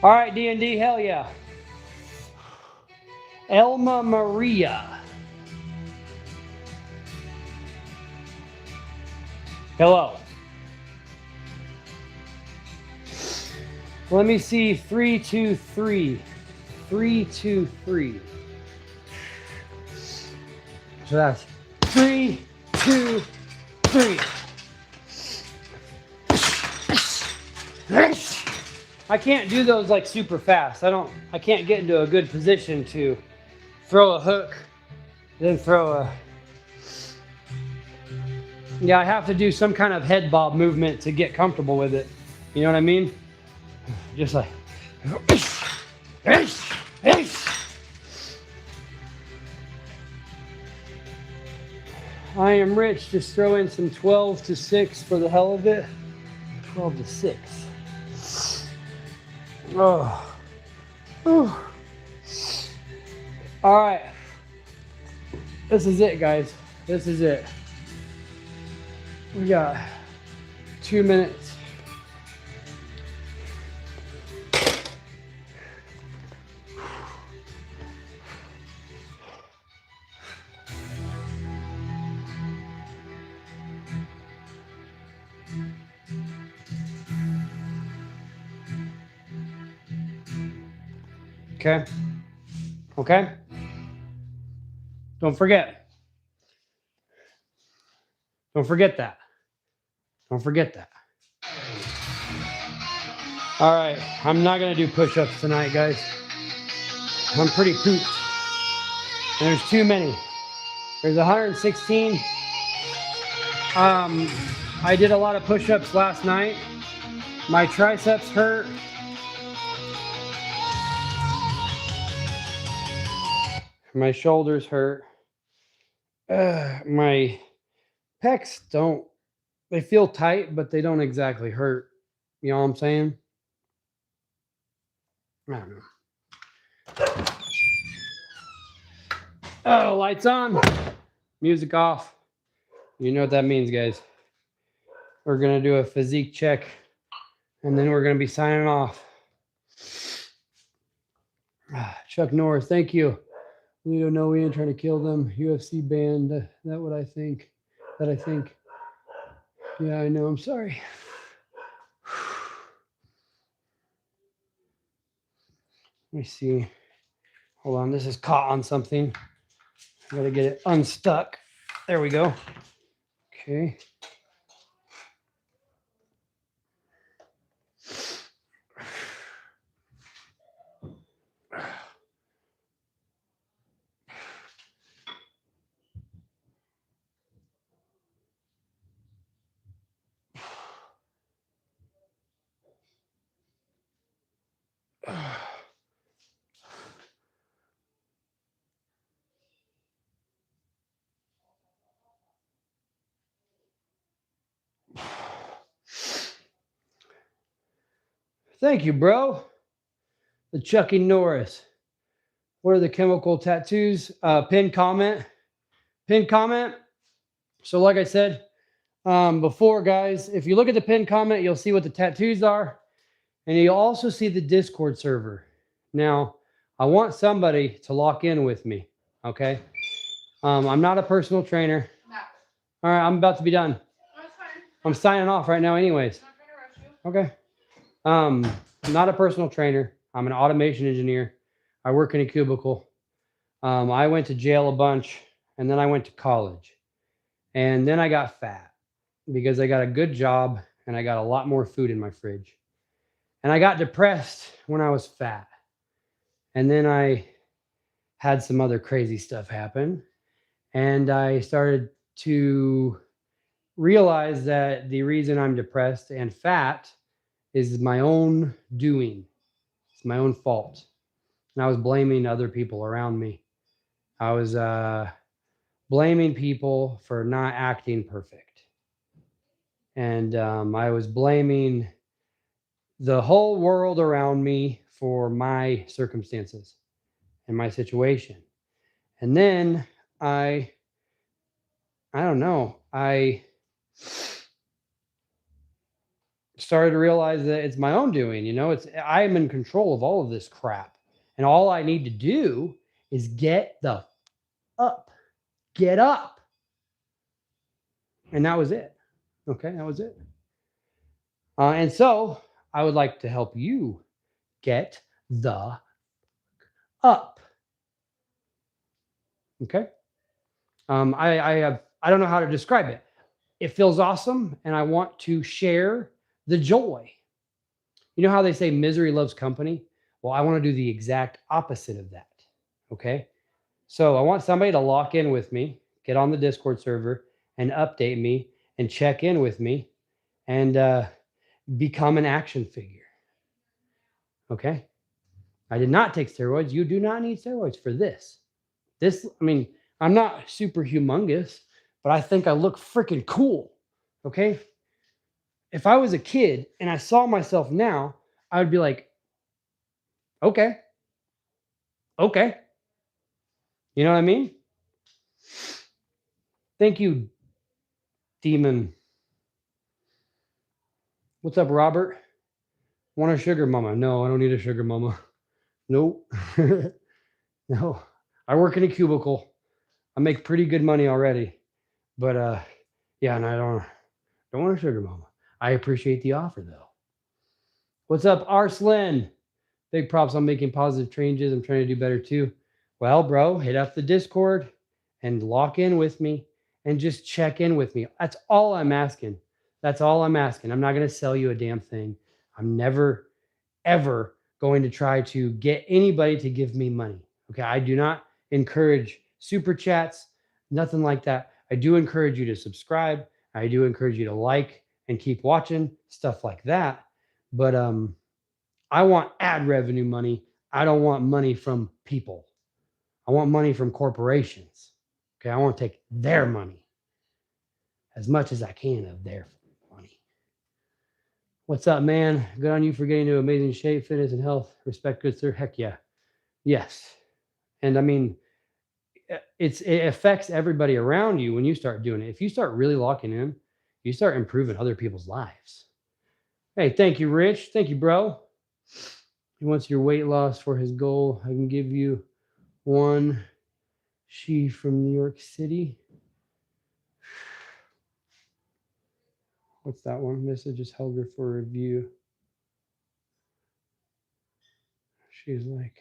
Speaker 1: All right, D&D, hell yeah. Elma Maria. Hello. Let me see. 3, 2, 3. 3, 2, 3. So that's 3, 2, 3. I can't do those like super fast. I can't get into a good position to throw a hook, then throw a... Yeah, I have to do some kind of head bob movement to get comfortable with it. You know what I mean? Just like... I am rich. Just throw in some 12 to 6 for the hell of it. 12 to 6. Oh. Whew. All right. This is it, guys. This is it. We got 2 minutes. Okay. Okay. Don't forget. Don't forget that. Don't forget that. All right. I'm not going to do push-ups tonight, guys. I'm pretty pooped. And there's too many. There's 116. I did a lot of push-ups last night. My triceps hurt. My shoulders hurt. My pecs don't, they feel tight, but they don't exactly hurt. You know what I'm saying? I don't know. Oh, lights on, music off. You know what that means, guys. We're going to do a physique check, and then we're going to be signing off. Chuck Norris, thank you. We don't know, we ain't trying to kill them. UFC banned. That what I think. That I think. Yeah, I know. I'm sorry. Let me see. Hold on. This is caught on something. I gotta get it unstuck. There we go. Okay. Thank you, bro. The Chucky Norris. What are the chemical tattoos? Pin comment. Pin comment. So like I said before, guys, if you look at the pin comment, you'll see what the tattoos are. And you'll also see the Discord server. Now, I want somebody to lock in with me, okay? I'm not a personal trainer. No. All right, I'm about to be done. That's fine. I'm signing off right now anyways. I'm not trying to rush you. Okay. I'm not a personal trainer. I'm an automation engineer. I work in a cubicle. I went to jail a bunch, and then I went to college. And then I got fat because I got a good job, and I got a lot more food in my fridge. And I got depressed when I was fat. And then I had some other crazy stuff happen. And I started to realize that the reason I'm depressed and fat is my own doing. my own fault. And I was blaming other people around me. I was blaming people for not acting perfect. And I was blaming the whole world around me for my circumstances and my situation. And then I don't know, I started to realize that it's my own doing, it's I'm in control of all of this crap. And all I need to do is get the up. Get up. And that was it. Okay, that was it. And so I would like to help you get the up. Okay. I don't know how to describe it. It feels awesome, and I want to share the joy. You know how they say misery loves company? Well, I want to do the exact opposite of that. Okay. So I want somebody to lock in with me, get on the Discord server and update me and check in with me and become an action figure. Okay. I did not take steroids. You do not need steroids for this. I'm not super humongous, but I think I look freaking cool. Okay. If I was a kid and I saw myself now, I would be like, okay. Okay. You know what I mean? Thank you, demon. What's up, Robert? Want a sugar mama? No, I don't need a sugar mama. Nope. No. I work in a cubicle. I make pretty good money already. But yeah, and I don't want a sugar mama. I appreciate the offer though. What's up, Arslan? Big props on making positive changes. I'm trying to do better too. Well, bro, hit up the Discord and lock in with me and just check in with me. That's all I'm asking. That's all I'm asking. I'm not going to sell you a damn thing. I'm never, ever going to try to get anybody to give me money. Okay. I do not encourage super chats, nothing like that. I do encourage you to subscribe. I do encourage you to like and keep watching, stuff like that. But I want ad revenue money. I don't want money from people. I want money from corporations. Okay, I want to take their money as much as I can of their money. What's up, man? Good on you for getting into amazing shape, fitness, and health. Respect, good sir. Heck yeah. Yes. And I mean, it affects everybody around you when you start doing it. If you start really locking in, you start improving other people's lives. Hey, thank you, Rich. Thank you, bro. He wants your weight loss for his goal. I can give you one. She from New York City. What's that one? Message just held her for review. She's like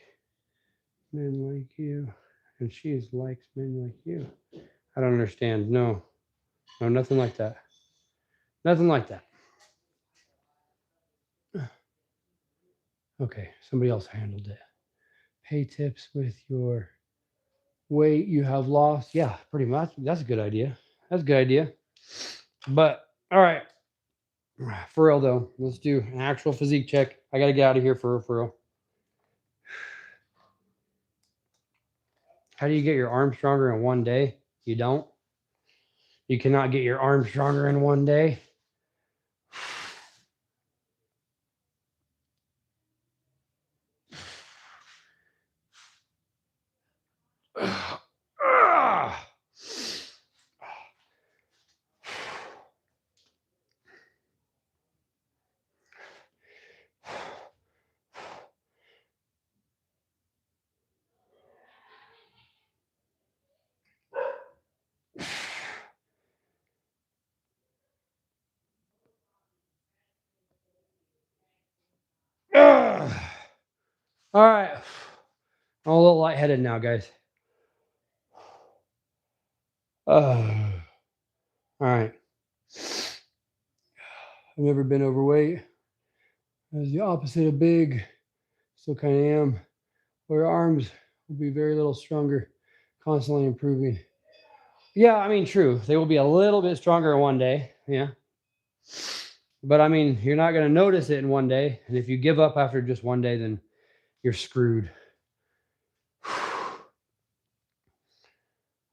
Speaker 1: men like you. And she likes men like you. I don't understand. No, nothing like that. Nothing like that. Okay, somebody else handled it. Pay tips with your weight you have lost. Yeah, pretty much. That's a good idea. That's a good idea. But all right, for real though, let's do an actual physique check. I got to get out of here for real. How do you get your arm stronger in one day? You don't. You cannot get your arm stronger in one day. All right. I'm a little lightheaded now, guys. All right. I've never been overweight. I was the opposite of big. Still kind of am. Your arms will be very little stronger, constantly improving. Yeah, I mean, true. They will be a little bit stronger in one day. Yeah. But I mean, you're not going to notice it in one day. And if you give up after just one day, then you're screwed.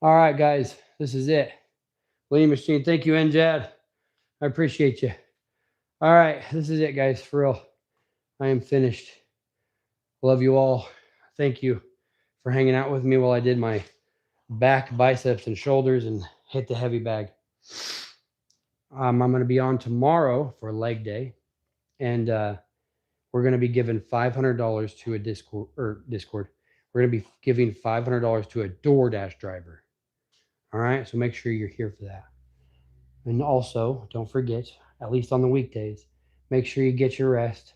Speaker 1: All right, guys, this is it. Lean Machine, thank you, NJAD. I appreciate you. All right, this is it, guys, for real. I am finished. Love you all. Thank you for hanging out with me while I did my back, biceps, and shoulders and hit the heavy bag. I'm going to be on tomorrow for leg day, and we're going to be giving $500 to a Discord. We're going to be giving $500 to a DoorDash driver. All right, so make sure you're here for that. And also, don't forget, at least on the weekdays, make sure you get your rest.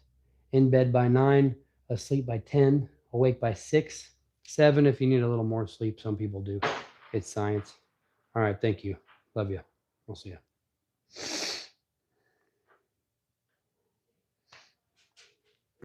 Speaker 1: In bed by 9, asleep by 10, awake by 6, 7 if you need a little more sleep. Some people do. It's science. All right, thank you. Love you. We'll see you.